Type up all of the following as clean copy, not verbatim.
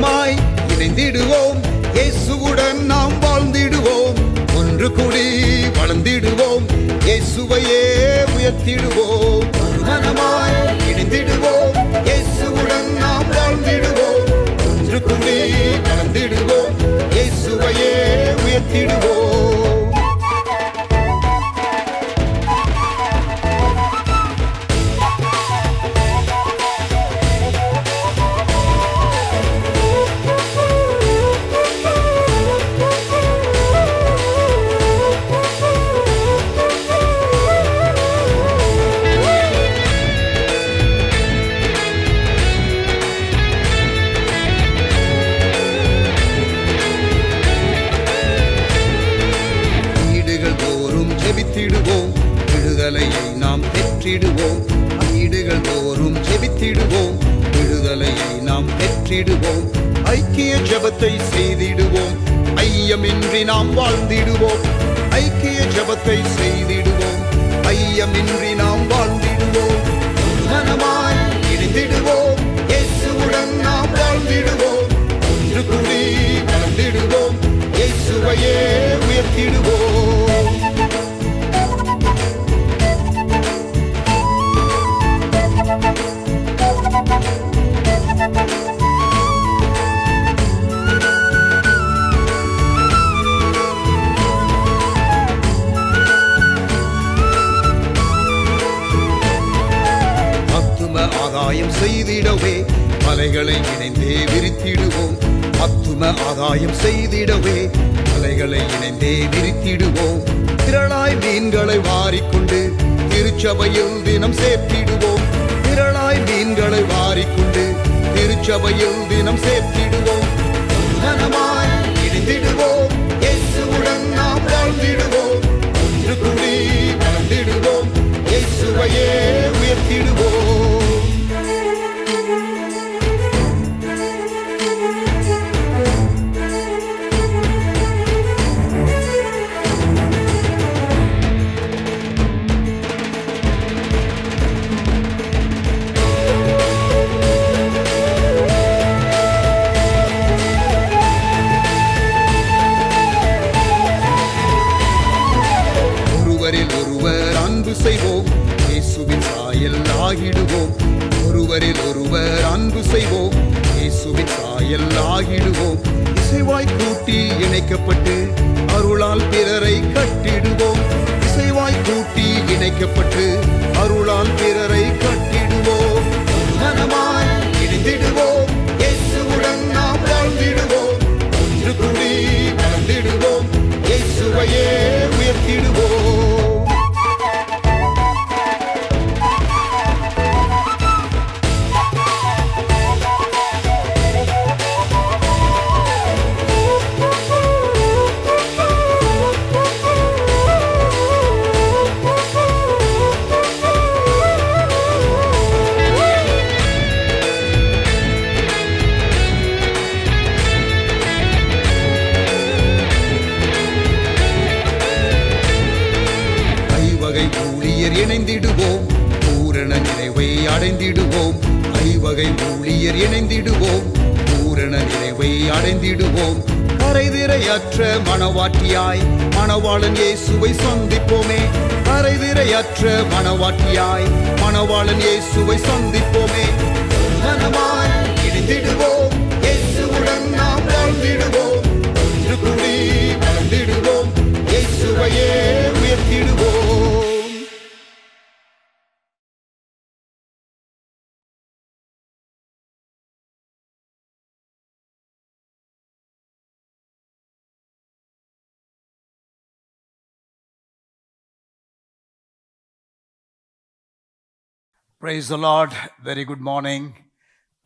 மனமாய் இணைந்திடுவோம், இயேசுவுடன் நாம் வாழ்ந்திடுவோம், ஒன்று கூடி வளர்ந்திடுவோம், இயேசுவையே உயர்த்திடுவோம். மனமாய் இணைந்திடுவோம், இயேசுவுடன் நாம் வாழ்ந்திடுவோம், ஒன்று கூடி வளர்ந்திடுவோம், இயேசுவையே உயர்த்திடுவோம். விடுதலையை நாம் பெற்றிடுவோம், வீடுகள் தோறும் ஜெபித்திடுவோம், விடுதலையை நாம் பெற்றிடுவோம், ஐக்கிய ஜெபத்தை செய்திடுவோம், ஐயமின்றி நாம் வாழ்ந்திடுவோம், ஐக்கிய ஜெபத்தை செய்திடுவோம், ஐயமின்றி நாம் வாழ்ந்திடுவோம், மனமாய் இணைந்திடுவோம், இயேசுவுடன் நாம் வாழ்ந்திடுவோம், ஒன்று கூடி வளர்ந்திடுவோம், இயேசுவையே உயர்த்திடுவோம். ஆதாயம் செய்திடவே மலைகளை இணைந்தே விரித்திடுவோம், அத்தும ஆதாயம் செய்திடவே மலைகளை இணைந்தே விரித்திடுவோம், திரளாய் மீன்களை வாரிக்கொண்டு திருச்சபையில் தினம் சேர்த்திடுவோம், திரளாய் மீன்களை வாரிக்கொண்டு திருச்சபையில் தினம் சேர்த்திடுவோம், மனமாய் இணைந்திடுவோம், இயேசுவுடன் நாம் வாழ்ந்திடுவோம், ஒன்று கூடி வளர்ந்திடுவோம், இயேசுவையே உயர்த்திடுவோம். ஒருவர் அன்பு செய்வோம், இயேசுவின் சாயல் ஆகிடுவோம், ஒருவரில் ஒருவர் அன்பு செய்வோம், இயேசுவின் சாயல் ஆகிடுவோம், இசைவாய் கூட்டி இணைக்கப்பட்டு அருளால் பிறரை கட்டிடுவோம், இசைவாய் கூட்டி இணைக்கப்பட்டு அருளால் பிறரை கட்டிடுவோம், மனமாய் இணைந்திடுவோம், இயேசுவுடன் நாம் வாழ்ந்திடுவோம், ஒன்று கூடி வளர்ந்திடுவோம், இயேசுவையே உயர்த்திடுவோம். இணைந்திடுவோம், பூரண நிறைவை அடைந்திடுவோம், ஐவகை ஊழியர் இணைந்திடுவோம், பூரண நிறைவை அடைந்திடுவோம், கரைதிரையற்ற மணவாட்டியாய் மணவாளன் இயேசுவை சந்திப்போமே, கரைதிரையற்ற மணவாட்டியாய் மணவாளன் இயேசுவை சந்திப்போமே, மனமாய் இணைந்திடுவோம், இயேசுவுடன் நாம் வாழ்ந்திடுவோம், ஒன்று கூடி வளர்ந்திடுவோம், இயேசுவையே உயர்த்திடுவோம். Praise the Lord. Very good morning.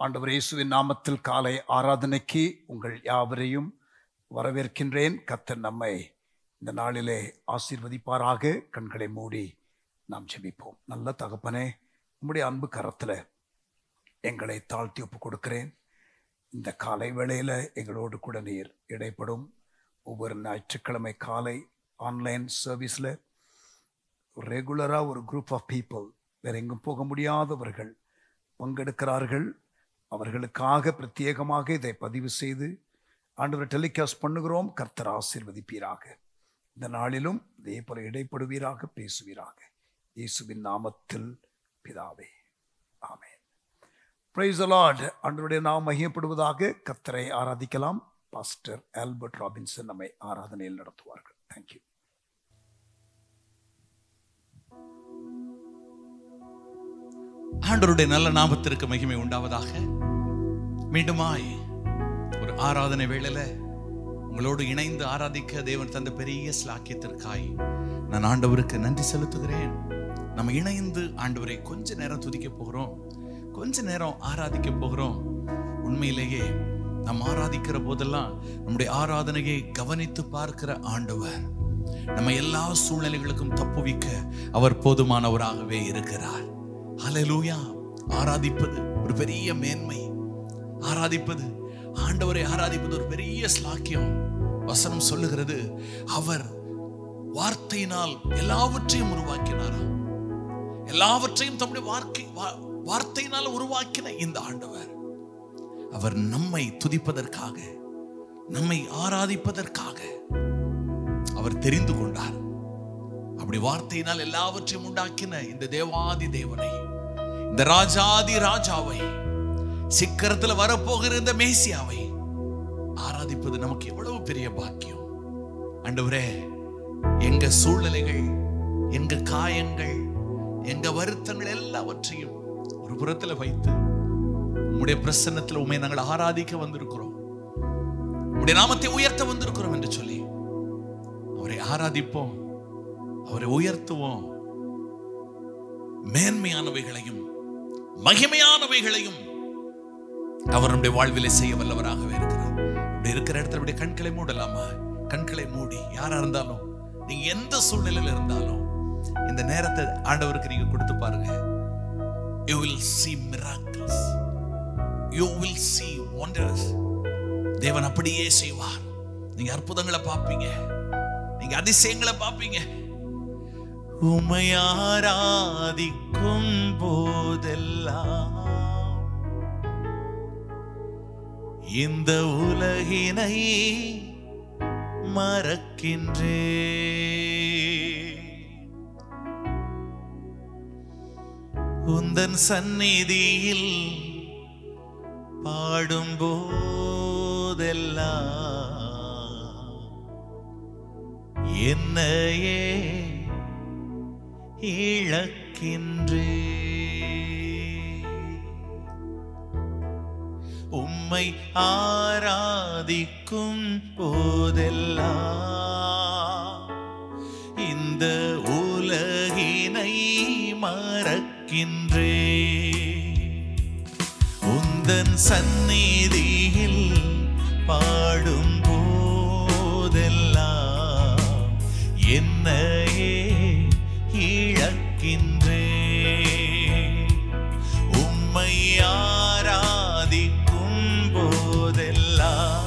ஆண்டவர் இயேசுவின் நாமத்தில் காலை ஆராதனைக்கு உங்கள் யாவரையும் வரவேற்கின்றேன். கர்த்தர் நம்மை இந்த நாளிலே ஆசீர்வதிப்பாராக. கண்களை மூடி நாம் ஜெபிப்போம். நல்ல தகப்பனே, உம்முடைய அன்பு கரத்தில் எங்களை தாழ்த்தி ஒப்பு கொடுக்கிறேன். இந்த காலை வேளையில் எங்களோடு கூட நீர் இடைப்படும். ஒவ்வொரு ஞாயிற்றுக்கிழமை காலை ஆன்லைன் சர்வீஸில் ரெகுலராக ஒரு குரூப் ஆஃப் பீப்புள், வேற எங்கும் போக முடியாதவர்கள் பங்கெடுக்கிறார்கள். அவர்களுக்காக பிரத்யேகமாக இதை பதிவு செய்து ஆண்டவர் டெலிகாஸ்ட் பண்ணுகிறோம். கர்த்தர் ஆசீர்வதிப்பீராக. இந்த நாளிலும் இதே போல இடைப்படுவீராக, பேசுவீராக. இயேசுவின் நாமத்தில் பிதாவே, ஆமென். Praise the Lord. ஆண்டவருடைய நாமம் மகிமைப்படுவதாக. கர்த்தரை ஆராதிக்கலாம். பாஸ்டர் ஆல்பர்ட் ராபின்சன் நம்மை ஆராதனையில் நடத்துவார்கள். தேங்க்யூ. ஆண்டவருடைய நல்ல நாமத்திற்கு மகிமை உண்டாவதாக. மீண்டுமாய் ஒரு ஆராதனை வேளையில உங்களோடு இணைந்து ஆராதிக்க தேவன் தந்த பெரிய ஸ்லாக்கியத்திற்காய் நான் ஆண்டவருக்கு நன்றி செலுத்துகிறேன். நம்ம இணைந்து ஆண்டவரை கொஞ்ச நேரம் துதிக்க போகிறோம், கொஞ்ச நேரம் ஆராதிக்க போகிறோம். உண்மையிலேயே நாம் ஆராதிக்கிற போதெல்லாம் நம்முடைய ஆராதனையை கவனித்து பார்க்கிற ஆண்டவர் நம்ம எல்லா சூழ்நிலைகளுக்கும் தப்புவிக்க அவர் போதுமானவராகவே இருக்கிறார். ஹல்லேலூயா. ஆராதிப்பது ஒரு பெரிய மேன்மை. ஆராதிப்பது, ஆண்டவரை ஆராதிப்பது ஒரு பெரிய ஸ்லாக்கியம். வசனம் சொல்லுகிறது, அவர் வார்த்தையினால் எல்லாவற்றையும் உருவாக்கினாராம். எல்லாவற்றையும் தம்முடைய வார்த்தையினால் உருவாக்கின இந்த ஆண்டவர், அவர் நம்மை துதிப்பதற்காக, நம்மை ஆராதிப்பதற்காக அவர் தெரிந்து கொண்டார். அப்படி வார்த்தையினால் எல்லாவற்றையும் உண்டாக்கின இந்த தேவாதி தேவனை, இந்த ராஜாதி ராஜாவை, சீக்கிரத்தில் வரப்போகிற இந்த மேசியாவை ஆராதிப்பது நமக்கு எவ்வளவு பெரிய பாக்கியம். ஆண்டவரே, எங்க சூழ்நிலைகள், எங்க காயங்கள், எங்க வருத்தங்கள் எல்லாவற்றையும் ஒரு புறத்தில் வைத்து உம்முடைய பிரசன்னத்தில் உம்மை நாங்கள் ஆராதிக்க வந்திருக்கிறோம், உம்முடைய நாமத்தை உயர்த்த வந்திருக்கிறோம் என்று சொல்லி அவரை ஆராதிப்போம், அவரை உயர்த்துவோம். மேன்மையானவைகளையும் மகிமையானவைகளையும் அவர் நம்முடைய வாழ்விலே செய்ய வல்லவராகவே இருக்கிறார். இப்படி இருக்கிற இடத்துல இப்படி கண்களை மூடலாமா? கண்களை மூடி, யாரா இருந்தாலும், நீங்க எந்த சூழ்நிலையில இருந்தாலும் இந்த நேரத்தை ஆண்டவருக்கு நீங்க கொடுத்து பாருங்க. You will see miracles. You will see wonders. தேவன் அப்படியே செய்வார். நீங்க அற்புதங்களை பார்ப்பீங்க, நீங்க அதிசயங்களை பார்ப்பீங்க. உம்மை ஆராதிக்கும் போதெல்லாம் இந்த உலகினை மறக்கின்றே. உந்தன் சந்நிதியில் பாடும் போதெல்லாம் என்னையே இழக்கின்றே. உம்மை ஆராதிக்கும் போதெல்லாம் இந்த உலகினை மறக்கின்றே. உந்தன் சந்நிதியில் பாடும் போதெல்லாம் என்னையே இழக்கின்றே. உம்மை ஆராதிக்கும் போதெல்லாம்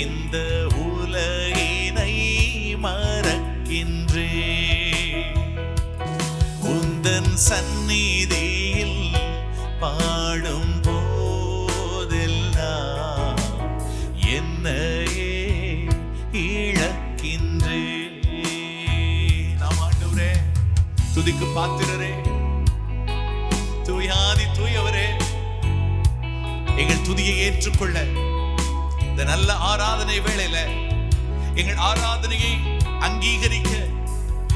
இந்த உலகினை மறக்கின்றே. உந்தன் சந்நிதியில் பாடும் போதெல்லாம் என்னையே இழக்கின்றே. துதிக்கு பாத்திரரே, தூயாதி தூயவரே, எங்கள் துதியை ஏற்றுக்கொள்ள இந்த நல்ல ஆராதனை வேளையில எங்கள் ஆராதனையை அங்கீகரிக்க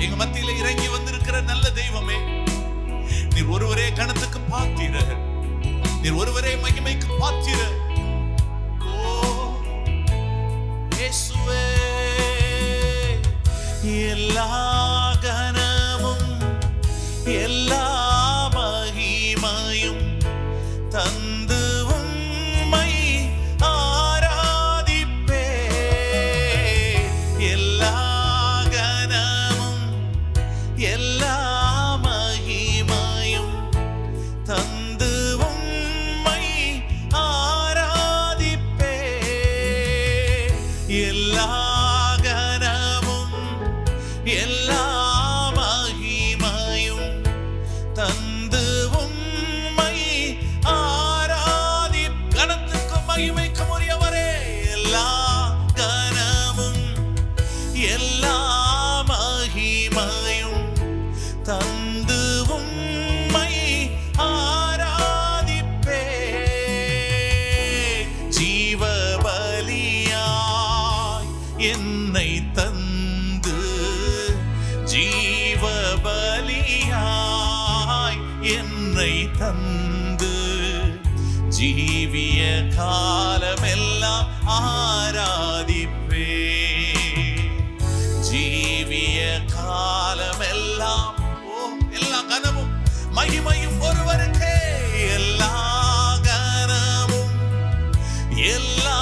எங்க மத்தியில இறங்கி வந்திருக்கிற நல்ல தெய்வமே, நீர் ஒருவரே கணத்துக்கு பாத்திரர், நீர் ஒருவரே மகிமைக்கு பாத்திரர். ஓ இயேசுவே, எல்லா கனமும் எல்லா மகிமையும் தந்து உம்மை ஆராதிப்பே. எல்லா கனமும் எல்லா மகிமையும் தந்து உம்மை ஆராதிப்பே. எல்லா கனமும் எல்லா ஜீவிய காலமெல்லாம் ஆராதிப்பே. ஜீவிய காலமெல்லாம் எல்லா கனமும் மகிமையும் ஒருவருக்கே. எல்லா கனமும் எல்லா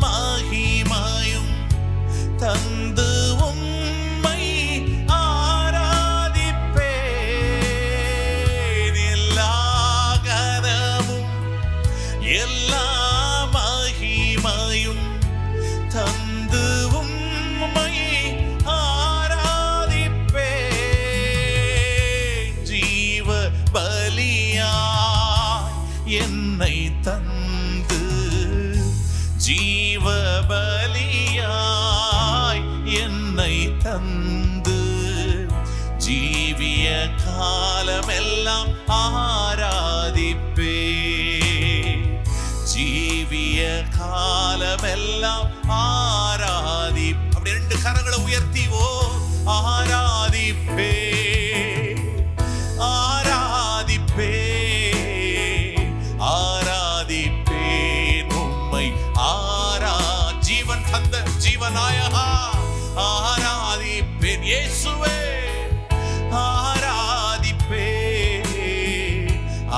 மகிமையும் தந்து உம்மை ஆராதிப்பேன். எல்லா கனமும் எல்லா மகிமையும் தந்து உம்மை ஆராதிப்பேன். ஜீவ பலியாய் என்னை தந்து, ஜீவ பலியாய் என்னை தந்து, ஜீவிய காலமெல்லாம் ஆராதிப்பே. ஜீவிய காலமெல்லாம் ஆராதி. அப்படி ரெண்டு கரங்களை உயர்த்திவோ. ஆராதிப்பே ஆராதிப்பே ஆராதிப்பேன் உம்மை. ஜீவன் தந்த ஜீவநாயகா ஆராதிப்பேன். இயேசுவே ஆராதிப்பேன்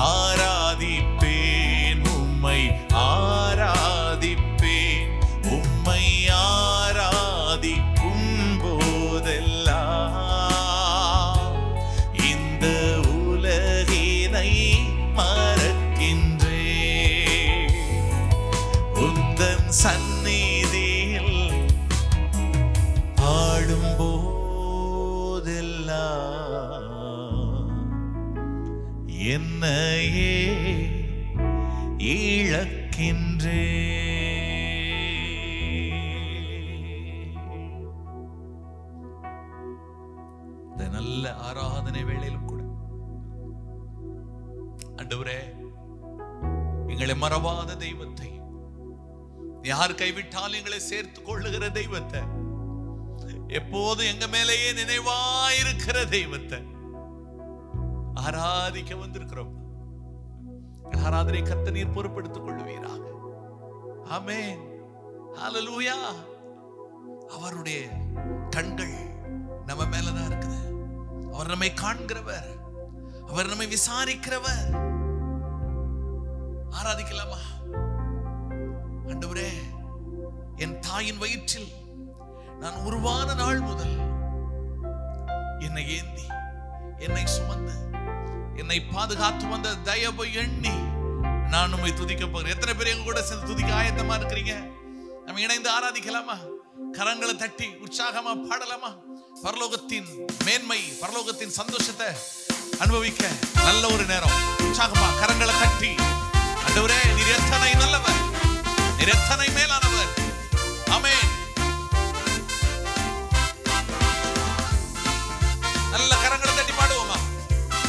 ஆராதிப்பேன் உம்மை. ஆராதிப்பேன் உம்மை. ஆராதிக்கும் போதெல்லாம் இந்த உலகினை மறக்கின்றேன். உந்தன் சந்நிதியில் பாடும் போதெல்லாம் என்னையே இழக்கின்றேன். இந்த நல்ல ஆராதனை வேளையிலும் கூட ஆண்டவரே, எங்களை மறவாத தெய்வத்தை, யார் கைவிட்டால் எங்களை சேர்த்து கொள்ளுகிற தெய்வத்தை, எப்போது எங்க மேலேயே நினைவாயிருக்கிற தெய்வத்தை ஆராதிக்க வந்திருக்கிறோம். ஆராதனை கர்த்தர் நீர் பொறுப்படுத்திக் கொள்ளுவீராக. ஆமென். ஹல்லேலூயா. அவருடைய கண்கள் நம்ம மேலதான் இருக்குது. அவர் நம்மை காண்கிறவர், அவர் நம்மை விசாரிக்கிறவர். ஆராதிக்கலாமா? ஆண்டவரே, என் தாயின் வயிற்றில் நான் உருவான நாள் முதல் என்னை ஏந்தி, என்னை சுமந்து, என்னை பாதுகாத்து வந்த தயவை எண்ணி நான் உம்மை துதிக்க போகிறேன். எத்தனை பேர் எங்க கூட சேர்ந்து துதிக்க ஆயத்தமா இருக்கிறீங்க? நம்ம இணைந்து ஆராதிக்கலாமா? கரங்களை தட்டி உற்சாகமா பாடலாமா? பரலோகத்தின் மேன்மை, பரலோகத்தின் சந்தோஷத்தை அனுபவிக்க நல்ல ஒரு நேரம். உற்சாகமா கரங்களை தட்டி, ஆண்டவரே நீர் எத்தனை நல்லவர், நீர் எத்தனை மேலானவர். ஆமென். நல்ல கரங்களை தட்டி பாடுவோமா?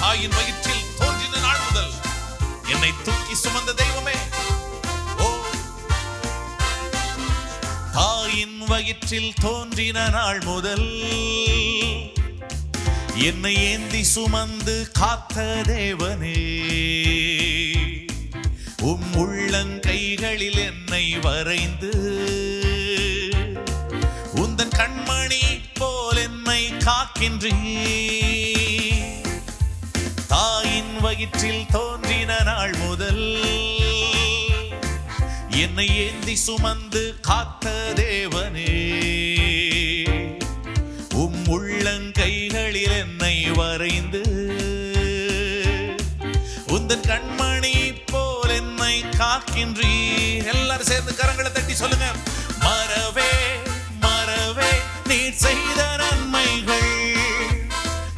தாயின் வயிற்றில் தோன்றின நாள் முதல் என்னை தூக்கி சுமந்த தெய்வமே. ஓ, தாயின் வயிற்றில் தோன்றின நாள் முதல் என்னை ஏந்தி சுமந்து காத்த தேவனே, உம் உள்ளங்கைகளில் என்னை வரைந்து உந்தன் கண்மணி போல் என்னை காக்கின்றீர். தாயின் வயிற்றில் தோன்றின நாள் முதல் என்னை ஏந்தி சுமந்து காத்த தேவனே, உம் உள்ளங்கைகளில் என்னை வரைந்து உந்தன் கண்மணி போல் என்னை காக்கின்றீர். எல்லாரும் சேர்ந்து கரங்களை தட்டி சொல்லுங்க. மறவே மறவே நீர் செய்த நன்மைகள்,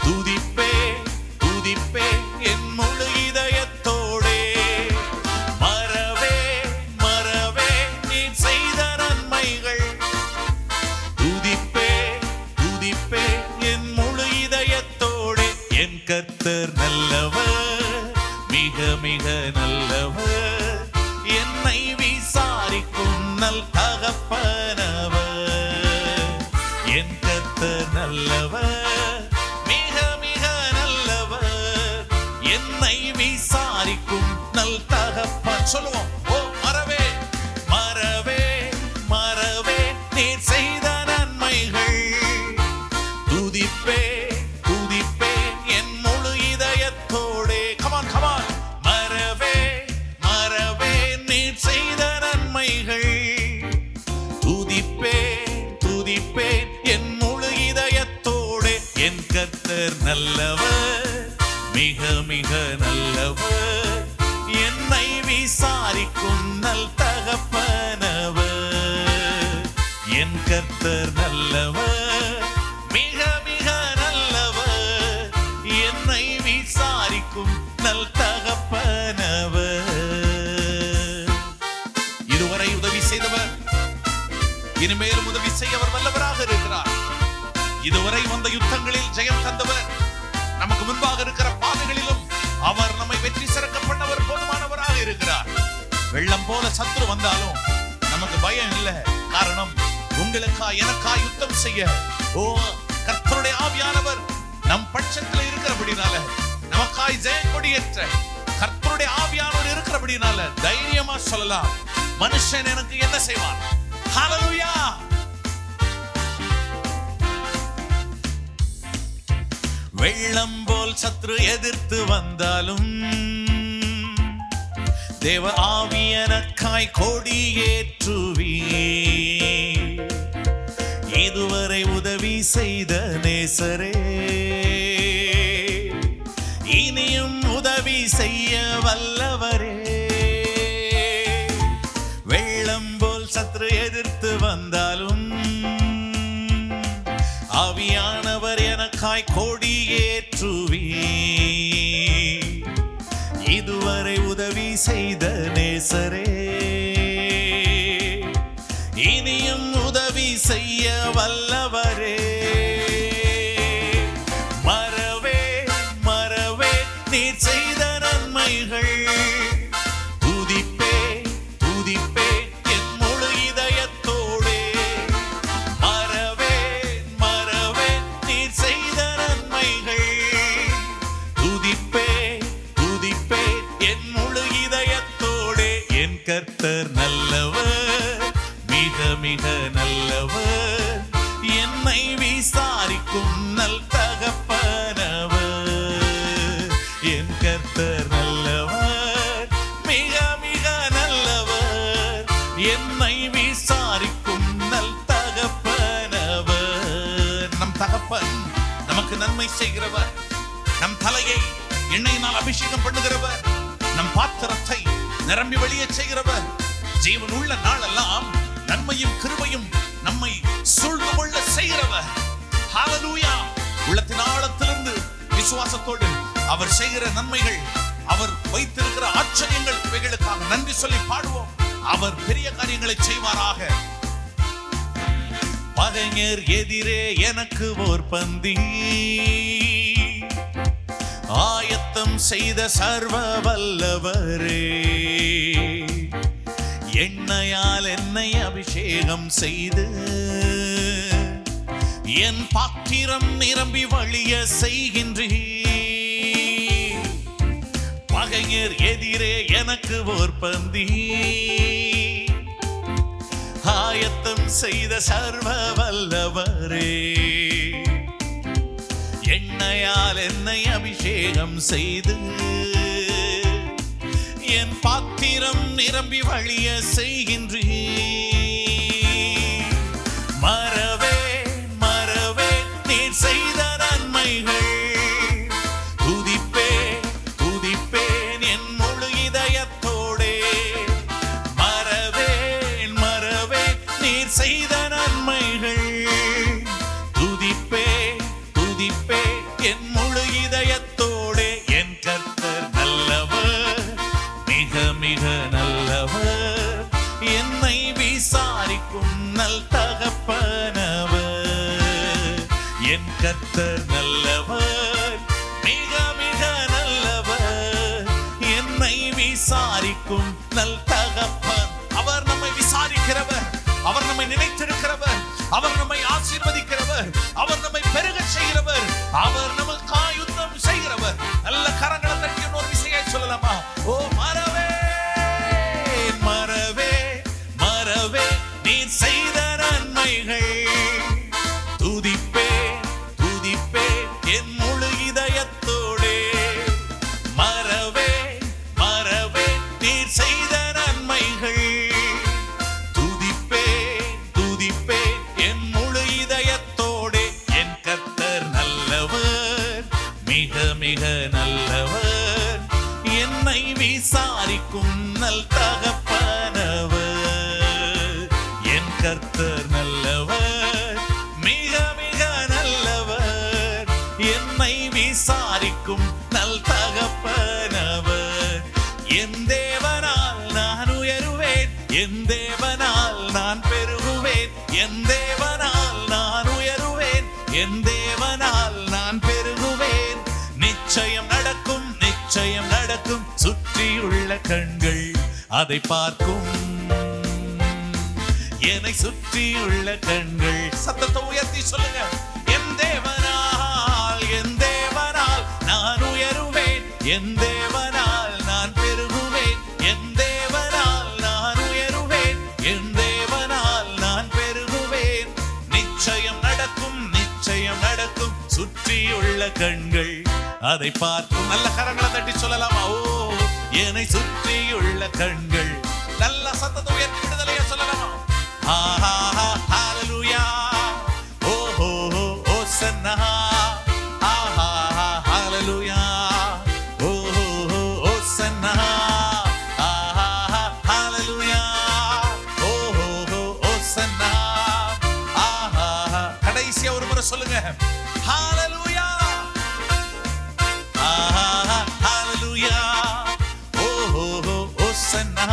துதிப்பே துதிப்பே என் முழு இதயத்தோடே. மறவே மறவே நீர் செய்த நன்மைகள், துதிப்பே துதிப்பே என் முழு இதயத்தோடே. என் கர்த்தர் நல்லவர், மிக மிக நல்லவர், என்னை விசாரிக்கும் நல் தகப்பனவர். தகப்பன். சொல்லுவோம். ஓ மறவே மறவே மறவே நீர் செய்த நன்மைகள், துதிப்பே துதிப்பே என் முழு இதயத்தோடே. Come on come on. மறவே மறவே நீர் செய்த நன்மைகள், துதிப்பே துதிப்பே என் முழு இதயத்தோடே. என் கர்த்தர் நல்லவர், மிக மிக நல்லவர், என்னை விசாரிக்கும் நல் தகப்பனவர். என் கர்த்தர் நல்லவர், மிக மிக நல்லவர், என்னை விசாரிக்கும் நல் தகப்பனவர். இதுவரை உதவி செய்தவர், இனிமேலும் உதவி செய்ய அவர் வல்லவராக இருக்கிறார். இதுவரை வந்த யுத்தங்களில் ஜெயம் தந்தவர், நமக்கு முன்பாக இருக்கிற பாதைகளிலும் அவர் நம்மை வெற்றி சிறக்க பண்ணவர், போதுமானவராக இருக்கிறார். வெள்ளம் போல சத்துரு வந்தாலும் நமக்கு பயம் இல்லை. காரணம், உங்களுக்கா எனக்கா யுத்தம் செய்ய ஓ கர்த்தருடைய ஆவியானவர் நம் பட்சத்தில் இருக்கிறபடினால, நமக்காய் ஜெயம் கொடியேற்ற கர்த்தருடைய ஆவியானவர் இருக்கிறபடினால தைரியமா சொல்லலாம், மனுஷன் எனக்கு என்ன செய்வான். ஹல்லேலூயா. வெள்ளம் போல் சத்ரு எதிர்த்து வந்தாலும் தேவ ஆவி எனக்காய் கொடியேற்றுவே. இதுவரை உதவி செய்த நேசரே, இனியும் உதவி செய்ய வல்லவரே. வெள்ளம் போல் சத்ரு எதிர்த்து வந்தாலும் ஆவியானவர் எனக்காய் கொடியேற்றுவே. இதுவரை உதவி செய்த நேசரே, இனியும் உதவி செய்ய வல்லவரே. மறவே மறவே நீர் செய்த நன்மைகள், துதிப்பே துதிப்பே என் முழு இதயத்தோடே. மறவே மறவே நீர் செய்த நன்மைகள், துதிப்பே துதிப்பே என் முழு இதயத்தோடே. என் கர்த்தர் நல்லவர், மிக மிக நல்லவர், என்னை விசாரிக்கும் நல் தகப்பனவர். என் கர்த்தர் நல்லவர், மிக மிக நல்லவர், என்னை விசாரிக்கும் நல் தகப்பனவர். நம் தகப்பன் நமக்கு நன்மை செய்கிறவர், நம் தலையை எண்ணெயினால் அபிஷேகம் பண்ணுகிறவர், நம் பாத்திரத்தை நிரம்பி வெளியே செய்கிறவர். ஜீவன் உள்ள நாளெல்லாம் நன்மையும் கிருபையும் நம்மை சூழ்ந்து கொள்ள செய்கிறவர். ஹல்லேலூயா. உள்ளத்தின் ஆழத்திலிருந்து விசுவாசத்தோடு அவர் செய்கிற நன்மைகள், அவர் வைத்திருக்கிற ஆச்சரியங்கள், இவைகளுக்காக நன்றி சொல்லி பாடுவோம். அவர் பெரிய காரியங்களை செய்வாராக. பகைஞர் எதிரே எனக்கு ஓர் பந்தி ஆயத்தம் செய்த சர்வ வல்லவரே, எண்ணெயால் என்னை அபிஷேகம் செய்து என் பாத்திரம் நிரம்பி வழிய செய்கின்றீர். பகைஞர் எதிரே எனக்கு ஓர் பந்தி ஆயத்தம் செய்த சர்வ வல்லவரே, எண்ணெயால் என்னை அபிஷேகம் செய்து என் பாத்திரம் நிரம்பி வழிய செய்கின்றீர். மறவே மறவே நீர் செய்த நன்மைகள், துதிப்பே துதிப்பேன் என் முழு இதயத்தோடே. மறவேன் மறவேன் நீர் செய்த நன்மைகள், துதிப்பே துதிப்பே என் முழு இதயத்தோடே. என் கர்த்தர் நல்லவர், மிக மிக நல்லவர், என்னை விசாரிக்கும் நல் தகப்பனவர். என் கர்த்தர் நல்லவர், மிக மிக நல்லவர், என்னை விசாரிக்கும் நல் தகப்பன். அவர் நம்மை விசாரிக்கிறவர், அவர் நம்மை நினைத்திருக்கிறவர், அவர் நம்மை ஆசீர்வதிக்கிறவர், அவர் நம்மை பெருக செய்கிறவர், அவர் நமக்காய் யுத்தம் செய்கிறவர். நல்ல கரங்களை தட்டி ஒரு விஷயம் சொல்லலாமா? ஓ மறவே நல் தகப்பனவர். என் கர்த்தர் நல்லவர், மிக மிக நல்லவர். என்னை விசாரிக்கும் நல் தகப்பனவர். என் தேவனால் நான் உயருவேன், என் தேவனால் நான் பெருகுவேன். என் தேவனால் நான் உயருவேன், என் தேவனால் நான் பெருகுவேன். நிச்சயம் நடக்கும், நிச்சயம் நடக்கும். சுற்றியுள்ள கண்கள் அதை பார்க்கும். என்னை சுற்றியுள்ள கண்கள். சத்தத்தை உயர்த்தி சொல்லுங்க. என் தேவனால், என் தேவனால் நான் உயருவேன், என் தேவனால் நான் பெருகுவேன். என் தேவனால் நான் உயருவேன், என் தேவனால் நான் பெருகுவேன். நிச்சயம் நடக்கும், நிச்சயம் நடக்கும். சுற்றியுள்ள கண்கள் அதை பார்க்கும். நல்ல கரங்களை தட்டி சொல்லலாமா? ஓ, என்னை சுற்றியுள்ள கண்கள். நல்ல சத்தத்தை உயர்த்தி விடுதலையா சொல்லலாமா? ஹalleluya, ஓ ஹோ ஹோ ஓசன்னா. ஹalleluya, ஓ ஹோ ஹோ ஓசன்னா. ஹalleluya, ஓ ஹோ ஹோ ஓசன்னா. கடைசியா ஒரு முறை சொல்லுங்க. ஹalleluya, ஹalleluya, ஓ ஹோ ஹோ ஓசன்னா.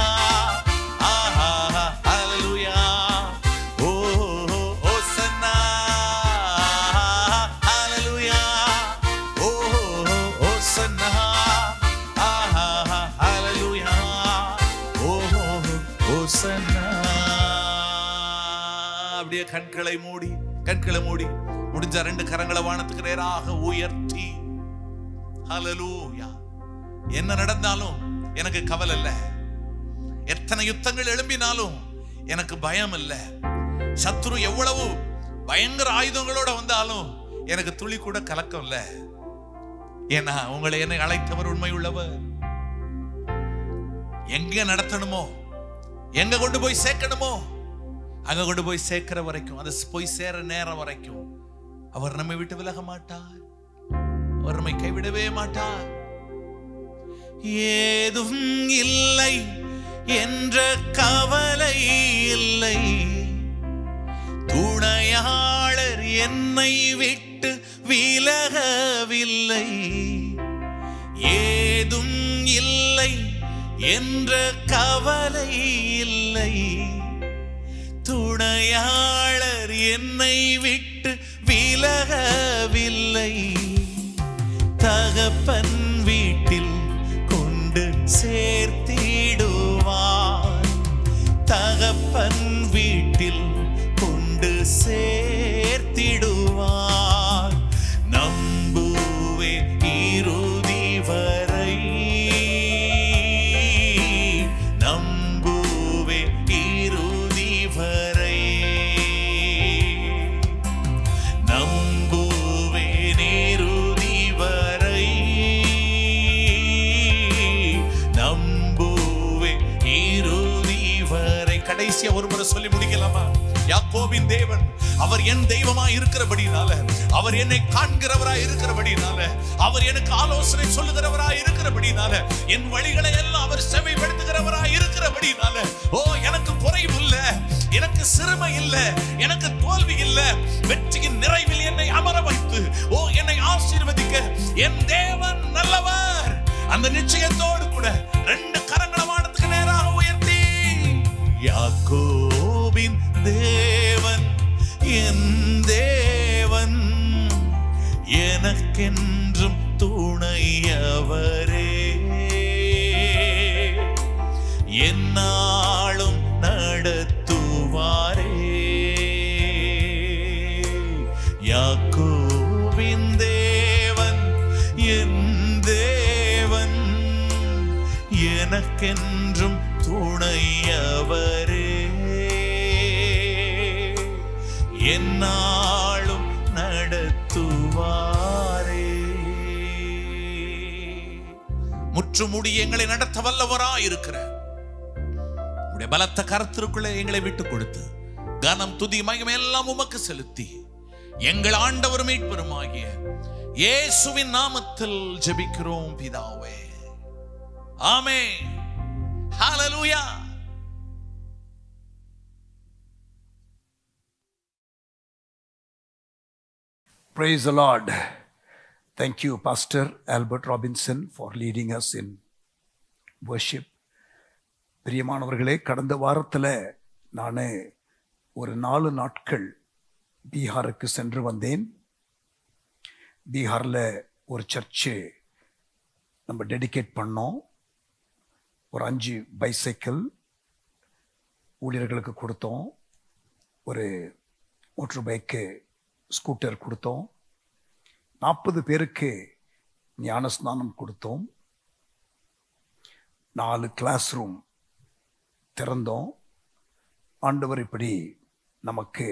ஹalleluya, ஓ ஹோ ஓசன்னா. ஹalleluya, ஓ ஹோ ஓசன்னா. ஹalleluya, ஓ ஹோ ஓசன்னா. அப்படியே கண்களை மூடி, கண்களை மூடி, முடிஞ்ச 2 கரங்களை வானத்துக்கு நேராக உயர்த்தி. ஹalleluya. என்ன நடந்தாலும் எனக்கு கவலை இல்ல. எத்தனை யுத்தங்கள் எழும்பினாலும் எனக்கு பயம் இல்ல. சத்துரு எவ்வளவு பயங்கர ஆயுதங்களோட வந்தாலும் எனக்கு துளி கூட கலக்கம் இல்ல. ஏன்னா உங்களை என்னை அழைத்தவர் உண்மை உள்ளவர். எங்க நடத்தணுமோ, எங்க கொண்டு போய் சேர்க்கணுமோ, அங்க கொண்டு போய் சேர்க்கிற வரைக்கும், அது போய் சேர நேரம் வரைக்கும் அவர் நம்மை விட்டு விலக மாட்டார். அவர் நம்மை கைவிடவே மாட்டார். ஏதும் இல்லை என்ற கவலை இல்லை, துணையாளர் என்னை விட்டு விலகவில்லை. ஏதும் இல்லை என்ற கவலை இல்லை, துணையாளர் என்னை விட்டு விலகவில்லை. தகப்பன் வீட்டில் கொண்டு சேர்த்திடுவார், தகப்பன் வீட்டில் கொண்டு சேர்த்திடுவார். நம்புவே இறுதி வரை, நம்புவே இறுதி வரை, நம்புவே இறுதி வரை, நம்புவே இறுதி வரை. கடைசியா ஒரு முறை சொல்லி முடிக்கலாமா? யாக்கோபின் தேவன் அவர் என் தெய்வமாய் இருக்கிறபடினால, அவர் என்னை காண்கிறவராய் இருக்கிறபடினால, அவர் எனக்கு ஆலோசனை சொல்லுகிறவராய் இருக்கிறபடினால, என் வழிகளை எல்லாம் அவர் செவிப்படுத்துகிறவராய் இருக்கிறபடினால, ஓ எனக்கு குறைவு இல்ல, எனக்கு சிறுமை இல்ல, எனக்கு தோல்வி இல்ல. வெற்றியின் நிறைவில் என்னை அமர வைத்து, ஓ என்னை ஆசீர்வதிக்க என் தேவன் நல்லவர். அந்த நிச்சயத்தோடு கூட 2 கரங்களை வானத்துக்கு நேராக உயர்த்தி, யாக்கோபின் தேவன் என் தேவன், எனக்கென்றும் துணையவரே, என்னாலும் நடத்துவாரே. யாக்கோபின் தேவன் என் தேவன், எனக்கென்றும் துணையவரே, என்னாலும் நடத்துவாரே. முற்றுமுடி எங்களை நடத்த வல்லவராய் இருக்கிற உடைய பலத்த கரத்திற்குள்ளே எங்களை விட்டு கொடுத்து, கனம் துதி மகிமை எல்லாம் உமக்கு செலுத்தி, எங்கள் ஆண்டவர் மீட்பெருமாகிய இயேசுவின் நாமத்தில் ஜெபிக்கிறோம் பிதாவே. ஆமென். ஹalleluya. Praise the Lord. Thank you, Pastor Albert Robinson, for leading us in worship. பிரியமானவர்களே, கடந்த வாரத்தில் நான் ஒரு 4 நாட்கள் பீகாருக்கு சென்று வந்தேன். பீகாரில் ஒரு சர்ச்சு நம்ம டெடிகேட் பண்ணோம். ஒரு 5 பைசைக்கிள் ஊழியர்களுக்கு கொடுத்தோம். ஒரு மோட்டர் பைக்கு ஸ்கூட்டர் கொடுத்தோம். 40 பேருக்கு ஞானஸ்நானம் கொடுத்தோம். 4 கிளாஸ் ரூம் திறந்தோம். ஆண்டவர் இப்படி நமக்கு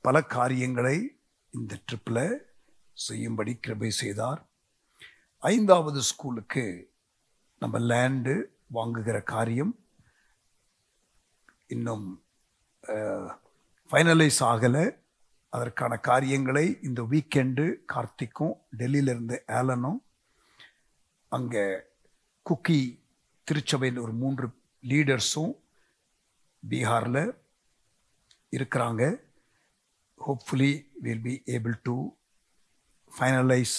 பல காரியங்களை இந்த ட்ரிப்பில் செய்யும்படி கிருபை செய்தார். 5வது ஸ்கூலுக்கு நம்ம லேண்டு வாங்குகிற காரியம் இன்னும் ஃபைனலைஸ் ஆகலை. அதற்கான காரியங்களை இந்த வீக்கெண்டு கார்த்திக்கும் டெல்லியிலிருந்து ஆலனும் அங்கே குக்கி திருச்சபையில் ஒரு 3 லீடர்ஸும் பீகாரில் இருக்கிறாங்க. Hopefully will be able to finalise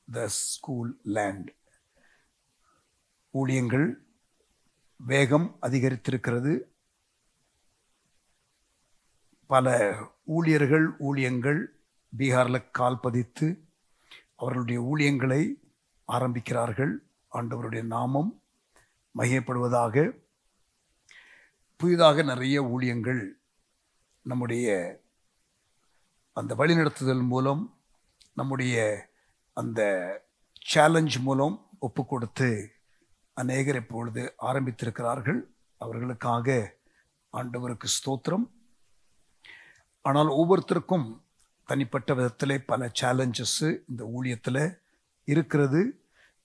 the school land. ஊழியங்கள் வேகம் அதிகரித்திருக்கிறது. பல ஊழியங்கள் பீகாரில் கால் பதித்து அவர்களுடைய ஊழியங்களை ஆரம்பிக்கிறார்கள். ஆண்டவருடைய நாமம் மகிமைப்படுவதாக. புதிதாக நிறைய ஊழியங்கள் நம்முடைய அந்த வழிநடத்துதல் மூலம், நம்முடைய அந்த சேலஞ்ச் மூலம் ஒப்பு கொடுத்து அநேகர் இப்பொழுது ஆரம்பித்திருக்கிறார்கள். அவர்களுக்காக ஆண்டவருக்கு ஸ்தோத்திரம். ஆனால் ஒவ்வொருத்தருக்கும் தனிப்பட்ட விதத்தில் பல சேலஞ்சஸ்ஸு இந்த ஊழியத்தில் இருக்கிறது.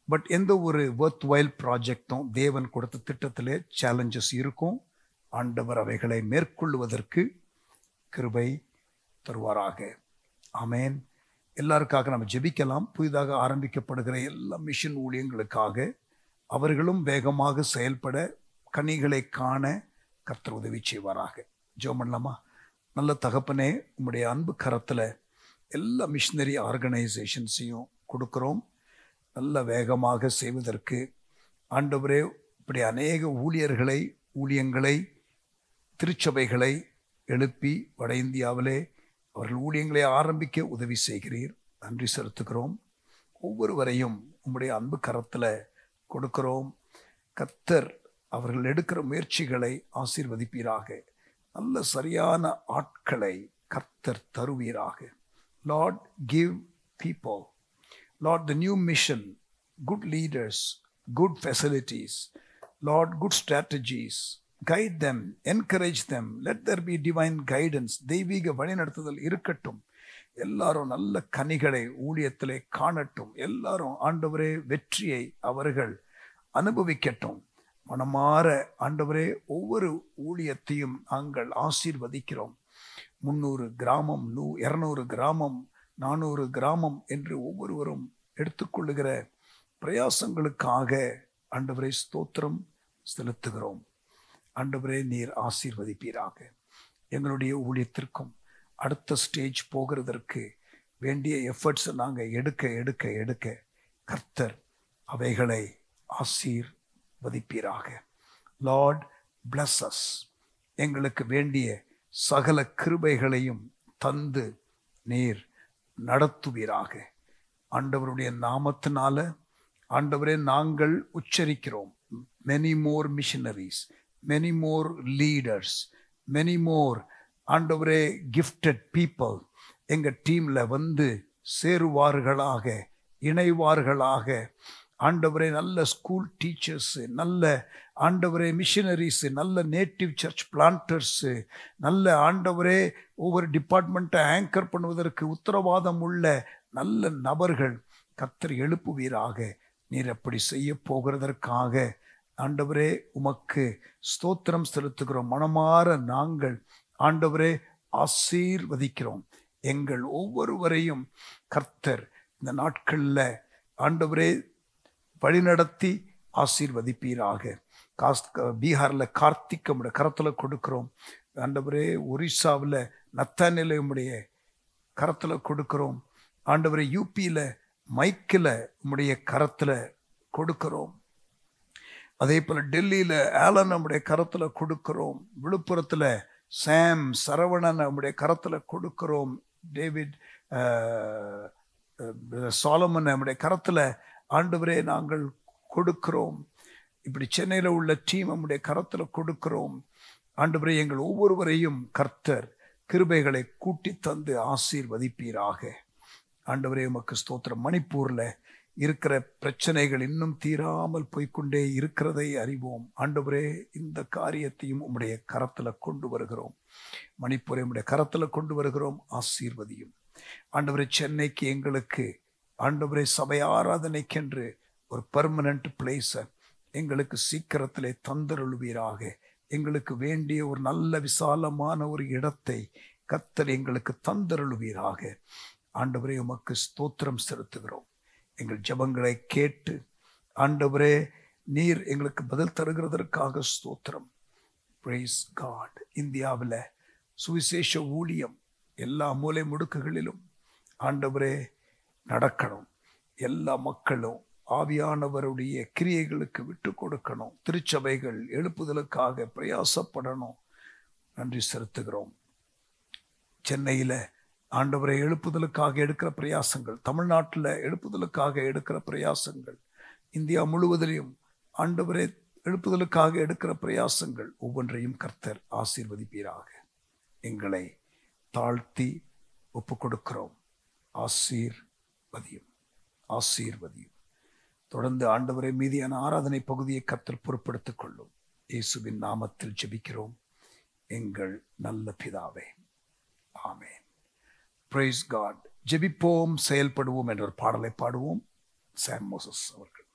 பட் எந்த ஒரு ஒர்த் வைல் ப்ராஜெக்டும் தேவன் கொடுத்த திட்டத்தில் சேலஞ்சஸ் இருக்கும். ஆண்டவர் அவைகளை மேற்கொள்வதற்கு கிருபை தருவாராக. ஆமேன். எல்லாருக்காக நம்ம ஜெபிக்கலாம். புதிதாக ஆரம்பிக்கப்படுகிற எல்லா மிஷன் ஊழியங்களுக்காக அவர்களும் வேகமாக செயல்பட, கனிகளை காண கர்த்தர் உதவி செய்வாராக. ஜெபம் பண்ணலாமா? நல்ல தகப்பனே, உம்முடைய அன்பு கரத்தில் எல்லா மிஷனரி ஆர்கனைசேஷன்ஸையும் கொடுக்குறோம். நல்ல வேகமாக செய்வதற்கு ஆண்டவரே இப்படி அநேக ஊழியங்களை திருச்சபைகளை எழுப்பி வட இந்தியாவிலே அவர்கள் ஊழியங்களை ஆரம்பிக்க உதவி செய்கிறீர். நன்றி செலுத்துகிறோம். ஒவ்வொருவரையும் உம்முடைய அன்பு கரத்தில் கொடுக்கிறோம். கர்த்தர் அவர்கள் எடுக்கிற முயற்சிகளை ஆசீர்வதிப்பீராக. நல்ல சரியான ஆட்களை கர்த்தர் தருவீராக. Lord, give people, Lord, the new mission, good leaders, good facilities, Lord, good strategies. Guide them, encourage them. Let there be divine guidance. தெய்வீக வழிநடத்துதல் இருக்கட்டும். எல்லாரும் நல்ல கனிகளை ஊழியத்திலே காணட்டும். எல்லாரும் ஆண்டவரே வெற்றியை அவர்கள் அனுபவிக்கட்டும். மனமாற ஆண்டவரே ஒவ்வொரு ஊழியத்தையும் நாங்கள் ஆசீர்வதிக்கிறோம். 300 கிராமம், 200 கிராமம், 400 கிராமம் என்று ஒவ்வொருவரும் எடுத்துக்கொள்ளுகிற பிரயாசங்களுக்காக ஆண்டவரே ஸ்தோத்திரம் செலுத்துகிறோம். ஆண்டவரே, நீர் ஆசீர்வதிப்பீராக. எங்களுடைய ஊழியத்திற்கும் அடுத்த ஸ்டேஜ் போகிறதற்கு வேண்டிய எஃபர்ட்ஸை நாங்கள் எடுக்க கர்த்தர் அவைகளை ஆசீர்வதிப்பீராக. Lord, bless us. எங்களுக்கு வேண்டிய சகல கிருபைகளையும் தந்து நீர் நடத்துவீராக. ஆண்டவருடைய நாமத்தினால ஆண்டவரே நாங்கள் உச்சரிக்கிறோம். many more missionaries, many more leaders, many more ஆண்டவரே gifted people எங்கள் டீமில் வந்து சேருவார்களாக, இணைவார்களாக. ஆண்டவரே நல்ல ஸ்கூல் டீச்சர்ஸு, நல்ல ஆண்டவரே மிஷனரிஸு, நல்ல நேட்டிவ் சர்ச் பிளான்டர்ஸு, நல்ல ஆண்டவரே ஒவ்வொரு டிபார்ட்மெண்ட்டை ஆங்கர் பண்ணுவதற்கு உத்தரவாதம் உள்ள நல்ல நபர்கள் கர்த்தர் எழுப்புவீராக. நீர் அப்படி செய்ய போகிறதற்காக ஆண்டவரே உமக்கு ஸ்தோத்திரம் செலுத்துகிறோம். மனமாற நாங்கள் ஆண்டவரே ஆசீர்வதிக்கிறோம். எங்கள் ஒவ்வொருவரையும் கர்த்தர் இந்த நாட்களில் ஆண்டவரே வழிநடத்தி ஆசீர்வதிப்பீராக. பீகாரில் கார்த்திக் நம்முடைய கரத்தில் கொடுக்கிறோம். ஆண்டவரே ஒரிசாவில் நத்தானில் உம்முடைய கரத்தில் கொடுக்கிறோம். ஆண்டவரே யூபியில் மைக்கில் உம்முடைய கரத்தில் கொடுக்கிறோம். அதே போல் டெல்லியில் ஆலன் நம்முடைய கரத்தில் கொடுக்கிறோம். விழுப்புரத்தில் சாம் சரவணன் நம்முடைய கரத்தில் கொடுக்கிறோம். டேவிட் சாலமன் நம்முடைய கரத்தில் ஆண்டவரே நாங்கள் கொடுக்கிறோம். இப்படி சென்னையில் உள்ள டீம் நம்முடைய கரத்தில் கொடுக்கிறோம். ஆண்டவரே எங்கள் ஒவ்வொருவரையும் கர்த்தர் கிருபைகளை கூட்டி தந்து ஆசீர்வதிப்பீராக. ஆண்டவரே உமக்கு ஸ்தோத்திரம். மணிப்பூரில் இருக்கிற பிரச்சனைகள் இன்னும் தீராமல் போய்கொண்டே இருக்கிறதை அறிவோம். ஆண்டவரே இந்த காரியத்தையும் உம்முடைய கரத்தில் கொண்டு வருகிறோம். மணிப்பூரை உம்முடைய கரத்தில் கொண்டு வருகிறோம். ஆசீர்வதியும். ஆண்டவரே சென்னைக்கு எங்களுக்கு ஆண்டவரே சபை ஆராதனைக்கென்று ஒரு பெர்மனன்ட் பிளேஸை எங்களுக்கு சீக்கிரத்திலே தந்தருள்வீராக. எங்களுக்கு வேண்டிய ஒரு நல்ல விசாலமான ஒரு இடத்தை கர்த்தர் எங்களுக்கு தந்தருள்வீராக. ஆண்டவரே உமக்கு ஸ்தோத்திரம் செலுத்துகிறோம். எங்கள் ஜெபங்களை கேட்டு ஆண்டவரே நீர் எங்களுக்கு பதில் தருகிறதற்காக ஸ்தோத்திரம். Praise God. இந்தியாவில் சுவிசேஷ ஊழியம் எல்லா மூலை முடுக்குகளிலும் ஆண்டவரே நடக்கணும். எல்லா மக்களும் ஆவியானவருடைய கிரியைகளுக்கு விட்டு கொடுக்கணும். திருச்சபைகள் எழுப்புதலுக்காக பிரயாசப்படணும். நன்றி செலுத்துகிறோம். சென்னையில் ஆண்டவரை எழுப்புதலுக்காக எடுக்கிற பிரயாசங்கள், தமிழ்நாட்டில் எழுப்புதலுக்காக எடுக்கிற பிரயாசங்கள், இந்தியா முழுவதிலும் ஆண்டவரை எழுப்புதலுக்காக எடுக்கிற பிரயாசங்கள் ஒவ்வொன்றையும் கர்த்தர் ஆசீர்வதிப்பீராக. எங்களை தாழ்த்தி ஒப்பு கொடுக்கிறோம். ஆசீர்வதியும், ஆசீர்வதியும். தொடர்ந்து ஆண்டவரை மீதியான ஆராதனை பகுதியை கர்த்தர் பொறுப்படுத்திக் கொள்ளும். இயேசுவின் நாமத்தில் ஜெபிக்கிறோம் எங்கள் நல்ல பிதாவே. ஆமென். Praise God. ஜெபிப்போம் செயல்படுவோம் என்ற ஒரு பாடலை பாடுவோம். சாம் மோசஸ் அவர்கள்.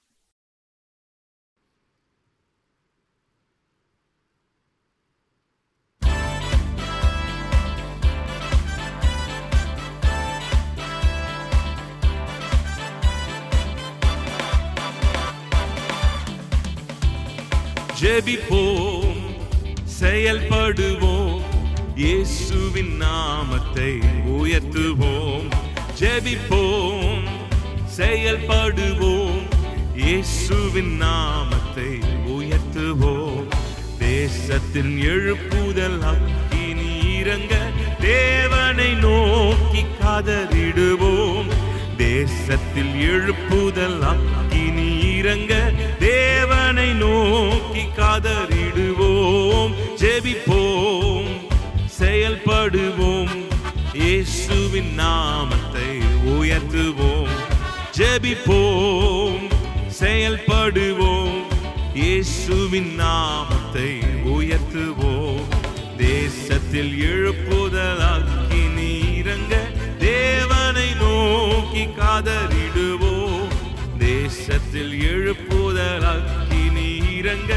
ஜெபிப்போம் செயல்படுவோம், இயேசுவின் நாமத்தை உயர்த்துவோம். ஜெபிப்போம் செயல்படுவோம், இயேசுவின் நாமத்தை உயர்த்துவோம். தேசத்தின் எழுப்புதல் அக்கினி இறங்க தேவனை நோக்கி கதறிடுவோம். தேசத்தில் எழுப்புதல் அக்கினி இறங்க தேவனை நோக்கி கதறிடுவோம். ஜெபிப்போம் செயல்படுவோம், இயேசுவின் நாமத்தை உயர்த்துவோம். ஜெபிப்போம் செயல்படுவோம், இயேசுவின் நாமத்தை உயர்த்துவோம். தேசத்தில் எழுப்புதல் அக்கினி இறங்க தேவனை நோக்கி கதறிடுவோம். தேசத்தில் எழுப்புதல் அக்கினி இறங்க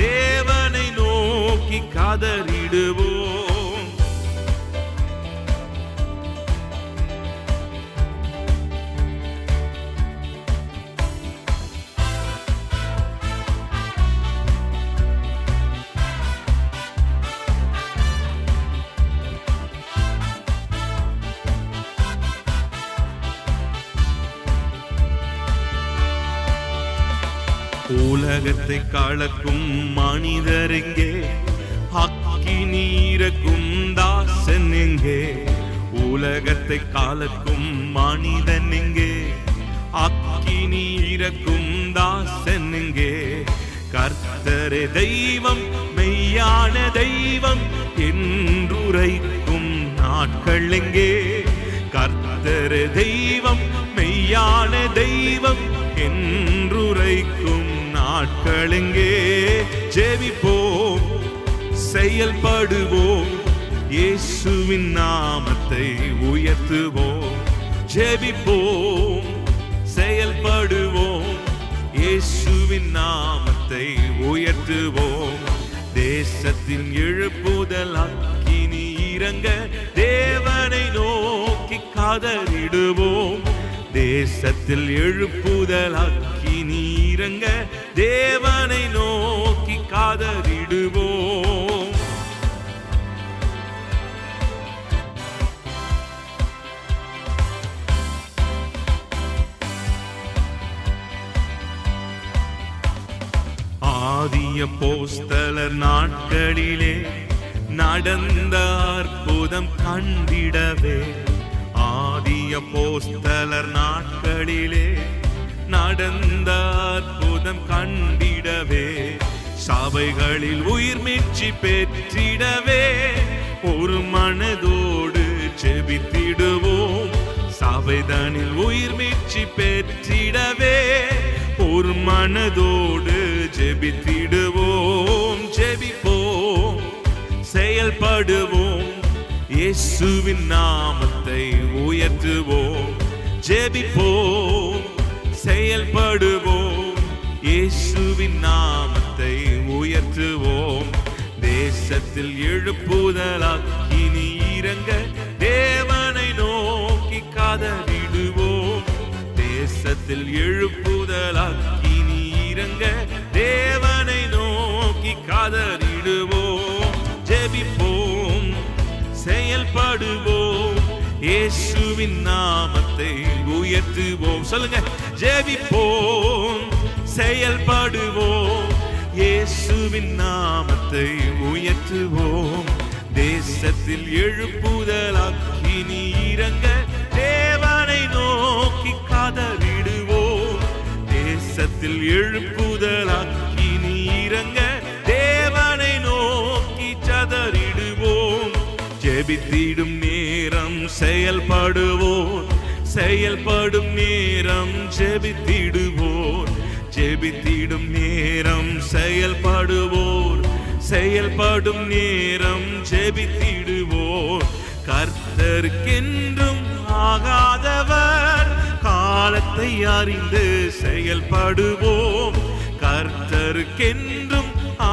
தேவனை நோக்கி கதறிடுவோம். உலகத்தை கலக்கும் மனிதர் எங்கே? அக்கினி இறக்கும் தாசன் எங்கே? உலகத்தை கலக்கும் மனிதன் எங்கே? அக்கினி இறக்கும் தாசன் எங்கே? கர்த்தரே தெய்வம், மெய்யான தெய்வம் என்றுரைக்கும் நாட்கள் எங்கே? கர்த்தரே தெய்வம், மெய்யான தெய்வம் என்றுரைக்கும் நாட்கள் எங்கே? ஜெபிப்போம் செயல்படுவோம், இயேசுவின் நாமத்தை உயர்த்துவோம். ஜெபிப்போம் செயல்படுவோம், இயேசுவின் நாமத்தை உயர்த்துவோம். தேசத்தின் எழுப்புதல் அக்கினி இறங்க தேவனை நோக்கி கதறிடுவோம். தேசத்தில் எழுப்புதல் அக்கினி இறங்க தேவனை நோக்கி காதறிடுவோம். ஆதிய அப்போஸ்தலர் நாட்களிலே நடந்த அற்புதம் கண்டிடவே, ஆதிய அப்போஸ்தலர் நாட்களிலே நடந்த அற்புதம் கண்டிடவே, சபைகளில் உயிர் மீட்சி பெற்றிடவே ஒரு மனதோடு ஜெபித்திடுவோம். சபைதனில் உயிர் மீட்சி பெற்றிடவே ஒரு மனதோடு ஜெபித்திடுவோம். ஜெபிப்போம், செயல்படுவோம், இயேசுவின் நாமத்தை உயர்த்துவோம். ஜெபிப்போம், செயல்படுவோம், இயேசுவின் நாமத்தை உயர்த்துவோம். தேசத்தில் எழுப்புதல் அக்கினி இறங்க தேவனை நோக்கி கதறிடுவோம். தேசத்தில் எழுப்புதல் அக்கினி இறங்க தேவனை நோக்கி கதறிடுவோம். ஜெபிப்போம், செயல்படுவோம், இயேசுவின் நாமத்தை உயர்த்துவோம். சொல்லுங்க, ஜெபிப்போம், செயல்படுவோம், இயேசுவின் நாமத்தை உயர்த்துவோம். தேசத்தில் எழுப்புதல் அக்கினி இறங்க தேவனை நோக்கி கதறிடுவோம். தேசத்தில் எழுப்புதல் அக்கினி இறங்க தேவனை நோக்கி கதறிடுவோம். ஜெபித்திடும் நேரம் செயல்படுவோம், செயல்படும் நேரம் ஜெபித்திடுவோம். ஜெபித்திடும் நேரம் செயல்படுவோம், செயல்படும் நேரம் ஜெபித்திடுவோம். கர்த்தருக்கென்றும் ஆகாதவர், காலத்தை அறிந்து செயல்படுவோம். கர்த்தருக்கென்றும்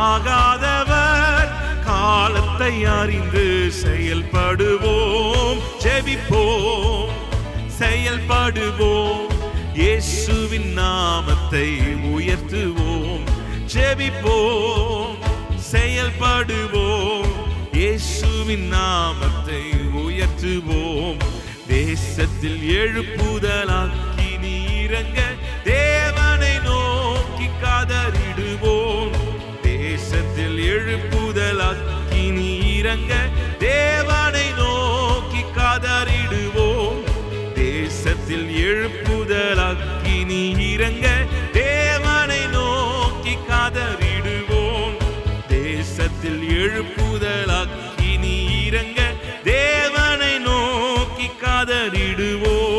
ஆகாதவர், காலத்தை அறிந்து செயல்படுவோம். ஜெபிப்போம், செயல்படுவோம், இயேசுவின் நாமத்தை உயர்த்துவோம். ஜெபிப்போம், செயல்படுவோம், இயேசுவின் நாமத்தை உயர்த்துவோம். தேசத்தில் எழுப்புதல் அக்கினி இறங்க தேவனை நோக்கி கதறிடுவோம். தேசத்தில் எழுப்புதல் அக்கினி இறங்க தேவனை நோக்கி கதறிடுவோம். தேசத்தில் எழுப்புதல் அக்கினி இறங்க தேவனை நோக்கி கதறிடுவோம். தேசத்தில் எழுப்புதல் அக்கினி இறங்க தேவனை நோக்கி கதறிடுவோம்.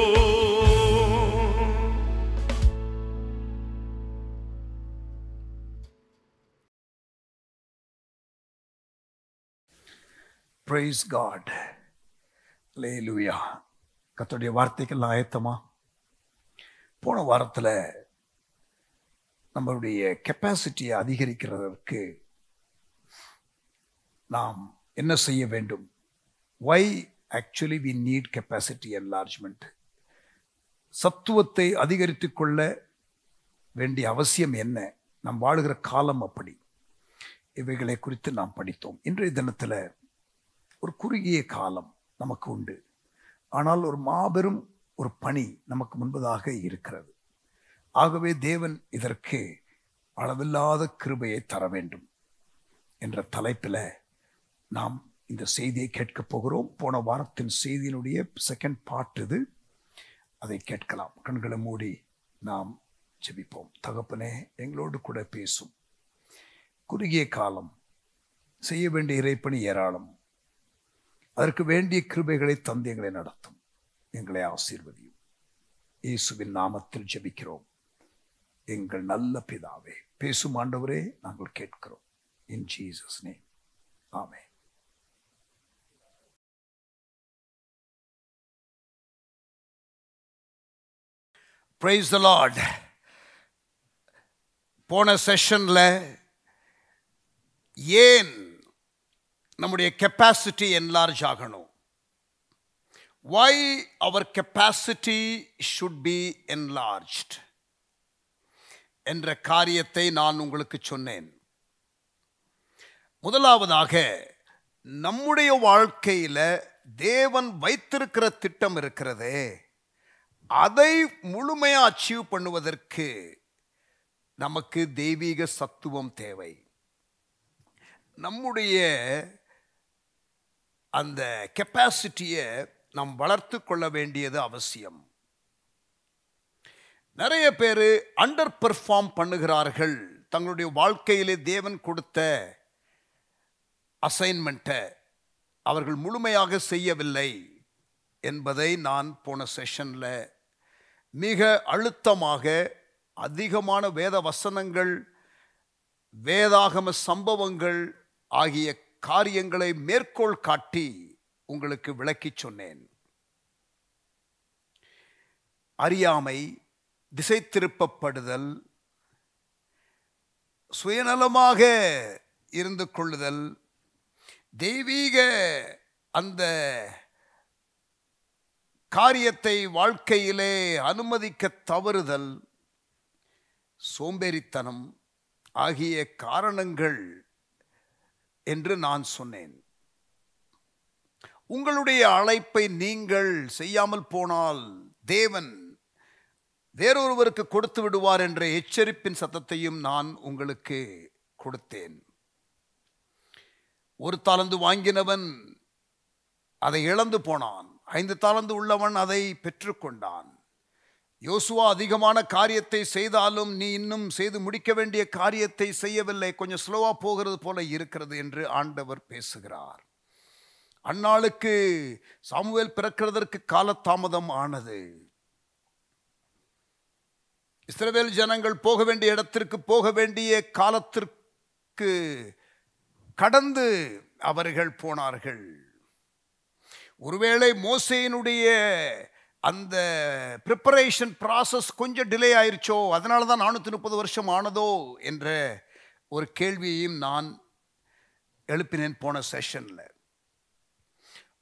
Praise God. Hallelujah. கர்த்தருடைய வார்த்தைகள் ஆயத்தமா? போன வாரத்தில் நம்மளுடைய கெப்பாசிட்டியை அதிகரிக்கிறதற்கு நாம் என்ன செய்ய வேண்டும்? Why actually we need capacity enlargement? சத்துவத்தை அதிகரித்துக் கொள்ள வேண்டிய அவசியம் என்ன? நாம் வாழுகிற காலம் அப்படி. இவைகளை குறித்து நாம் படித்தோம். இன்றைய தினத்தில் ஒரு குறுகிய காலம் நமக்கு உண்டு, ஆனால் ஒரு மாபெரும் ஒரு பணி நமக்கு முன்பதாக இருக்கிறது. ஆகவே தேவன் இதற்கு அளவில்லாத கிருபையை தர வேண்டும் என்ற தலைப்பில் நாம் இந்த செய்தியை கேட்கப் போகிறோம். போன வாரத்தின் செய்தியினுடைய செகண்ட் பார்ட் இது. அதை கேட்கலாம். கண்களை மூடி நாம் ஜெபிப்போம். தகப்பனே, எங்களோடு கூட பேசும். குறுகிய காலம், செய்ய வேண்டிய இறைப்பணி ஏராளம். அதற்கு வேண்டிய கிருபைகளை தந்து எங்களை நடத்தும். எங்களை ஆசீர்வதியும். இயேசுவின் நாமத்தில் ஜெபிக்கிறோம் எங்கள் நல்ல பிதாவே. பேசும் ஆண்டவரே, நாங்கள் கேட்கிறோம். இன் Jesus name, amen. Praise the Lord. போன செஷன்ல ஏன் நம்முடைய கெப்பாசிட்டி என்லார்ஜ் ஆகணும், why our capacity should be enlarged என்ற காரியத்தை நான் உங்களுக்கு சொன்னேன். முதலாவதாக நம்முடைய வாழ்க்கையில தேவன் வைத்திருக்கிற திட்டம் இருக்கிறதே, அதை முழுமையா அச்சீவ் பண்ணுவதற்கு நமக்கு தெய்வீக சத்துவம் தேவை. நம்முடைய அந்த கெப்பாசிட்டியை நாம் வளர்த்து கொள்ள வேண்டியது அவசியம். நிறைய பேர் அண்டர் பெர்ஃபார்ம் பண்ணுகிறார்கள். தங்களுடைய வாழ்க்கையிலே தேவன் கொடுத்த அசைன்மெண்ட்டை அவர்கள் முழுமையாக செய்யவில்லை என்பதை நான் போன செஷனில் மிக அழுத்தமாக அதிகமான வேத வசனங்கள், வேதாகம சம்பவங்கள் ஆகிய காரியங்களை மேற்கோள் காட்டி உங்களுக்கு விளக்கி சொன்னேன். அறியாமை, திசை திருப்பப்படுதல், சுயநலமாக இருந்து கொள்ளுதல், தெய்வீக அந்த காரியத்தை வாழ்க்கையிலே அனுமதிக்க தவறுதல், சோம்பேறித்தனம் ஆகிய காரணங்கள் என்று நான் சொன்னேன். உங்களுடைய அழைப்பை நீங்கள் செய்யாமல் போனால் தேவன் வேறொருவருக்கு கொடுத்து விடுவார் என்ற எச்சரிப்பின் சத்தத்தையும் நான் உங்களுக்கு கொடுத்தேன். 1 தாலந்து வாங்கினவன் அதை இழந்து போனான். 5 தாலந்து உள்ளவன் அதை பெற்றுக்கொண்டான். யோசுவா அதிகமான காரியத்தை செய்தாலும் நீ இன்னும் செய்து முடிக்க வேண்டிய காரியத்தை செய்யவில்லை, கொஞ்சம் ஸ்லோவா போகிறது போல இருக்கிறது என்று ஆண்டவர் பேசுகிறார். அந்நாளுக்கு சாமுவேல் பிறக்கிறதற்கு காலதாமதம் ஆனது. இஸ்ரவேல் ஜனங்கள் போக வேண்டிய இடத்திற்கு போக வேண்டிய காலத்திற்கு கடந்து அவர்கள் போனார்கள். ஒருவேளை மோசேயினுடைய அந்த ப்ரிப்பரேஷன் ப்ராசஸ் கொஞ்சம் டிலே ஆயிருச்சோ, அதனால தான் 430 வருஷம் ஆனதோ என்ற ஒரு கேள்வியையும் நான் எழுப்பினேன் போன செஷனில்.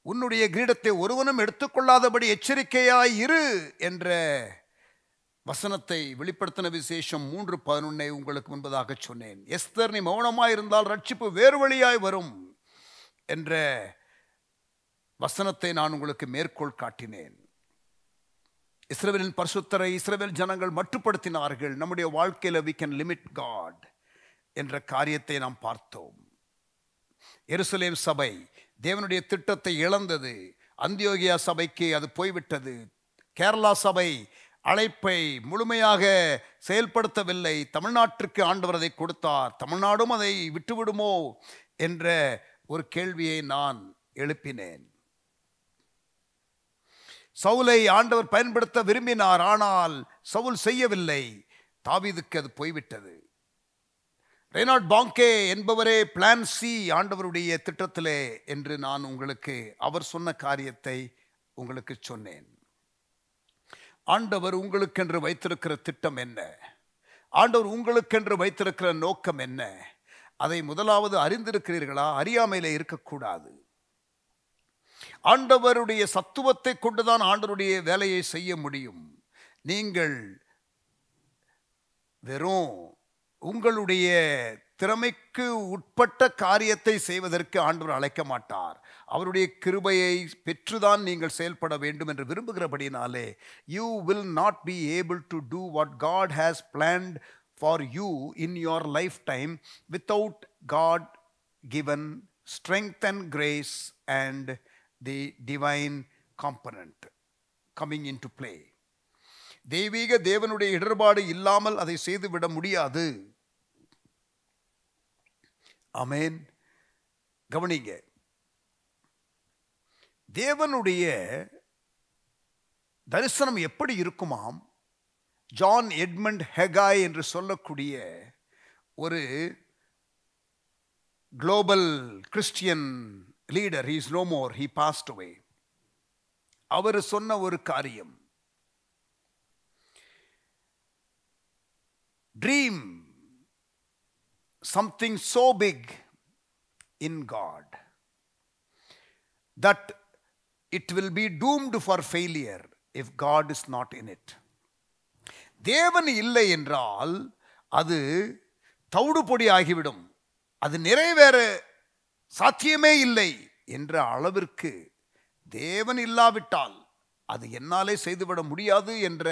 உன்னுடைய கிரீடத்தை ஒருவனும் எடுத்துக்கொள்ளாதபடி எச்சரிக்கையாய் இரு என்ற வசனத்தை வெளிப்படுத்தின விசேஷம் 3:11 உங்களுக்கு முன்பதாக சொன்னேன். எஸ்தர், நீ மௌனமாய் இருந்தால் ரட்சிப்பு வேறு வழியாய் வரும் என்ற வசனத்தை நான் உங்களுக்கு மேற்கோள் காட்டினேன். இஸ்ரவேலின் பரிசுத்தரை இஸ்ரவேல் ஜனங்கள் மட்டுப்படுத்தினார்கள். நம்முடைய வாழ்க்கையில் we can limit God என்ற காரியத்தை நாம் பார்த்தோம். எருசலேம் சபை தேவனுடைய திட்டத்தை இழந்தது. அந்தியோகியா சபைக்கு அது போய்விட்டது. கேரளா சபை அழைப்பை முழுமையாக செயல்படுத்தவில்லை. தமிழ்நாட்டிற்கு ஆண்டவர் அதை கொடுத்தார். தமிழ்நாடும் அதை விட்டுவிடுமோ என்ற ஒரு கேள்வியை நான் எழுப்பினேன். சவுலை ஆண்டவர் பயன்படுத்த விரும்பினார், ஆனால் சவுல் செய்யவில்லை. தாவீதுக்கு அது போய்விட்டது. ரெய்னால்ட் பாங்கே என்பவரே பிளான் சி ஆண்டவருடைய திட்டத்திலே என்று நான் உங்களுக்கு அவர் சொன்ன காரியத்தை உங்களுக்கு சொன்னேன். ஆண்டவர் உங்களுக்கென்று வைத்திருக்கிற திட்டம் என்ன? ஆண்டவர் உங்களுக்கென்று வைத்திருக்கிற நோக்கம் என்ன? அதை முதலாவது அறிந்திருக்கிறீர்களா? அறியாமையிலே இருக்கக்கூடாது. ஆண்டவருடைய சத்துவத்தை கொண்டுதான் ஆண்டவருடைய வேலையை செய்ய முடியும். நீங்கள் வெறும் உங்களுடைய திறமைக்கு உட்பட்ட காரியத்தை செய்வதற்கு ஆண்டவர் அழைக்க மாட்டார். அவருடைய கிருபையை பெற்றுதான் நீங்கள் செயல்பட வேண்டும் என்று விரும்புகிறபடினாலே you will not be able to do what God has planned for you in your lifetime without God given strength and grace and the divine component coming into play. தெய்வீக தேவனுடைய இடர்பாடு இல்லாமல் அதை செய்துவிட முடியாது. ஆமென். கவனிங்க, தேவனுடைய தரிசனம் எப்படி இருக்குமாம்? ஜான் எட்மண்ட் ஹெகாய் என்று சொல்லக்கூடிய ஒரு global Christian leader, he is no more, he passed away. அவர் சொன்ன ஒரு காரியம், dream something so big in God that it will be doomed for failure if God is not in it. தேவன் இல்லை என்றால் அது தவிடுபொடி ஆகிவிடும். அது நிறைவேற சாத்தியமே இல்லை என்ற அளவிற்கு தேவன் இல்லாவிட்டால் அது என்னாலே செய்துவிட முடியாது என்ற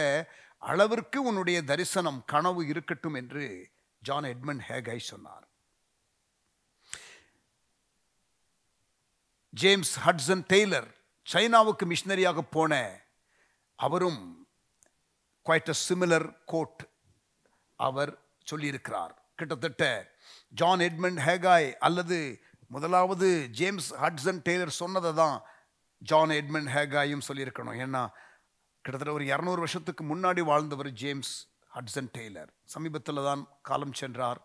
அளவிற்கு உன்னுடைய தரிசனம் கனவு இருக்கட்டும் என்று ஜான் எட்மண்ட் ஹேகாய் சொன்னார். ஜேம்ஸ் ஹட்சன் டெய்லர் சைனாவுக்கு மிஷனரியாக போன அவரும் quite a similar quote அவர் சொல்லியிருக்கிறார். கிட்டத்தட்ட ஜான் எட்மண்ட் ஹேகாய் அல்லது முதலாவது ஜேம்ஸ் ஹட்சன் டெய்லர் சொன்னதை தான் ஜான் எட்மண்ட் ஹேகாயும் சொல்லியிருக்கணும். ஏன்னா கிட்டத்தட்ட ஒரு 200 வருஷத்துக்கு முன்னாடி வாழ்ந்தவர் ஜேம்ஸ் ஹட்சன் டெய்லர். சமீபத்தில் தான் காலம் சென்றார்,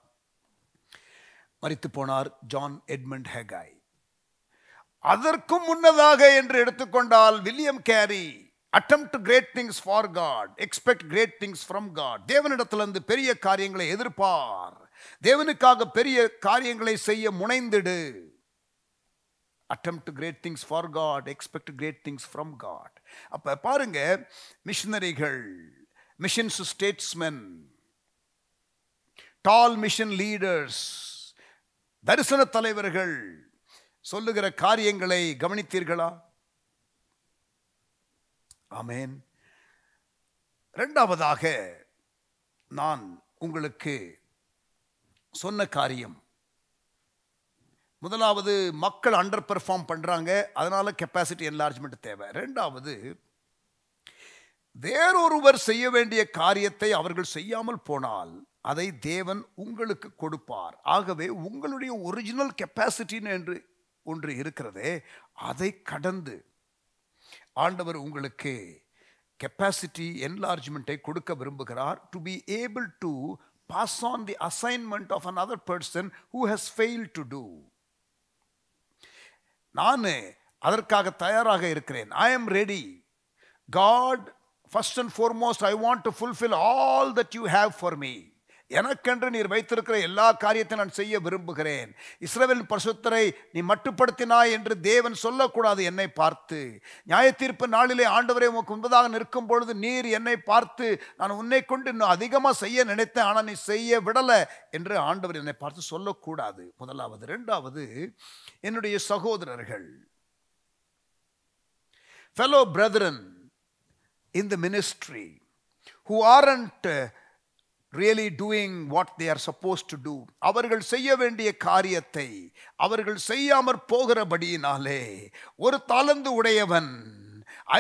மரித்து போனார் ஜான் எட்மண்ட் ஹேகாய். அதற்கும் முன்னதாக என்று எடுத்துக்கொண்டால் William carry, attempt great things for God, expect great things from God. தேவனிடத்திலிருந்து பெரிய காரியங்களை எதிர்பார், தேவனுக்காக பெரிய காரியங்களை செய்ய முனைந்திடு. attempt great things for God, expect great things from God. அப்ப பாருங்க, மிஷனரிகள், மிஷன்ஸ் ஸ்டேட்ஸ்மென், டால் மிஷன் லீடர்ஸ், தரிசன தலைவர்கள் சொல்லுகிற காரியங்களை கவனித்தீர்களா? ஆமென். இரண்டாவதாக நான் உங்களுக்கு சொன்ன காரியம், முதலாவது மக்கள் அண்டர் பெர்ஃபார்ம் பண்றாங்க, அதனால கெப்பாசிட்டி என்லார்ஜ்மெண்ட் தேவை. இரண்டாவது, வேறொருவர் செய்ய வேண்டிய காரியத்தை அவர்கள் செய்யாமல் போனால் அதை தேவன் உங்களுக்கு கொடுப்பார். ஆகவே உங்களுடைய ஒரிஜினல் கெப்பாசிட்டின்னு என்று ஒன்று இருக்கிறதே, அதை கடந்து ஆண்டவர் உங்களுக்கு கெப்பாசிட்டி என்லார்ஜ்மெண்ட்டை கொடுக்க விரும்புகிறார். To be able to pass on the assignment of another person who has failed to do. நான் அதற்காக தயாராக இருக்கிறேன். I am ready. God, first and foremost, I want to fulfill all that you have for me. எனக்கென்று நீர் வைத்திருக்கிற எல்லா காரியத்தை நான் செய்ய விரும்புகிறேன். இஸ்ரவேலின் பரிசுத்தரை நீ மட்டுப்படுத்தினாய் என்று தேவன் சொல்லக்கூடாது. என்னை பார்த்து நியாய தீர்ப்பு நாளிலே ஆண்டவரே உமக்கு முன்பதாக நிற்கும் பொழுது நீர் என்னை பார்த்து நான் உன்னை கொண்டு இன்னும் அதிகமாக செய்ய நினைத்தேன், ஆனால் நீ செய்ய விடலை என்று ஆண்டவர் என்னை பார்த்து சொல்லக்கூடாது. முதலாவது. இரண்டாவது, என்னுடைய சகோதரர்கள், fellow brethren in the ministry who aren't really doing what they are supposed to do, அவர்கள் செய்ய வேண்டிய காரியத்தை அவர்கள் செய்யாமற் போகிறபடியினாலே, ஒரு தாலந்து உடையவன்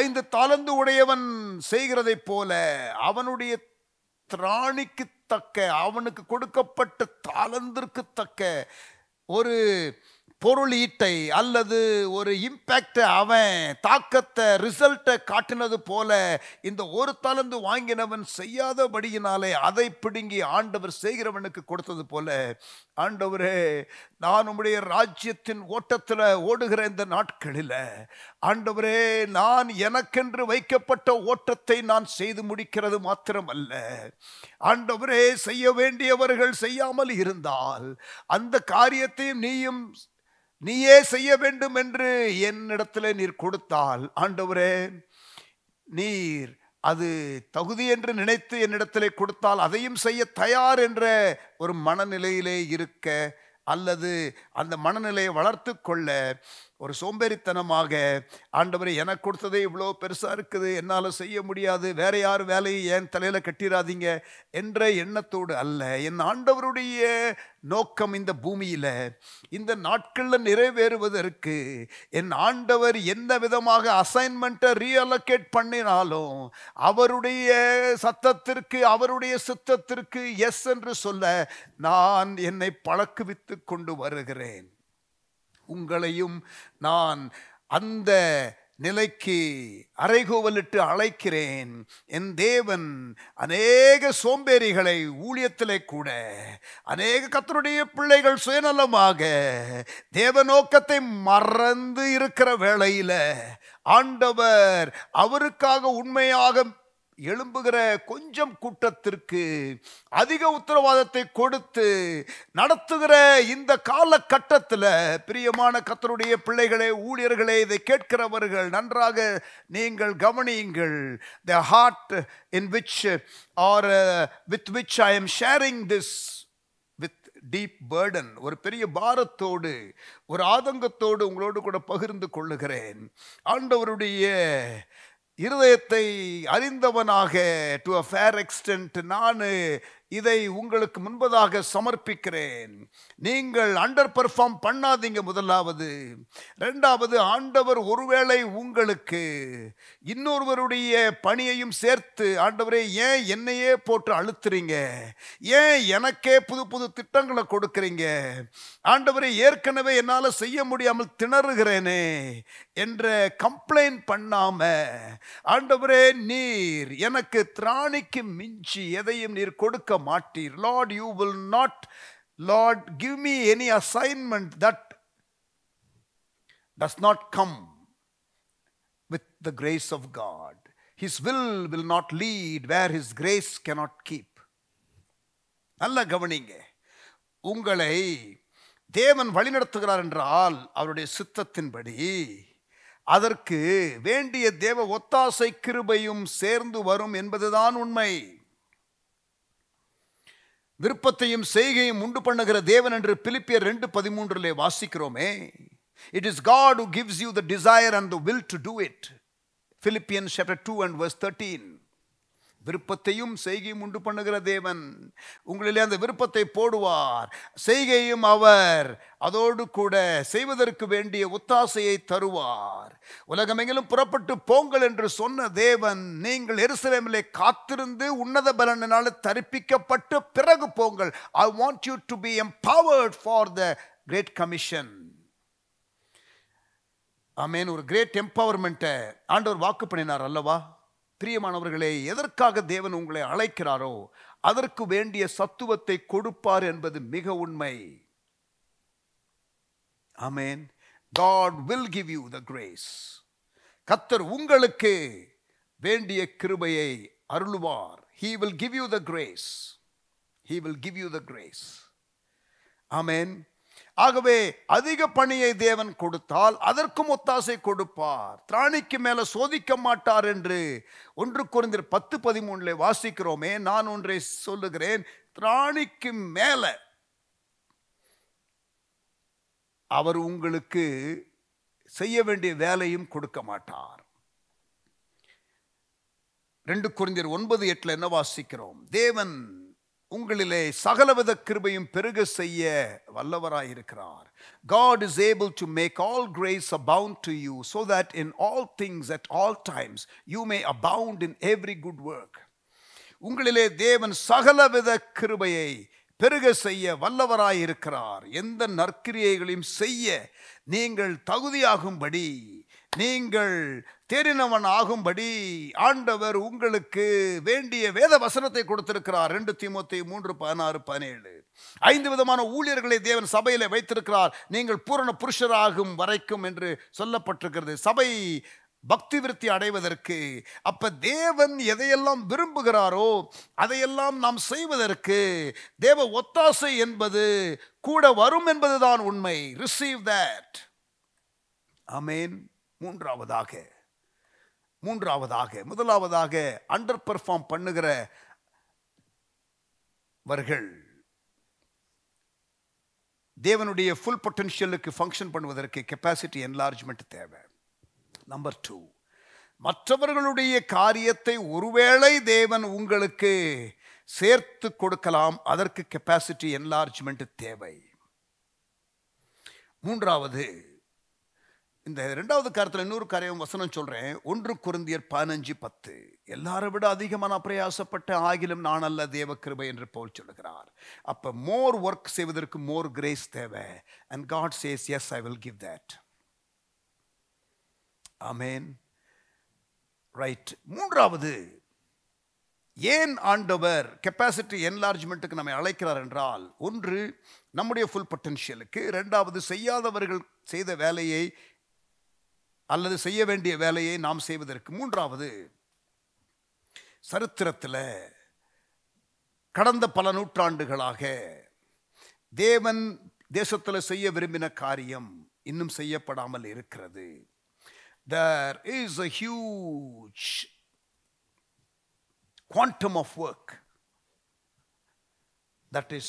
5 தாலந்து உடையவன் செய்கிறதைப் போல அவனுடைய திராணிக்கு தக்க, அவனுக்கு கொடுக்கப்பட்ட தாலந்திற்கு தக்க ஒரு பொருள் ஈட்டை அல்லது ஒரு இம்பேக்டை, அவன் தாக்கத்தை, ரிசல்ட்டை காட்டினது போல இந்த ஒரு தாலந்து வாங்கினவன் செய்யாதபடியினாலே அதை பிடுங்கி ஆண்டவர் செய்கிறவனுக்கு கொடுத்தது போல, ஆண்டவரே நான் உம்முடைய ராஜ்யத்தின் ஓட்டத்தில் ஓடுகிற இந்த நாட்களில் ஆண்டவரே நான் எனக்கென்று வைக்கப்பட்ட ஓட்டத்தை நான் செய்து முடிக்கிறது மாத்திரமல்ல, ஆண்டவரே செய்ய வேண்டியவர்கள் செய்யாமல் இருந்தால் அந்த காரியத்தையும் நீயே செய்ய வேண்டும் என்று என்னிடத்தில் நீர் கொடுத்தால், ஆண்டவரே நீர் அது தகுதி என்று நினைத்து என்னிடத்தில் கொடுத்தால் அதையும் செய்ய தயார் என்ற ஒரு மனநிலையிலே இருக்க, அல்லது அந்த மனநிலையை வளர்த்து கொள்ள ஒரு சோம்பேறித்தனமாக ஆண்டவரே எனக்கு கொடுத்ததே இவ்வளோ பெருசாக இருக்குது, என்னால் செய்ய முடியாது, வேற யார் வேலையை என் தலையில் கட்டிடாதீங்க என்ற எண்ணத்தோடு அல்ல. என் ஆண்டவருடைய நோக்கம் இந்த பூமியில் இந்த நாட்களில் நிறைவேறுவதற்கு என் ஆண்டவர் எந்த விதமாக அசைன்மெண்ட்டை ரீஅலோகேட் பண்ணினாலும் அவருடைய சத்தத்திற்கு, அவருடைய சித்தத்திற்கு எஸ் என்று சொல்ல நான் என்னை பழக்குவித்து கொண்டு வருகிறேன். உங்களையும் நான் அந்த நிலைக்கு அறைகூவலிட்டு அழைக்கிறேன். என் தேவன் அநேக சோம்பேறிகளை ஊழியத்திலே கூட, அநேக கர்த்தருடைய பிள்ளைகள் சுயநலமாக தேவ நோக்கத்தை மறந்து இருக்கிற வேளையில ஆண்டவர் அவருக்காக உண்மையாக எழும்புகிற கொஞ்சம் கூட்டத்திற்கு அதிக உத்தரவாதத்தை கொடுத்து நடத்துகிற இந்த காலகட்டத்தில், பிரியமான கர்த்தருடைய பிள்ளைகளே, ஊழியர்களே, இதை கேட்கிறவர்கள் நன்றாக நீங்கள் கவனியுங்கள். The heart in which or with which I am sharing this with deep burden, ஒரு பெரிய பாரத்தோடு, ஒரு ஆதங்கத்தோடு உங்களோடு கூட பகிர்ந்து கொள்ளுகிறேன். ஆண்டவருடைய இருதயத்தை அறிந்தவனாக டு a fair extent நான் இதை உங்களுக்கு முன்பதாக சமர்ப்பிக்கிறேன். நீங்கள் அண்டர் பெர்ஃபார்ம் பண்ணாதீங்க. முதலாவது. இரண்டாவது, ஆண்டவர் ஒருவேளை உங்களுக்கு இன்னொருவருடைய பணியையும் சேர்த்து, ஆண்டவரே ஏன் என்னையே போட்டு அழுத்துறீங்க, ஏன் எனக்கே புது புது திட்டங்களை கொடுக்குறீங்க, ஆண்டவரே ஏற்கனவே என்னால் செய்ய முடியாமல் திணறுகிறேனே என்ற கம்ப்ளைண்ட் பண்ணாம, ஆண்டவரே நீர் எனக்கு திராணிக்கு மிஞ்சி எதையும் நீர் கொடுக்க மாட்டீர். Lord, you will not, Lord, give me any assignment that does not come with the grace of God. His will not lead where His grace cannot keep. நல்ல கவனிங்க. உங்களை தேவன் வழிநடத்துகிறார் என்றால் அவருடைய சித்தத்தின்படி அதற்கு வேண்டிய தேவ ஒத்தாசை கிருபையும் சேர்ந்து வரும் என்பதுதான் உண்மை. விருப்பத்தையும் செய்கையும் உண்டு பண்ணுகிற தேவன் என்று பிலிப்பியர் 2:13 வாசிக்கிறோமே. It is God who gives you the desire and the will to do it. Philippians chapter 2 and verse 13. விருப்பத்தையும் செய்கையும் உண்டு பண்ணுகிற தேவன் உங்களிலே அந்த விருப்பத்தை போடுவார். செய்கையும் அவர் அதோடு கூட செய்வதற்கு வேண்டிய ஒத்தாசையை தருவார். உலகமெங்கிலும் புறப்பட்டு போங்கள் என்று சொன்ன தேவன், நீங்கள் எருசலேமிலே காத்திருந்து உன்னத பலனால தரிப்பிக்கப்பட்டு பிறகு போங்கள். I want you to be empowered for the great commission. ஆமென். ஒரு கிரேட் எம்பவர்மெண்ட்டை ஆண்டவர் வாக்கு பண்ணினார் அல்லவா? பிரியமானவர்களே, எதற்காக தேவன் உங்களை அழைக்கிறாரோ அதற்கு வேண்டிய சத்துவத்தை கொடுப்பார் என்பது மிக உண்மை. ஆமென். God will give you the grace. கர்த்தர் உங்களுக்கு வேண்டிய கிருபையை அருளுவார். He will give you the grace. He will give you the grace. ஆமென். ஆகவே அதிக பணியை தேவன் கொடுத்தால் அதற்கும் ஒத்தாசை கொடுப்பார். திராணிக்கு மேல சோதிக்க மாட்டார் என்று 1 கொரிந்தியர் 10:13 வாசிக்கிறோமே. நான் ஒன்றை சொல்லுகிறேன், திராணிக்கு மேல அவர் உங்களுக்கு செய்ய வேண்டிய வேலையும் கொடுக்க மாட்டார். 2 கொரிந்தியர் 9:8 என்ன வாசிக்கிறோம்? தேவன் உங்களிலே சகலவித கிருபையும் பெருக செய்ய வல்லவராயிருக்கிறார். God is able to make all grace abound to you, so that in all things at all times you may abound in every good work. உங்களிலே தேவன் சகலவித கிருபையை பெருக செய்ய வல்லவராயிருக்கிறார். எந்த நற்கிரியைகளையும் செய்ய நீங்கள் தகுதியாகும்படி, நீங்கள் தேறினவன் ஆகும்படி ஆண்டவர் உங்களுக்கு வேண்டிய வேத வசனத்தை கொடுத்திருக்கிறார். 2 தீமோத்தேயு 3:16-17. 5 விதமான ஊழியர்களை தேவன் சபையிலே வைத்திருக்கிறார், நீங்கள் பூரண புருஷராகும் வரைக்கும் என்று சொல்லப்பட்டிருக்கிறது, சபை பக்தி விருத்தி அடைவதற்கு. அப்ப தேவன் எதையெல்லாம் விரும்புகிறாரோ அதையெல்லாம் நாம் செய்வதற்கு தேவ ஒத்தாசை என்பது கூட வரும் என்பதுதான் உண்மை. Receive that. ஆமென். முதலாவதாக அண்டர் பெர்ஃபார்ம் பண்ணுகிறவர்கள் தேவனுடைய ஃபுல் பொட்டன்ஷியலுக்கு ஃபங்க்ஷன் பண்ணுவதற்கு கெப்பாசிட்டி என்லார்ஜ்மெண்ட் தேவை. நம்பர் 2, மற்றவர்களுடைய காரியத்தை ஒருவேளை தேவன் உங்களுக்கு சேர்த்து கொடுக்கலாம், அதற்கு கெப்பாசிட்டி என்லார்ஜ்மெண்ட் தேவை. 3வது, இந்த 2வது காரியத்தில் இன்னொரு காரியம் வசனம் சொல்றேன். 1 கொரிந்தியர் 15:10. எல்லாரை விட அதிகமான பிரயாசப்பட்ட ஆகிலும் நான் அல்ல, தேவ கிருபை என்று பவுல் சொல்லுகிறார். அப்ப மோர் ஒர்க் செய்வதற்கு மோர் கிரேஸ் தேவை. and God says yes, I will give that. Amen. Right. 3வது, ஏன் ஆண்டவர் கெப்பாசிட்டி என்லார்ஜ்மெண்ட்டுக்கு நம்மை அழைக்கிறார் என்றால், 1 நம்முடைய ஃபுல் பொட்டன்ஷியலுக்கு, 2வது செய்யாதவர்கள் செய்த வேலையை அல்லது செய்ய வேண்டிய வேலையை நாம் செய்வதற்கு, 3வது சரித்திரத்தில் கடந்த பல நூற்றாண்டுகளாக தேவன் தேசத்தில் செய்ய விரும்பின காரியம் இன்னும் செய்யப்படாமல் இருக்கிறது. There is a huge quantum of work that is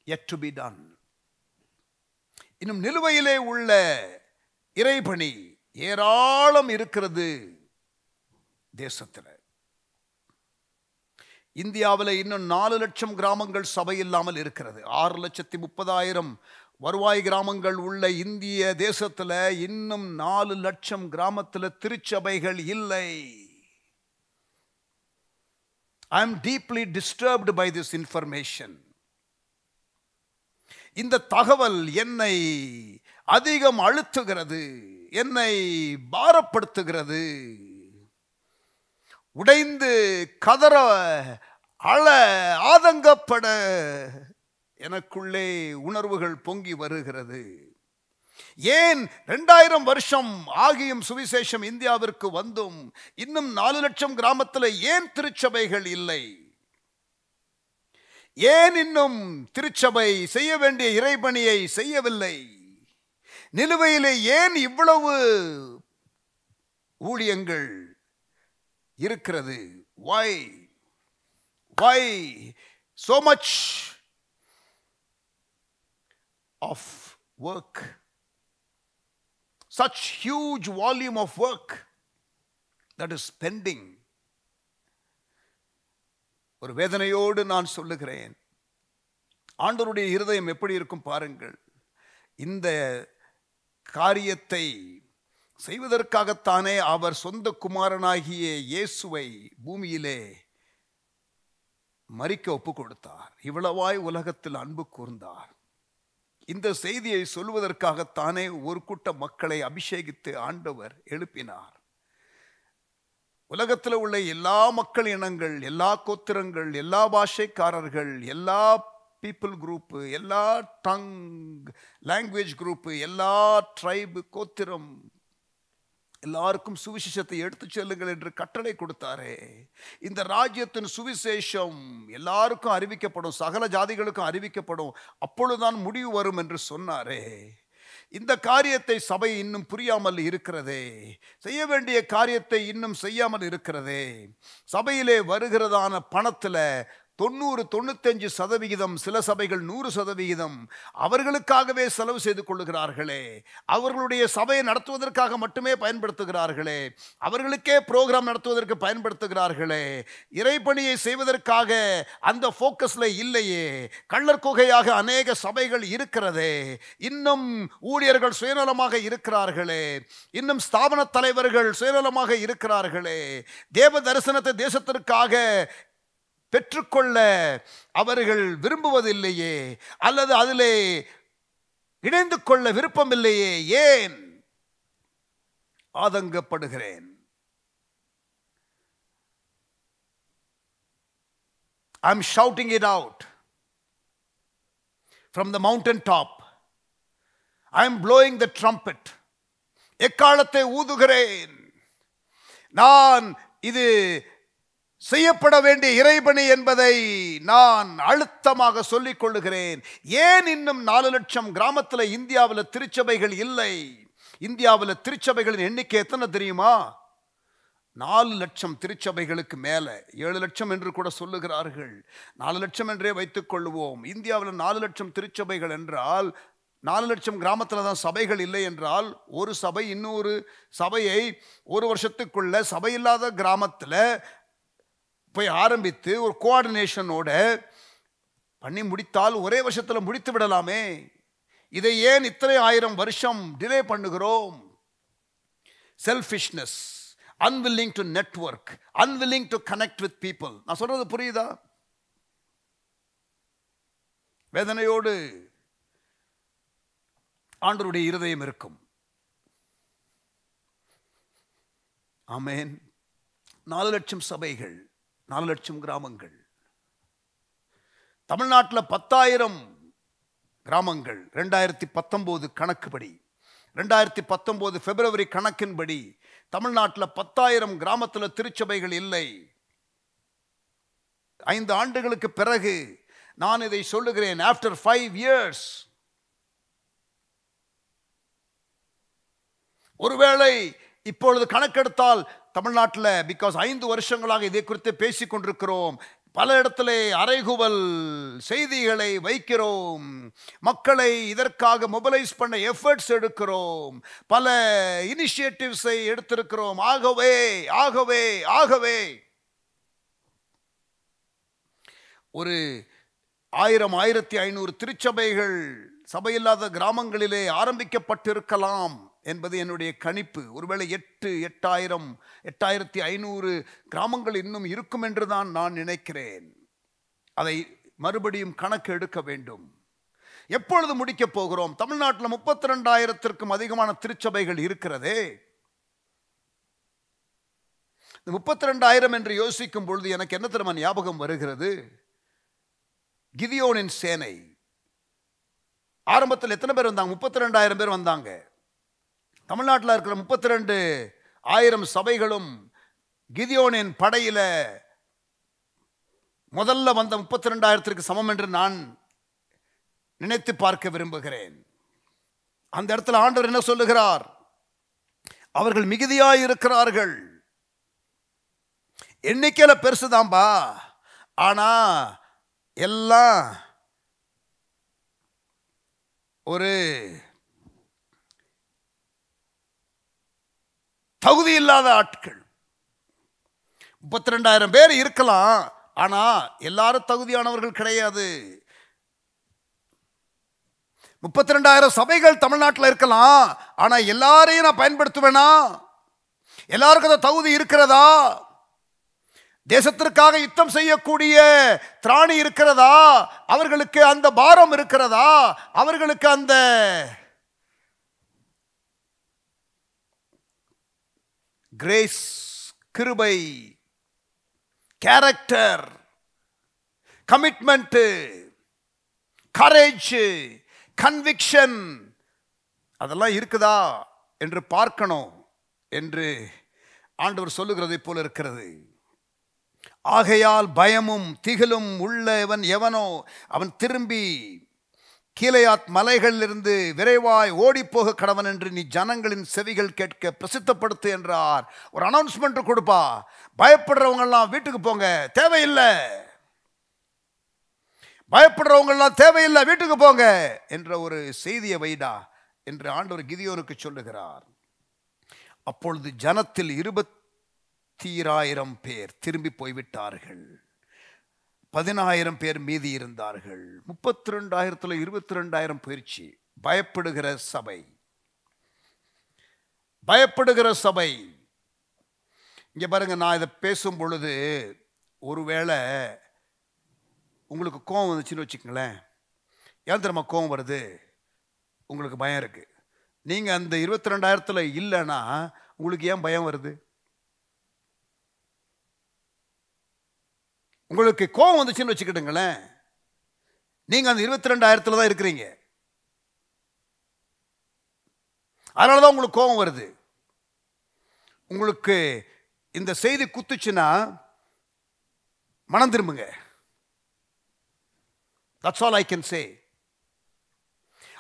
yet to be done. இன்னும் நிலுவையிலே உள்ள இறைபணி ஏராளம் இருக்கிறது தேசத்தில். இந்தியாவில் இன்னும் 4 லட்சம் கிராமங்கள் சபை இல்லாமல் இருக்கிறது. 6,30,000 வருவாய் கிராமங்கள் உள்ள இந்திய தேசத்தில் இன்னும் 4 லட்சம் கிராமத்தில் திருச்சபைகள் இல்லை. I am deeply disturbed by this information. இந்த தகவல் என்னை அதிகம் அழுத்துகிறது, என்னை பாரப்படுத்துகிறது. உடைந்து கதற, அழ, ஆதங்கப்பட எனக்குள்ளே உணர்வுகள் பொங்கி வருகிறது. ஏன் 2000 வருஷம் ஆகியும் சுவிசேஷம் இந்தியாவிற்கு வந்தும் இன்னும் 4 லட்சம் கிராமத்தில் ஏன் திருச்சபைகள் இல்லை? ஏன் இன்னும் திருச்சபை செய்ய வேண்டிய இறைபணியை செய்யவில்லை? நிலுவையிலே ஏன் இவ்வளவு ஊழியங்கள் இருக்கிறது? why so much of work, such huge volume of work that is pending? ஒரு வேதனையோடு நான் சொல்லுகிறேன், ஆண்டவருடைய இருதயம் எப்படி இருக்கும் பாருங்கள். இந்த காரியத்தை செய்வதற்காகத்தானே அவர் சொந்த குமாரனாகிய இயேசுவை பூமியிலே மரிக்க ஒப்பு கொடுத்தார். இவ்வளவாய் உலகத்தில் அன்பு கூர்ந்தார். இந்த செய்தியை சொல்வதற்காகத்தானே ஒரு கூட்ட மக்களை அபிஷேகித்து ஆண்டவர் எழுப்பினார். உலகத்தில் உள்ள எல்லா மக்கள் இனங்கள், எல்லா கோத்திரங்கள், எல்லா பாஷைக்காரர்கள், எல்லா பீப்புள் குரூப்பு, எல்லா டங் லாங்குவேஜ் குரூப்பு, எல்லா ட்ரைபு கோத்திரம் எல்லாருக்கும் சுவிசேஷத்தை எடுத்து செல்லுங்கள் என்று கட்டளை கொடுத்தாரே. இந்த ராஜ்யத்தின் சுவிசேஷம் எல்லாருக்கும் அறிவிக்கப்படும், சகல ஜாதிகளுக்கும் அறிவிக்கப்படும், அப்பொழுதுதான் முடிவு வரும் என்று சொன்னாரே. இந்த காரியத்தை சபை இன்னும் புரியாமல் இருக்கிறதே. செய்ய வேண்டிய காரியத்தை இன்னும் செய்யாமல் இருக்கிறதே. சபையிலே வருகிறதான பணத்தில் 90-95%, சில சபைகள் 100% அவர்களுக்காகவே செலவு செய்து கொள்ளுகிறார்களே. அவர்களுடைய சபையை நடத்துவதற்காக மட்டுமே பயன்படுத்துகிறார்களே. அவர்களுக்கே ப்ரோக்ராம் நடத்துவதற்கு பயன்படுத்துகிறார்களே. இறைப்பணியை செய்வதற்காக அந்த ஃபோக்கஸ்ல இல்லையே. கள்ளர் குகையாக அநேக சபைகள் இருக்கிறதே. இன்னும் ஊழியர்கள் சுயநலமாக இருக்கிறார்களே. இன்னும் ஸ்தாபன தலைவர்கள் சுயநலமாக இருக்கிறார்களே. தேவ தரிசனத்தை தேசத்திற்காக பெற்றுக்கொள்ள அவர்கள் விரும்புவதில்லையே, அல்லது அதிலே இணைந்து கொள்ள விருப்பம் இல்லையே. ஏன்? ஆதங்கப்படுகிறேன். I am shouting it out from the mountain top. I am blowing the trumpet. எக்காலத்தை ஊதுகிறேன். நான் இது செய்யப்பட வேண்டிய இறைபணி என்பதை நான் அழுத்தமாக சொல்லிக் கொள்ளுகிறேன். ஏன் இன்னும் 4 லட்சம் கிராமத்தில் இந்தியாவில் திருச்சபைகள் இல்லை? இந்தியாவில் திருச்சபைகளின் எண்ணிக்கை எத்தனை தெரியுமா? 4 லட்சம் திருச்சபைகளுக்கு மேலே. 7 லட்சம் என்று கூட சொல்லுகிறார்கள். 4 லட்சம் என்றே வைத்துக் கொள்வோம். இந்தியாவில் 4 லட்சம் திருச்சபைகள் என்றால் 4 லட்சம் கிராமத்தில் தான் சபைகள் இல்லை என்றால், ஒரு சபை இன்னொரு சபையை ஒரு வருஷத்துக்குள்ள சபையில்லாத கிராமத்தில் போய் ஆரம்பித்து ஒரு கோஆர்டினேஷனோட பண்ணி முடித்தால் ஒரே வருஷத்தில் முடித்து விடலாமே. இதை ஏன் இத்தனை 1000 வருஷம் டிலே பண்ணுகிறோம்? Selfishness, unwilling to network, unwilling to connect with people. நான் சொல்றது புரியுதா? வேதனையோடு ஆண்டவருடைய இருதயம் இருக்கும். ஆமென். 4 லட்சம் சபைகள், 4 லட்சம் கிராமங்கள். தமிழ்நாட்டில் 10,000 கிராமங்கள். 2019 கணக்குப்படி, 2019 பிப்ரவரி கணக்கின்படி தமிழ்நாட்டில் 10,000 கிராமத்தில் திருச்சபைகள் இல்லை. 5 ஆண்டுகளுக்கு பிறகு நான் இதை சொல்லுகிறேன். ஆஃப்டர் 5 இயர்ஸ், ஒருவேளை இப்பொழுது கணக்கெடுத்தால் தமிழ்நாட்டில், பிகாஸ் 5 வருஷங்களாக இதை குறித்து பேசிக் கொண்டிருக்கிறோம், பல இடத்திலே அறைகுவல் செய்திகளை வைக்கிறோம், மக்களை இதற்காக மொபிலைஸ் பண்ண எஃபர்ட்ஸ் எடுக்கிறோம், பல இனிஷியேட்டிவ்ஸை எடுத்திருக்கிறோம். ஆகவே ஆகவே ஆகவே ஒரு 1000-1500 திருச்சபைகள் சபையில்லாத கிராமங்களிலே ஆரம்பிக்கப்பட்டிருக்கலாம் என்பது என்னுடைய கணிப்பு. ஒருவேளை 8,000-8,500 கிராமங்கள் இன்னும் இருக்கும் என்று தான் நான் நினைக்கிறேன். அதை மறுபடியும் கணக்கு எடுக்க வேண்டும். எப்பொழுது முடிக்க போகிறோம்? தமிழ்நாட்டில் 32,000க்கும் அதிகமான திருச்சபைகள் இருக்கிறதே. 32,000 என்று யோசிக்கும் பொழுது எனக்கு என்ன தெரியுமா ஞாபகம் வருகிறது? கிதியோனின் சேனை. ஆரம்பத்தில் எத்தனை பேர் வந்தாங்க? 32,000 பேர் வந்தாங்க. தமிழ்நாட்டில் இருக்கிற 32,000 சபைகளும் கிதியோனின் படையில முதல்ல வந்த 32,000க்கு சமம் என்று நான் நினைத்து பார்க்க விரும்புகிறேன். அந்த இடத்துல ஆண்டவர் என்ன சொல்லுகிறார்? அவர்கள் மிகுதியாய் இருக்கிறார்கள். எண்ணிக்கையில பெருசுதான்பா, ஆனா எல்லாம் ஒரு தகுதி இல்லாத ஆட்கள். 32,000 பேர் இருக்கலாம், ஆனா எல்லாரும் தகுதியானவர்கள் கிடையாது. 32,000 சபைகள் தமிழ்நாட்டில் இருக்கலாம், ஆனா எல்லாரையும் நான் பயன்படுத்துவேனா? எல்லாருக்கும் அந்த தகுதி இருக்கிறதா? தேசத்திற்காக யுத்தம் செய்யக்கூடிய திராணி இருக்கிறதா? அவர்களுக்கு அந்த பாரம் இருக்கிறதா? அவர்களுக்கு அந்த கிரேஸ், கிருபை, கேரக்டர், கமிட்மெண்ட், கரேஜ், கன்விக்ஷன் அதெல்லாம் இருக்குதா என்று பார்க்கணும் என்று ஆண்டவர் சொல்லுகிறதை போல இருக்கிறது. ஆகையால் பயமும் திகிலும் உள்ளவன் எவனோ அவன் திரும்பி கீலேயாத் மலைகளிலிருந்து விரைவாய் ஓடிப்போக கடவன் என்று நீ ஜனங்களின் செவிகள் கேட்க பிரசித்தப்படுத்து என்றார். ஒரு அனௌன்ஸ்மெண்ட் கொடுப்பா. பயப்படுறவங்கெல்லாம் வீட்டுக்கு போங்க, தேவையில்லை. பயப்படுறவங்கெல்லாம் தேவையில்லை, வீட்டுக்கு போங்க என்ற ஒரு செய்தியை வைடா என்று ஆண்டவர் கிதியோனுக்கு சொல்லுகிறார். அப்பொழுது ஜனத்தில் 20,000 பேர் திரும்பி போய்விட்டார்கள். 10,000 பேர் மீதி இருந்தார்கள். 32,000ல் 22,000 போயிடுச்சு. பயப்படுகிற சபை, பயப்படுகிற சபை. இங்க பாருங்க, நான் இதை பேசும் பொழுது ஒருவேளை உங்களுக்கு கோபம் வந்துச்சுன்னு வச்சுக்கங்களேன். ஏன் தெரியுமா கோபம் வருது? உங்களுக்கு பயம் இருக்கு. நீங்க அந்த 22,000ல் இல்லைன்னா உங்களுக்கு ஏன் பயம் வருது? உங்களுக்கு கோபம் வந்துச்சுன்னு வச்சுக்கிட்டுங்களேன், நீங்க அந்த 22,000ல் தான் இருக்கிறீங்க. அதனாலதான் உங்களுக்கு கோபம் வருது. உங்களுக்கு இந்த செய்தி குத்துச்சுன்னா மனம் திரும்புங்க. That's all I can say.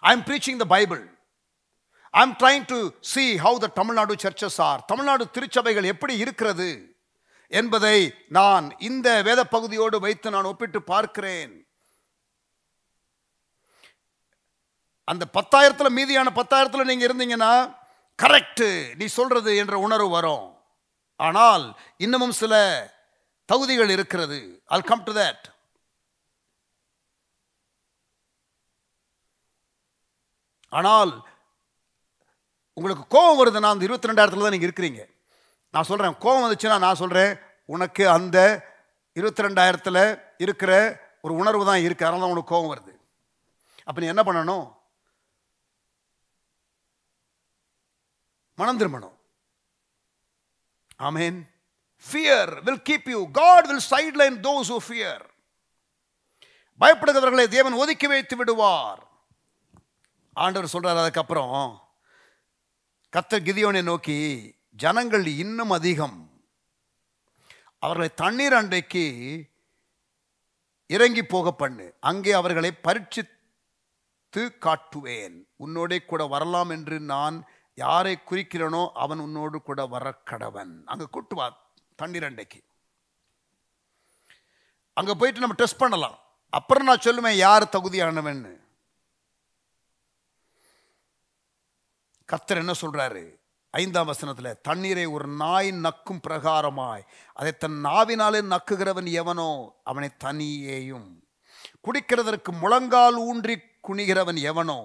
I'm preaching the Bible. I'm trying to see how the Tamil Nadu churches are. Tamil Nadu திருச்சபைகள் எப்படி இருக்கிறது என்பதை நான் இந்த வேத பகுதியோடு வைத்து நான் ஒப்பிட்டு பார்க்கிறேன். அந்த 10,000ல் மீதியான 10,000ல் நீங்க இருந்தீங்கன்னா கரெக்ட் நீ சொல்றது என்ற உணர்வு வரும். ஆனால் இன்னமும் சில தகுதிகள் இருக்கிறது. I'll come to that. ஆனால் உங்களுக்கு கோபம் வருதுன்னா அந்த 22,000ல் தான் நீங்க இருக்கிறீங்க. நான் சொல்றேன், கோபம் வந்துச்சுன்னா நான் சொல்றேன், உனக்கு அந்த 22,000ல் இருக்கிற ஒரு உணர்வு தான் இருக்கு, அதனால தான் உனக்கு கோபம் வருது. அப்ப நீ என்ன பண்ணணும்? மனம் திரும்பணும். ஆமென். Fear will keep you. God will sideline those who fear. பயப்படுகிறவர்களை தேவன் ஒதுக்கி வைத்து விடுவார். ஆண்டவர் சொல்றார். அதுக்கப்புறம் கர்த்தர் கிதியோனை நோக்கி, ஜனங்கள் இன்னும் அதிகம், அவர்களை தண்ணீர் அண்டைக்கு இறங்கி போக பண்ணு, அங்கே அவர்களை பரீட்சித்து காட்டுவேன். உன்னோட கூட வரலாம் என்று நான் யாரை குறிக்கிறனோ அவன் உன்னோடு கூட வர கடவன். அங்க கூட்டு வா தண்ணீர் அண்டைக்கு. அங்கே போயிட்டு நம்ம டெஸ்ட் பண்ணலாம். அப்புறம் நான் சொல்லுவேன் யார் தகுதியானவன்னு. கர்த்தர் என்ன சொல்றாரு 5ஆம் வசனத்தில், தண்ணீரை ஒரு நாய் நக்கும் பிரகாரமாய் அதை தன் நாவினாலே நக்குகிறவன் எவனோ அவனை தனியேயும், குடிக்கிறதற்கு முழங்கால் ஊன்றி குனிகிறவன் எவனோ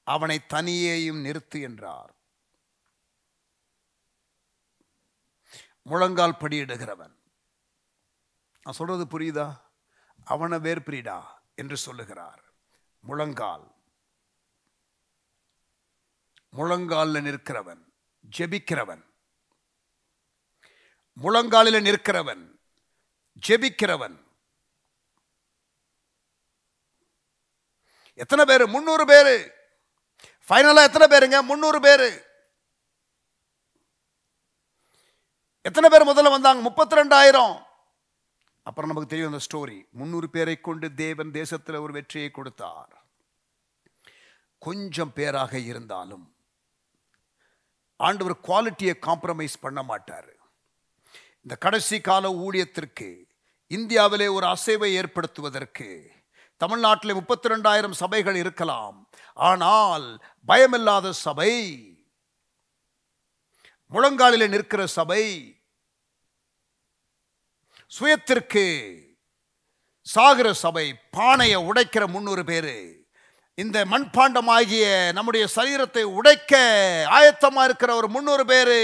அவனை தனியேயும் நிறுத்து என்றார். முழங்கால் படியிடுகிறவன், நான் சொல்றது புரியுதா? அவனை வேர்பிரிடா என்று சொல்லுகிறார். முழங்காலில் நிற்கிறவன், ஜெபிக்கிறவன், முழங்காலில் நிற்கிறவன், ஜெபிக்கிறவன். எத்தனை பேரு? 300 பேரு. ஃபைனலா எத்தனை பேருங்க? 300 பேரு. எத்தனை பேர் முதல்ல வந்தாங்க? 32,000. அப்புறம் நமக்கு தெரியும் அந்த ஸ்டோரி. 300 பேரை கொண்டு தேவன் தேசத்தில் ஒரு வெற்றியை கொடுத்தார். கொஞ்சம் பேராக இருந்தாலும் ஆண்டவர் குவாலிட்டியை காம்ப்ரமைஸ் பண்ண மாட்டார். இந்த கடைசி கால ஊழியத்திற்கு இந்தியாவிலே ஒரு அசைவை ஏற்படுத்துவதற்கு தமிழ்நாட்டிலே 32,000 சபைகள் இருக்கலாம். ஆனால் பயமில்லாத சபை, முழங்காலிலே நிற்கிற சபை, சுயத்திற்கு சாகிற சபை, பானையை உடைக்கிற 300 பேரு, இந்த மண்பாண்டமாகிய நம்முடைய சரீரத்தை உடைக்க ஆயத்தமா இருக்கிற ஒரு 300 பேரு,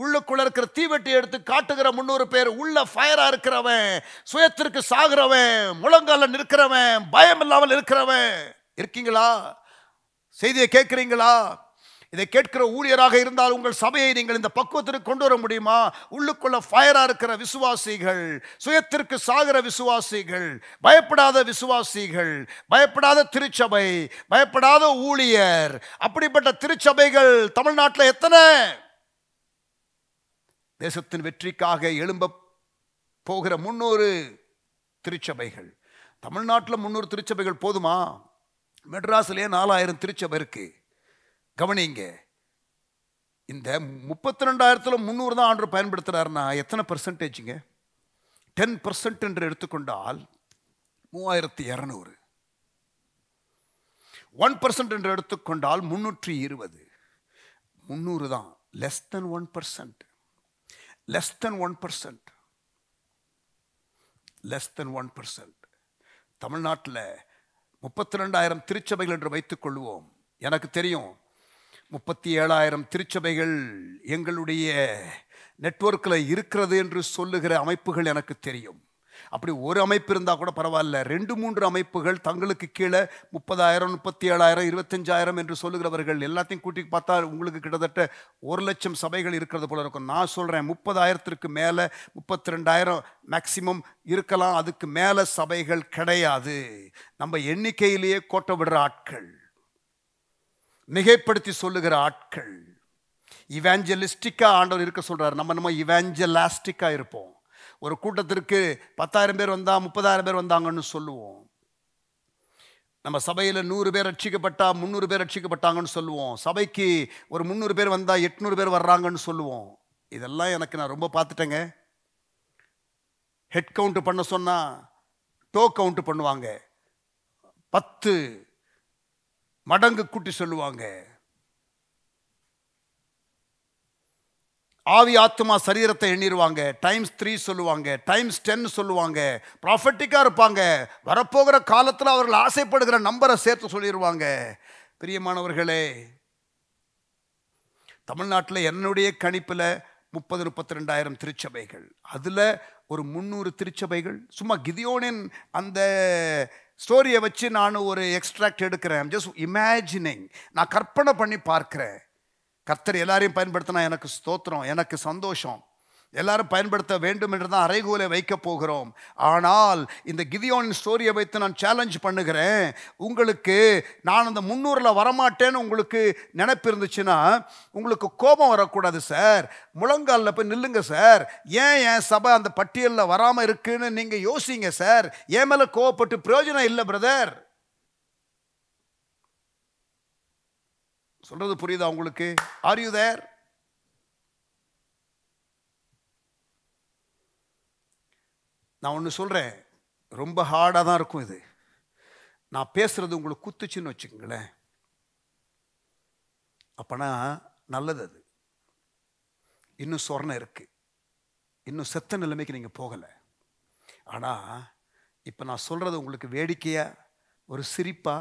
உள்ளுக்குள்ள இருக்கிற தீவெட்டி எடுத்து காட்டுகிற 300 பேர், உள்ள ஃபயரா இருக்கிறவன், சுயத்திற்கு சாகிறவன், முழங்கால நிற்கிறவன், பயம் இல்லாமல் இருக்கிறவன். இருக்கீங்களா? செய்தியை கேட்கிறீங்களா? இதை கேட்கிற ஊழியராக இருந்தால் உங்கள் சபையை நீங்கள் இந்த பக்குவத்திற்கு கொண்டு வர முடியுமா? உள்ளுக்குள்ள ஃபயரா இருக்கிற விசுவாசிகள், சுயத்திற்கு சாகிற விசுவாசிகள், பயப்படாத விசுவாசிகள், பயப்படாத திருச்சபை, பயப்படாத ஊழியர். அப்படிப்பட்ட திருச்சபைகள் தமிழ்நாட்டில் எத்தனை? தேசத்தின் வெற்றிக்காக எழும்ப போகிற 300 திருச்சபைகள். தமிழ்நாட்டில் 300 திருச்சபைகள் போதுமா? மெட்ராஸ்லேயே 4,000 திருச்சபை இருக்கு. கவனிங்க, இந்த 32,000ல் 300 தான் ஆண்டவர் பயன்படுத்துறாருன்னா எத்தனை பர்சன்டேஜுங்க? 10% என்று எடுத்துக்கொண்டால் 3,200. 1% என்று எடுத்துக்கொண்டால் 320. 300 தான். Less than 1%. Less than 1%. Less than 1%. தமிழ்நாட்டில் 32,000 திருச்சபைகள் என்று வைத்துக் கொள்வோம். எனக்கு தெரியும் 37,000 திருச்சபைகள் எங்களுடைய நெட்வொர்க்கில் இருக்கிறது என்று சொல்லுகிற அமைப்புகள் எனக்கு தெரியும். அப்படி ஒரு அமைப்பு இருந்தால் கூட பரவாயில்ல, 2-3 அமைப்புகள் தங்களுக்கு கீழே 30,000, 37,000, 25,000 என்று சொல்லுகிறவர்கள் எல்லாத்தையும் கூட்டி பார்த்தா உங்களுக்கு கிட்டத்தட்ட 1,00,000 சபைகள் இருக்கிறது போல இருக்கும். நான் சொல்கிறேன் 30,000க்கு மேலே 32,000 மேக்சிமம் இருக்கலாம். அதுக்கு மேலே சபைகள் கிடையாது. நம்ம எண்ணிக்கையிலேயே கோட்டை விடுற ஆட்கள், மிகைப்படுத்தி சொல்லுகிற ஆட்கள். இவாஞ்சலிஸ்டிக்கா ஆண்டவர் இருக்க சொல்றாரு. நம்ம இவாஞ்சலாஸ்டிக்கா இருப்போம். ஒரு கூட்டத்திற்கு 10,000 பேர் வந்தா 30,000 பேர் வந்தாங்கன்னு சொல்லுவோம். நம்ம சபையில் 100 பேர் ரட்சிக்கப்பட்டா 300 பேர் ரட்சிக்கப்பட்டாங்கன்னு சொல்லுவோம். சபைக்கு ஒரு 300 பேர் வந்தா 800 பேர் வர்றாங்கன்னு சொல்லுவோம். இதெல்லாம் எனக்கு நான் ரொம்ப பார்த்துட்டேங்க. ஹெட் கவுண்ட் பண்ண சொன்னா டோ கவுண்ட் பண்ணுவாங்க. 10 மடங்கு கூட்டி சொல்லுவாங்க. ஆவி ஆத்மா சரீரத்தை எண்ணிடுவாங்க. ×3 சொல்லுவாங்க, ×10 சொல்லுவாங்க. ப்ராஃபட்டிக்காக இருப்பாங்க. வரப்போகிற காலத்தில் அவர்கள் ஆசைப்படுகிற நம்பரை சேர்த்து சொல்லிடுவாங்க. பிரியமானவர்களே, தமிழ்நாட்டில் என்னுடைய கணிப்பில் 30-32,000 திருச்சபைகள். அதில் ஒரு 300 திருச்சபைகள். சும்மா கிதியோனின் அந்த ஸ்டோரியை வச்சு நான் ஒரு எக்ஸ்ட்ராக்ட் எடுக்கிறேன். Just imagining. நான் கற்பனை பண்ணி பார்க்கிறேன். கர்த்தர் எல்லாரையும் பயன்படுத்தினா எனக்கு ஸ்தோத்திரம், எனக்கு சந்தோஷம். எல்லாரும் பயன்படுத்த வேண்டும் என்று தான் அறைகூலை வைக்க போகிறோம். ஆனால் இந்த கிதியோன் ஸ்டோரியை வைத்து நான் சேலஞ்ச் பண்ணுகிறேன். உங்களுக்கு நான் அந்த 300ல் வரமாட்டேன்னு உங்களுக்கு நினைப்பு இருந்துச்சுன்னா உங்களுக்கு கோபம் வரக்கூடாது சார். முழங்காலில் போய் நில்லுங்க சார். ஏன் என் சபை அந்த பட்டியலில் வராமல் இருக்குன்னு நீங்கள் யோசிங்க சார். என் மேலே கோவப்பட்டு பிரயோஜனம் இல்லை பிரதர். சொல்றது புரியுதா உங்களுக்கு? Are you there? நான் ஒன்று சொல்கிறேன். ரொம்ப ஹார்டாக தான் இருக்கும். இது நான் பேசுறது உங்களுக்கு குத்துச்சுன்னு வச்சுக்கோங்களேன், அப்பனா நல்லது. அது இன்னும் சொர்ணம் இருக்கு, இன்னும் செத்த நிலைமைக்கு நீங்கள் போகலை. ஆனால் இப்போ நான் சொல்கிறது உங்களுக்கு வேடிக்கையா, ஒரு சிரிப்பா,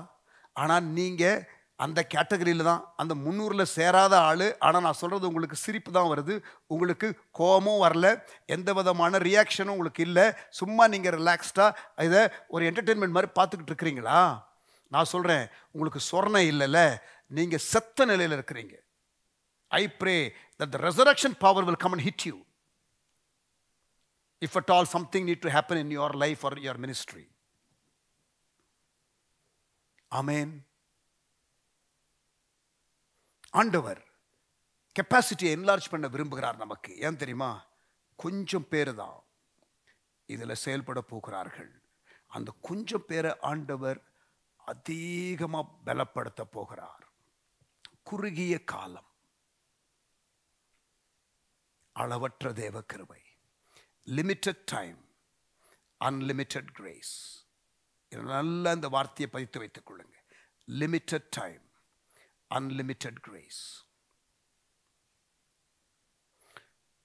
ஆனால் நீங்கள் அந்த கேட்டகரியில் தான், அந்த 300ல் சேராத ஆள். ஆனால் நான் சொல்கிறது உங்களுக்கு சிரிப்பு தான் வருது, உங்களுக்கு கோபமும் வரல, எந்த விதமான ரியாக்ஷனும் உங்களுக்கு இல்லை. சும்மா நீங்கள் ரிலாக்ஸ்டாக இதை ஒரு என்டர்டெயின்மெண்ட் மாதிரி பார்த்துக்கிட்டு இருக்கிறீங்களா? நான் சொல்கிறேன், உங்களுக்கு சொர்ணம் இல்லைல்ல, நீங்கள் செத்த நிலையில் இருக்கிறீங்க. I pray that the resurrection power will come and hit you, if at all something need to happen in your life or your ministry. Amen. ஆண்டவர் கெப்பாசிட்டியை என்லார்ஜ் பண்ண விரும்புகிறார் நமக்கு. ஏன் தெரியுமா? கொஞ்சம் பேர் தான் இதில் செயல்பட போகிறார்கள். அந்த கொஞ்சம் பேரை ஆண்டவர் அதிகமாக பலப்படுத்த போகிறார். குறுகிய காலம், அளவற்ற தேவ கிருபை, லிமிட்டட் டைம், அன்லிமிட்டட் கிரேஸ். நல்ல இந்த வார்த்தையை பதித்து வைத்துக் கொள்ளுங்க. Limited time, unlimited grace.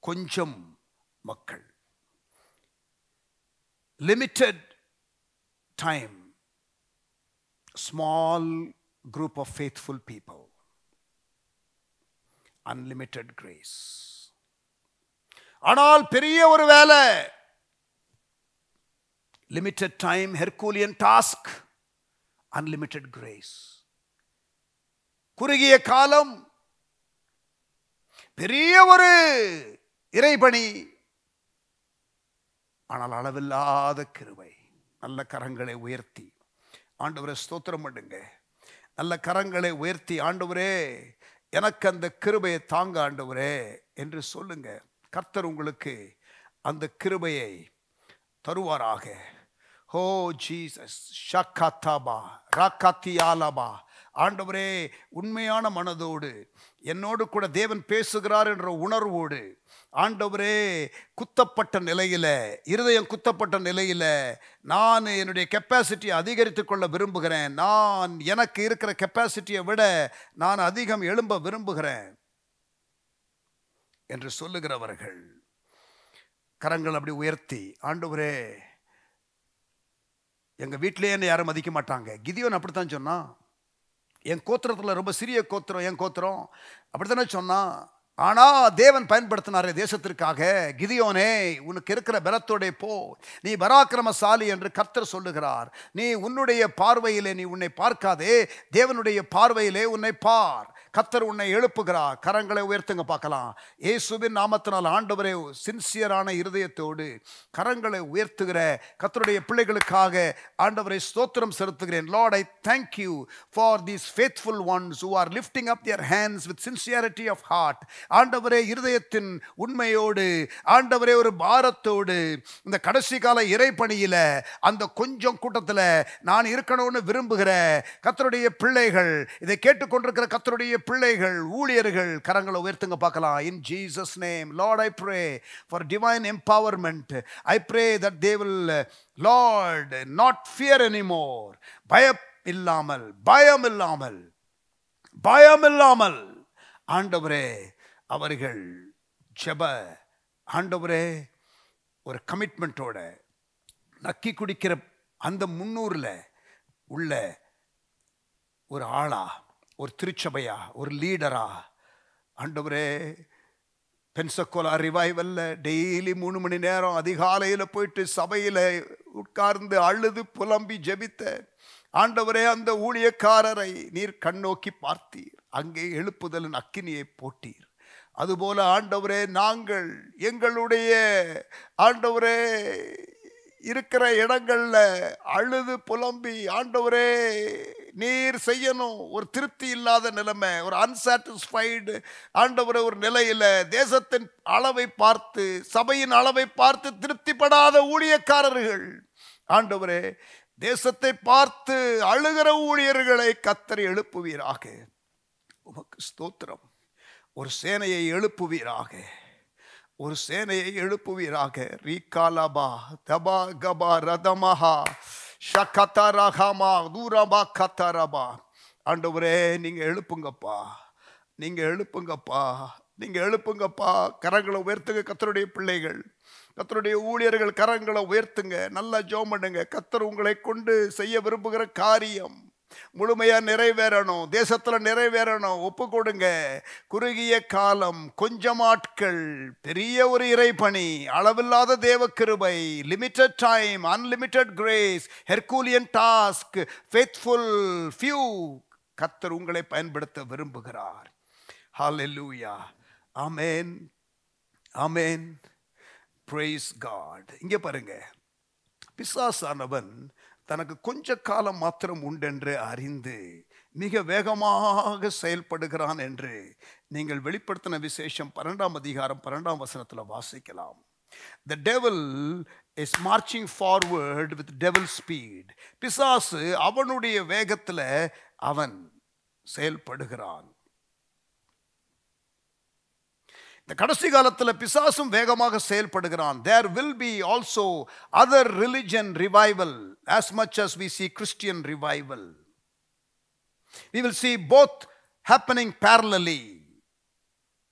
கொஞ்சம் மக்கள், limited time, small group of faithful people, unlimited grace. ஆனால் பெரிய ஒரு வேலை, limited time, Herculean task, unlimited grace. குறுகிய காலம், பெரிய ஒரு இறைபணி, ஆனால் அளவில்லாத கிருபை. நல்ல கரங்களை உயர்த்தி ஆண்டவரே ஸ்தோத்திரம் பண்ணுங்க. நல்ல கரங்களை உயர்த்தி, ஆண்டவரே எனக்கு அந்த கிருபையை தாங்க ஆண்டவரே என்று சொல்லுங்க. கர்த்தர் உங்களுக்கு அந்த கிருபையை தருவாராக. ஹோ ஜீசஸ் ஷக்கதபா ரக்கதியாலபா. ஆண்டவரே உண்மையான மனதோடு என்னோடு கூட தேவன் பேசுகிறார் என்ற உணர்வோடு, ஆண்டவரே குத்தப்பட்ட நிலையில், இருதயம் குத்தப்பட்ட நிலையில் நான் என்னுடைய கெப்பாசிட்டியை அதிகரித்து கொள்ள விரும்புகிறேன். நான் எனக்கு இருக்கிற கெப்பாசிட்டியை விட நான் அதிகம் எழும்ப விரும்புகிறேன் என்று சொல்லுகிறவர்கள் கரங்கள் அப்படி உயர்த்தி, ஆண்டவரே எங்கள் வீட்டிலேயே என்னை யாரும் மதிக்க மாட்டாங்க. கிதியோன் அப்படித்தான் சொன்னான். என் கோத்திரத்தில் ரொம்ப சிறிய கோத்திரம் என் கோத்திரம், அப்படித்தானே சொன்னான். ஆனால் தேவன் பயன்படுத்தினாரே தேசத்திற்காக. கிதியோனே உனக்கு இருக்கிற பலத்தோட போ, நீ பராக்கிரமசாலி என்று கர்த்தர் சொல்லுகிறார். நீ உன்னுடைய பார்வையிலே நீ உன்னை பார்க்காதே, தேவனுடைய பார்வையிலே உன்னை பார். கர்த்தர் உன்னை எழுப்புகிறார். கரங்களை உயர்த்துங்க பார்க்கலாம். இயேசுவின் நாமத்தினால் ஆண்டவரே சின்சியரான இருதயத்தோடு கரங்களை உயர்த்துகிற கர்த்தருடைய பிள்ளைகளுக்காக ஆண்டவரை ஸ்தோத்திரம் செலுத்துகிறேன். Lord, I thank you for these faithful ones who are lifting up their hands with sincerity of heart. ஆண்டவரே இருதயத்தின் உண்மையோடு, ஆண்டவரே ஒரு பாரத்தோடு இந்த கடைசி கால இறைப்பணியில அந்த கொஞ்சம் கூட்டத்தில் நான் இருக்கணும்னு விரும்புகிற கர்த்தருடைய பிள்ளைகள், இதை கேட்டுக்கொண்டிருக்கிற கர்த்தருடைய பிள்ளைகள், ஊழியர்கள் கரங்களை உயர்த்துங்க பார்க்கலாம். In Jesus name, Lord, I pray for divine empowerment. I pray that they will, Lord, not fear anymore. பயம் இல்லாமல் ஆண்டவரே அவர்கள் ஜெப, ஆண்டவரே ஒரு கமிட்மெண்ட்டோட நக்கி குடிக்கிற அந்த 300ல் உள்ள ஒரு ஆளா, ஒரு திருச்சபையா, ஒரு லீடரா, ஆண்டவரே பென்சக்கோலா ரிவைவல்ல டெய்லி 3 மணி நேரம் அதிகாலையில் போயிட்டு சபையில் உட்கார்ந்து அழுது புலம்பி ஜெபித்த ஆண்டவரே அந்த ஊழியக்காரரை நீர் கண்ணோக்கி பார்த்தீர், அங்கே எழுப்புதலின் அக்கினியை போட்டீர். அதுபோல ஆண்டவரே நாங்கள் எங்களுடைய ஆண்டவரே இருக்கிற இடங்கள்ல அழுது புலம்பி ஆண்டவரே நீர் செய்யணும். ஒரு திருப்தி இல்லாத நிலைமை, ஒரு அன்சாட்டிஸ்ஃபைடு ஆண்டவரே ஒரு நிலையில தேசத்தின் அளவை பார்த்து, சபையின் அளவை பார்த்து திருப்திப்படாத ஊழியக்காரர்கள், ஆண்டவரே தேசத்தை பார்த்து அழுகிற ஊழியர்களை கர்த்தர் எழுப்புவீராக. உமக்கு ஸ்தோத்திரம். ஒரு சேனையை எழுப்புவீராக. ஒரு சேனையை எழுப்புவீராக. ரீகாலபா தபா கபா ரதமஹா ஷகதரஹமா தூரபா கதரபா. ஆண்டவரே, நீங்க எழுப்புங்கப்பா, நீங்க எழுப்புங்கப்பா, நீங்க எழுப்புங்கப்பா. கரங்களை உயர்த்துங்க கர்த்தருடைய பிள்ளைகள், கர்த்தருடைய ஊழியர்கள் கரங்களை உயர்த்துங்க. நல்லா ஜெபம் பண்ணுங்க. கர்த்தர் உங்களை கொண்டு செய்ய விரும்புகிற காரியம் முழுமையா நிறைவேறணும், தேசத்துல நிறைவேறணும். ஒப்பு கொடுங்க. குறுகிய காலம், கொஞ்சம் ஆட்கள், பெரிய ஒரு இறைப்பணி, அளவில்லாத தேவ கிருபை, limited time, unlimited grace, Herculean task, faithful few. கர்த்தர் உங்களை பயன்படுத்த விரும்புகிறார். ஹல்லேலூயா. ஆமென், ஆமென். Praise God. இங்கே பாருங்க, பிசாசானவன் தனக்கு கொஞ்ச காலம் மாத்திரம் உண்டென்று அறிந்து மிக வேகமாக செயல்படுகிறான் என்று நீங்கள் வெளிப்படுத்தின விசேஷம் 12ஆம் அதிகாரம் 12ஆம் வசனத்தில் வாசிக்கலாம். The devil is marching forward with devil speed. பிசாசு அவனுடைய வேகத்தில் அவன் செயல்படுகிறான். இந்த கடைசி காலத்தில் பிசாசும் வேகமாக செயல்படுகிறான். There will be also other religion revival as much as we see Christian revival. We will see both happening parallelly.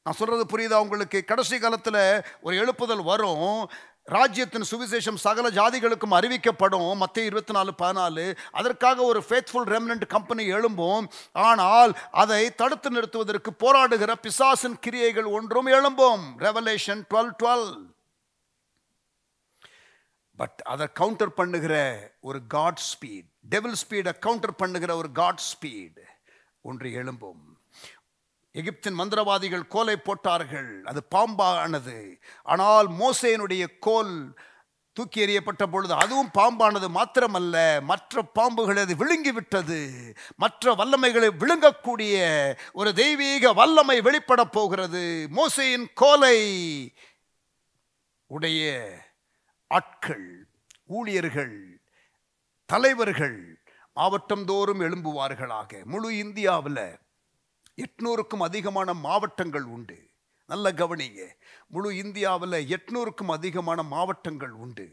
நான் சொல்றது புரியுதா உங்களுக்கு? கடைசி காலத்தில் ஒரு எழுப்புதல் வரும். ராஜ்யத்தின் சுவிசேஷம் சகல ஜாதிகளுக்கும் அறிவிக்கப்படும். மத்தேயு 24:14. அதற்காக ஒரு ஃபேத்ஃபுல் ரெமனன்ட் கம்பெனி எழும்பும். ஆனால் அதை தடுத்து நிறுத்துவதற்கு போராடுகிற பிசாசின் கிரியைகள் ஒன்றும் எழும்பும். ரெவலேஷன் 12:12. பட் அதை கவுண்டர் பண்ணுகிற ஒரு காட் ஸ்பீட், டெவில் ஸ்பீடை கவுண்டர் பண்ணுகிற ஒரு காட் ஸ்பீட் ஒன்று எழும்பும். எகிப்தின் மந்திரவாதிகள் கோலை போட்டார்கள், அது பாம்பானது. ஆனால் மோசேனுடைய கோல் தூக்கி எறியப்பட்ட பொழுது அதுவும் பாம்பானது மாத்திரமல்ல, மற்ற பாம்புகளை அது விழுங்கி விட்டது. மற்ற வல்லமைகளை விழுங்கக்கூடிய ஒரு தெய்வீக வல்லமை வெளிப்பட போகிறது. மோசேயின் கோலை உடைய ஆட்கள், ஊழியர்கள், தலைவர்கள் மாவட்டம் தோறும் எழும்புவார்களாக. முழு இந்தியாவில் 800க்கும் அதிகமான மாவட்டங்கள் உண்டு. நல்ல கவனிங்க, முழு இந்தியாவில் 800க்கும் அதிகமான மாவட்டங்கள் உண்டு.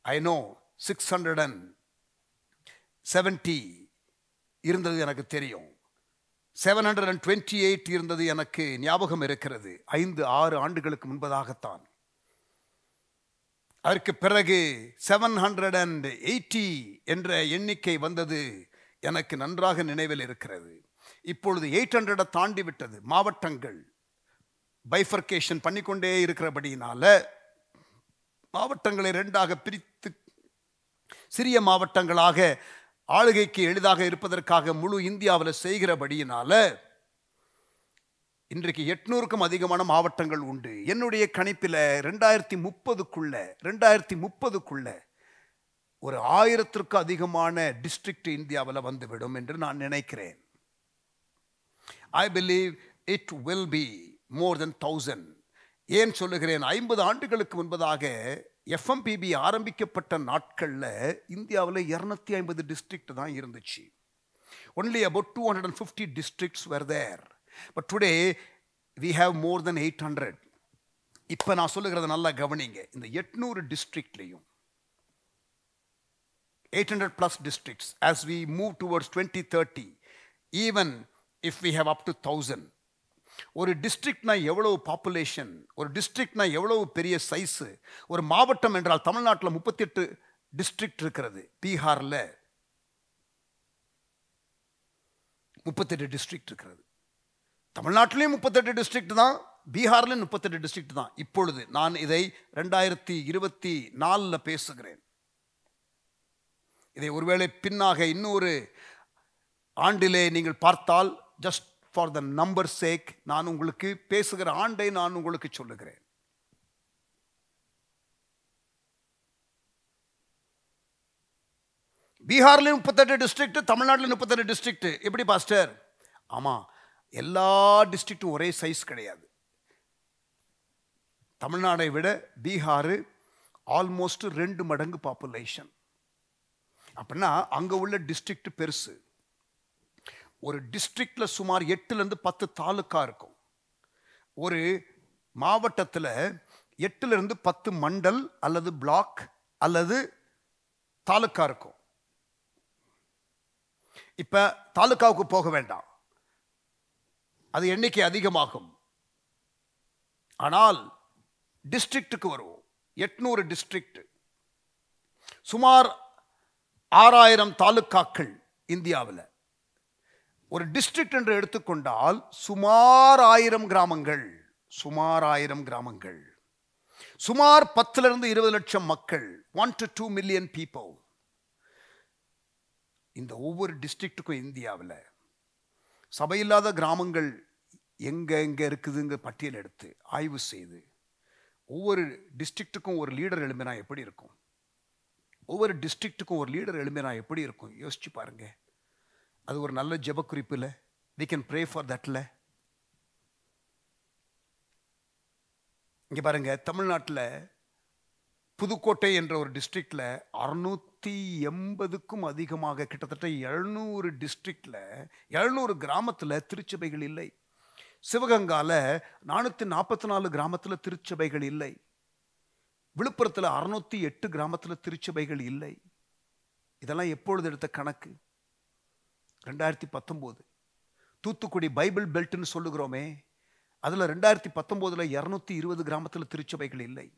ஐ நோ 670 இருந்தது எனக்கு தெரியும். 728 இருந்தது எனக்கு ஞாபகம் இருக்கிறது. 5-6 ஆண்டுகளுக்கு முன்பதாகத்தான். அதற்கு பிறகு 780 என்ற எண்ணிக்கை வந்தது எனக்கு நன்றாக நினைவில் இருக்கிறது. இப்பொழுது 800 தாண்டி விட்டது. மாவட்டங்கள் பைஃபர்கேஷன் பண்ணிக்கொண்டே இருக்கிறபடியினால மாவட்டங்களை 2ஆக பிரித்து சிறிய மாவட்டங்களாக ஆளுகைக்கு எளிதாக இருப்பதற்காக முழு இந்தியாவில் செய்கிறபடியினால இன்றைக்கு 800க்கும் அதிகமான மாவட்டங்கள் உண்டு. என்னுடைய கணிப்பில் 2030க்குள்ள ஒரு 1000க்கும் அதிகமான டிஸ்ட்ரிக்ட் இந்தியாவில் வந்துவிடும் என்று நான் நினைக்கிறேன். I believe it will be more than 1000. ஏன் சொல்லுகிறேன்? 50 ஆண்டுகளுக்கு முன்பதாக FMPB ஆரம்பிக்கப்பட்ட நாட்களில் இந்தியாவில் 250 டிஸ்ட்ரிக்ட் தான் இருந்துச்சு. Only about 250 districts were there. But today we have more than 800. இப்போ நான் சொல்லுகிறத நல்லா கவனிங்க. இந்த 800 டிஸ்ட்ரிக்ட்லையும் 800 plus districts as we move towards 2030, even if we have up to 1000. ஒரு டிஸ்ட்ரிக்ட்னா எவ்வளவு பாப்புலேஷன், ஒரு டிஸ்ட்ரிக்ட்னா எவ்வளவு பெரிய சைஸ். ஒரு மாவட்டம் என்றால் தமிழ்நாட்டில் 38 டிஸ்ட்ரிக்ட் இருக்கிறது. பீகாரில் 38 டிஸ்ட்ரிக்ட் இருக்கிறது. தமிழ்நாட்டிலையும் 38 டிஸ்ட்ரிக்ட் தான், பீகார்லையும் 38 டிஸ்ட்ரிக்ட் தான். இப்பொழுது நான் இதை 2024 பேசுகிறேன். இதை ஒருவேளை பின்னாக இன்னொரு ஆண்டிலே நீங்கள் பார்த்தால், ஜஸ்ட் ஃபார் த நம்பர் சேக் நான் உங்களுக்கு பேசுகிற ஆண்டை நான் உங்களுக்கு சொல்லுகிறேன். பீகார்லையும் 38 டிஸ்ட்ரிக்ட், தமிழ்நாட்டில் 38 டிஸ்ட்ரிக்ட். எப்படி பாஸ்டர்? ஆமாம், எல்லா டிஸ்ட்ரிக்டும் ஒரே சைஸ் கிடையாது. தமிழ்நாடை விட பீகார் ஆல்மோஸ்ட் 2 மடங்கு பாப்புலேஷன். அப்படின்னா அங்கே உள்ள டிஸ்ட்ரிக்ட் பெருசு. ஒரு டிஸ்ட்ரிக்டில் சுமார் 8லேருந்து 10 தாலுக்கா இருக்கும். ஒரு மாவட்டத்தில் 8 to 10 மண்டல் அல்லது பிளாக் அல்லது தாலுக்கா இருக்கும். இப்ப தாலுக்காவுக்கு போக வேண்டாம், அது எண்ணிக்கை அதிகமாகும். ஆனால் டிஸ்ட்ரிக்ட்டுக்கு வருவோம். 800 டிஸ்ட்ரிக்ட், சுமார் 6000 தாலுக்காக்கள் இந்தியாவில். ஒரு டிஸ்ட்ரிக்ட் என்று எடுத்துக்கொண்டால் சுமார் 1000 கிராமங்கள், சுமார் 1000 கிராமங்கள், சுமார் 10 to 20 லட்சம் மக்கள், 1 to 2 million people. இந்த ஒவ்வொரு டிஸ்ட்ரிக்ட்டுக்கும் இந்தியாவில் சபையில்லாத கிராமங்கள் எங்க இருக்குதுங்க பட்டியல் எடுத்து ஆய்வு செய்து ஒவ்வொரு டிஸ்ட்ரிக்ட்டுக்கும் ஒரு லீடர் எழும்பினா எப்படி இருக்கும், ஒவ்வொரு டிஸ்ட்ரிக்ட்டுக்கும் ஒரு லீடர் எழும்பினா எப்படி இருக்கும் யோசிச்சு பாருங்க. அது ஒரு நல்ல ஜெப குறிப்பு இல்லை? we can pray for that. இங்க பாருங்க, தமிழ்நாட்டில் புதுக்கோட்டை என்ற ஒரு டிஸ்ட்ரிக்ட்ல 680க்கும் அதிகமாக, கிட்டத்தட்ட 700 டிஸ்ட்ரிக்ட்ல 700 கிராமத்தில் திருச்சபைகள் இல்லை. சிவகங்கால 444 கிராமத்தில் திருச்சபைகள் இல்லை. விழுப்புரத்தில் 608 கிராமத்தில் திருச்சபைகள் இல்லை. இதெல்லாம் எப்பொழுது எடுத்த கணக்கு? 2019. தூத்துக்குடி பைபிள் பெல்ட்னு சொல்லுகிறோமே, அதுல 2019 220 கிராமத்தில் திருச்சபைகள் இல்லை.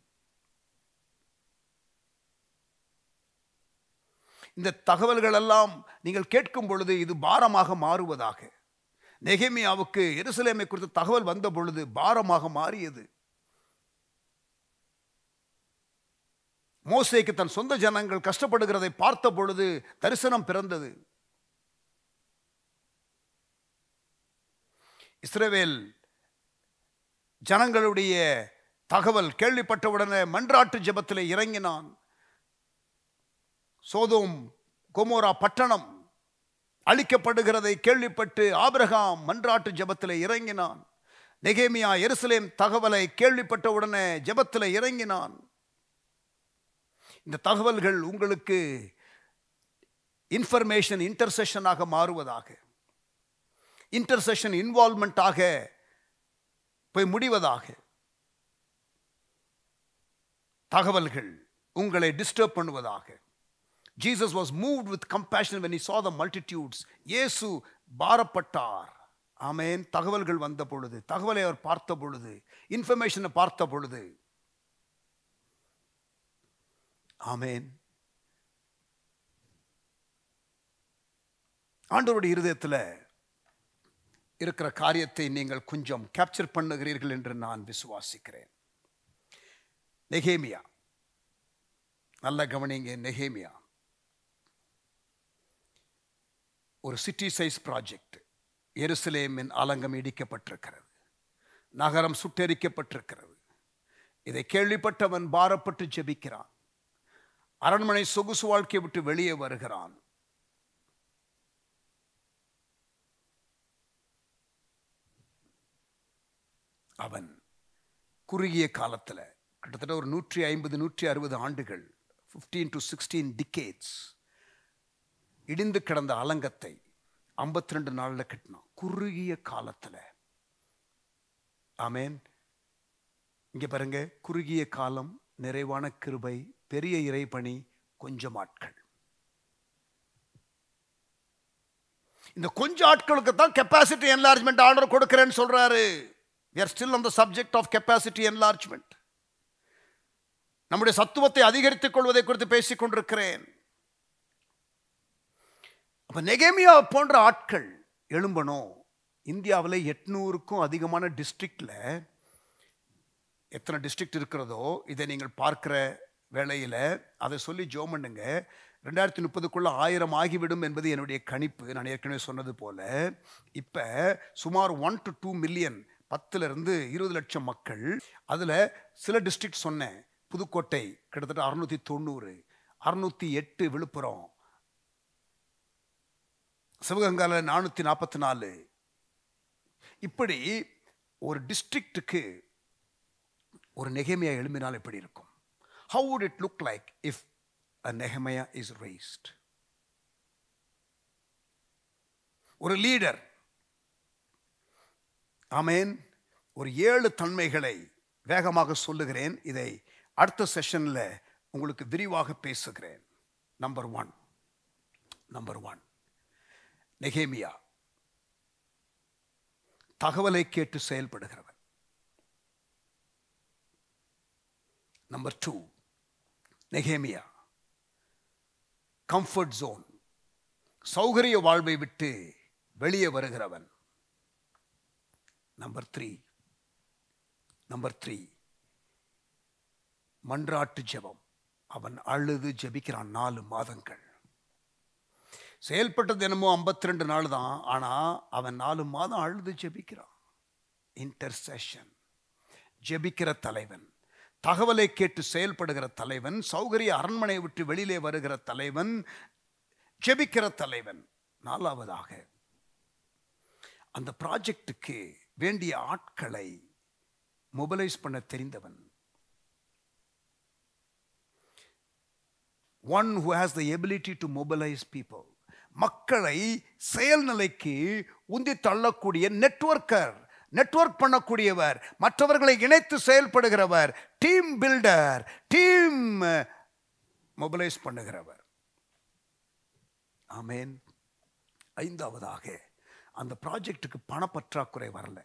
இந்த தகவல்கள் எல்லாம் நீங்கள் கேட்கும் பொழுது இது பாரமாக மாறுவதாக. நெகேமியாவுக்கு எருசலேமை குறித்த தகவல் வந்த பொழுது பாரமாக மாறியது. மோசேக்கு தன் சொந்த ஜனங்கள் கஷ்டப்படுகிறதை பார்த்த பொழுது தரிசனம் பிறந்தது. இஸ்ரவேல் ஜனங்களுடைய தகவல் கேள்விப்பட்டவுடனே மன்றாட்டு ஜெபத்திலே இறங்கினான். சோதோம் கொமோரா பட்டணம் அழிக்கப்படுகிறதை கேள்விப்பட்டு ஆபிரகாம் மன்றாட்டு ஜெபத்திலே இறங்கினான். நெகேமியா எருசலேம் தகவலை கேள்விப்பட்டவுடனே ஜெபத்திலே இறங்கினான். இந்த தகவல்கள் உங்களுக்கு இன்ஃபர்மேஷன் இன்டர்செஷனாக மாறுவதாக, இன்டர்செஷன் இன்வால்வ்மெண்டாக போய் முடிவதாக. தகவல்கள் உங்களை disturb பண்ணுவதாக. Jesus was moved with compassion when he saw the multitudes. இயேசு பாரப்பட்டார். ஆமென். தகவல்கள் வந்த பொழுது, தகவலை அவர் பார்த்த பொழுது, இன்ஃபர்மேஷனை பார்த்த பொழுது. ஆமென். ஆண்டவருடைய இருதயத்தில் இருக்கிற காரியத்தை நீங்கள் கொஞ்சம் கேப்சர் பண்ணுகிறீர்கள் என்று நான் விசுவாசிக்கிறேன். நெகேமியா, நல்ல கவனிங்க. நெகேமியா ஒரு சிட்டி சைஸ் ப்ராஜெக்ட். எருசலேமின் ஆலங்கம் இடிக்கப்பட்டிருக்கிறது, நகரம் சுட்டெரிக்கப்பட்டிருக்கிறது. இதை கேள்விப்பட்டவன் பாரப்பட்டு ஜெபிக்கிறான். அரண்மனை சொகுசு வாழ்க்கையை விட்டு வெளியே வருகிறான். அவன் குறுகிய காலத்தில் கிட்டத்தட்ட ஒரு 150-160 ஆண்டுகள், 15 to 16 decades, இடிந்து கிடந்த அலங்கத்தை 52 நாள்ல கட்டினான். குறுகிய காலத்தில். ஆமென். இங்க பாருங்க, குறுகிய காலம், நிறைவான கிருபை, பெரிய இறைபணி, கொஞ்சம் ஆட்கள். இந்த கொஞ்ச ஆட்களுக்கு தான் கெப்பாசிட்டி என்லார்ஜ்மெண்ட் ஆர்டர் கொடுக்கிறேன்னு சொல்றாரு. We are still on the subject of capacity enlargement. நம்முடைய சத்துவத்தை அதிகரித்துக் கொள்வதை குறித்து பேசிக் கொண்டிருக்கிறேன். அப்ப நெகேமியா போன்ற ஆட்கள் எழும்பணும். இந்தியாவில் 800க்கும் அதிகமான டிஸ்ட்ரிக்ட்ல எத்தனை டிஸ்ட்ரிக்ட் இருக்கிறதோ இதை நீங்கள் பார்க்கிற வேளையில அதை சொல்லி ஜெபம் பண்ணுங்க. 2030க்குள்ள 1000 ஆகிவிடும் என்பது என்னுடைய கணிப்பு. நான் ஏற்கனவே சொன்னது போல இப்ப சுமார் 1 to 2 million, 10 to 20 லட்சம் மக்கள். அதுல சில டிஸ்ட்ரிக்ட் சொன்னேன். புதுக்கோட்டை கிட்டத்தட்ட 690, 608 விழுப்புரம், சிவகங்கால 444. இப்படி ஒரு டிஸ்ட்ரிக்ட்டுக்கு ஒரு நெகேமியா எழும்பினால் எப்படி இருக்கும்? How would it look like if a Nehemiah is raised? ஒரு லீடர், ஆமென், ஒரு 7 தன்மைகளை வேகமாக சொல்லுகிறேன். இதை அடுத்த செஷன்ல உங்களுக்கு விரிவாக பேசுகிறேன். நம்பர் ஒன் நெகேமியா தகவலை கேட்டு செயல்படுகிறவன். நம்பர் 2 நெகேமியா கம்ஃபர்ட் ஜோன், சௌகரிய வாழ்வை விட்டு வெளியே வருகிறவன். நம்பர் 3 மன்றாட்டு ஜெபம். அவன் அழுது ஜெபிக்கிறான் 4 மாதங்கள். செயல்பட்டது என்னமோ 52 நாள் தான். ஆனா அவன் 4 மாதம் அழுது ஜெபிக்கிறான். இன்டர்செஷன். ஜெபிக்கிற தலைவன், தகவலை கேட்டு செயல்படுகிற தலைவன், சௌகரிய அரண்மனை விட்டு வெளியிலே வருகிற தலைவன், ஜெபிக்கிற தலைவன். 4வதாக அந்த ப்ராஜெக்டுக்கு வேண்டிய ஆட்களை மொபிலைஸ் பண்ண தெரிந்தவன். One who has the ability to mobilize people. மக்களை செயல்நிலைக்கு உந்தி தள்ளக்கூடிய நெட்வொர்க் பண்ணக்கூடியவர், மற்றவர்களை இணைத்து செயல்படுகிறவர், டீம் பில்டர், டீம் மொபிலைஸ் பண்ணுகிறவர். ஆமென். 5வதாக அந்த ப்ராஜெக்டுக்கு பணப்பற்றாக்குறை வரல.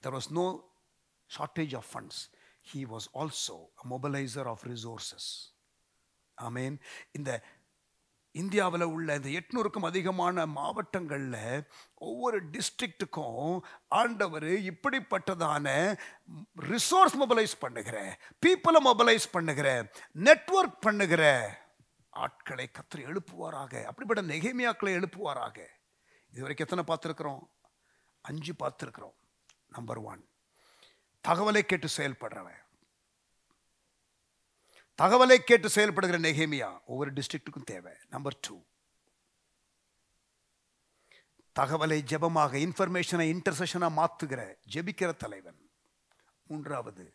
There was no shortage of funds. He was also a mobilizer of resources. ஆமென். இந்த இந்தியாவில் உள்ள இந்த 800க்கும் அதிகமான மாவட்டங்களில் ஒவ்வொரு டிஸ்ட்ரிக்ட்டுக்கும் ஆண்டவர் இப்படிப்பட்டதான ரிசோர்ஸ் மொபிலைஸ் பண்ணுகிற, பீப்புளை மொபிலைஸ் பண்ணுகிற, நெட்வொர்க் பண்ணுகிற ஆட்களை கர்த்தர் எழுப்புவாராக. அப்படிப்பட்ட நெகேமியாக்களை எழுப்புவாராக. இதுவரைக்கும் எத்தனை பார்த்துருக்கிறோம்? 5 பார்த்துருக்கிறோம். நம்பர் 1 தகவலை கேட்டு செயல்படுறவன். தகவலை கேட்டு செயல்படுகிற நெகேமியா ஒவ்வொரு டிஸ்ட்ரிக்ட்டுக்கும் தேவை. நம்பர் 2 தகவலை ஜெபமாக, இன்ஃபர்மேஷனை இன்டர்செஷனா மாத்துகிற, ஜெபிக்கிற தலைவன். 3வது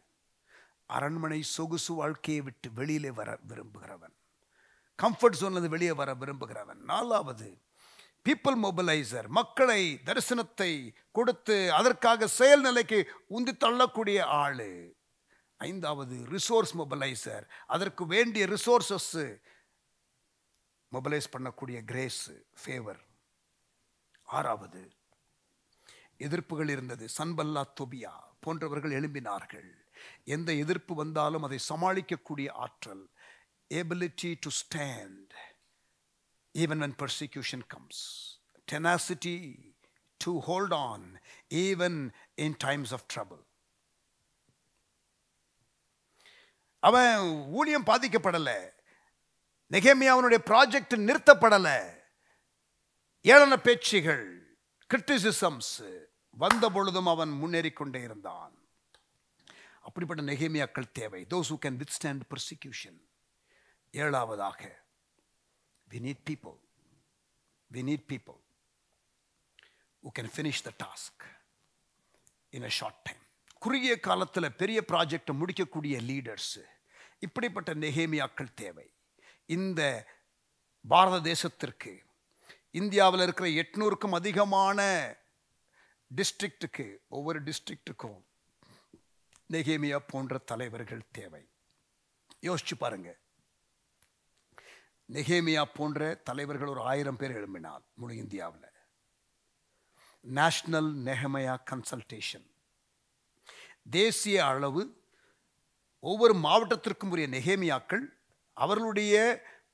அரண்மனை சொகுசு வாழ்க்கையை விட்டு வெளியிலே வர விரும்புகிறவன், கம்ஃபர்ட் ஜோன்ல வெளியே வர விரும்புகிறவன். 4வது பீப்புள் மொபிலைசர், மக்களை தரிசனத்தை கொடுத்து அதற்காக செயல்நிலைக்கு உந்தி தள்ளக்கூடிய ஆளு. 5வது ரிசோர்ஸ் மொபிலைசர், அதற்கு வேண்டிய ரிசோர்சஸ் மொபிலைஸ் பண்ணக்கூடிய கிரேஸ், ஃபேவர். 6வது எதிர்ப்புகள் இருந்தது. சன்பல்லா, தொபியா போன்றவர்கள் எழும்பினார்கள். எந்த எதிர்ப்பு வந்தாலும் அதை சமாளிக்கக்கூடிய ஆற்றல், ability to stand even when persecution comes, tenacity to hold on even in times of trouble. அவன் ஊழியம் பாதிக்கப்படல, நெகேமியாவுடைய ப்ராஜெக்ட் நிறுத்தப்படல. ஏளன பேச்சுகள், கிரிட்டிசிசம்ஸ் வந்த பொழுதும் அவன் முன்னேறி கொண்டே இருந்தான். அப்படிப்பட்ட நெகேமியாக்கள் தேவை. those who can withstand persecution. 7வதாக we need people who can finish the task in a short time. குறுகிய காலத்தில் பெரிய ப்ராஜெக்டை முடிக்கக்கூடிய லீடர்ஸ். இப்படிப்பட்ட நெகேமியாக்கள் தேவை. இந்த பாரத தேசத்திற்கு, இந்தியாவில் இருக்கிற 800க்கும் அதிகமான டிஸ்ட்ரிக்ட்டுக்கு, ஒவ்வொரு டிஸ்ட்ரிக்ட்டுக்கும் நெகேமியா போன்ற தலைவர்கள் தேவை. யோசிச்சு பாருங்க, நெகேமியா போன்ற தலைவர்கள் ஒரு 1000 பேர் எழும்பினால் முழு இந்தியாவில், நேஷனல் நெகேமியா கன்சல்டேஷன், தேசிய அளவு ஒவ்வொரு மாவட்டத்திற்கும் உரிய நெகேமியாக்கள் அவர்களுடைய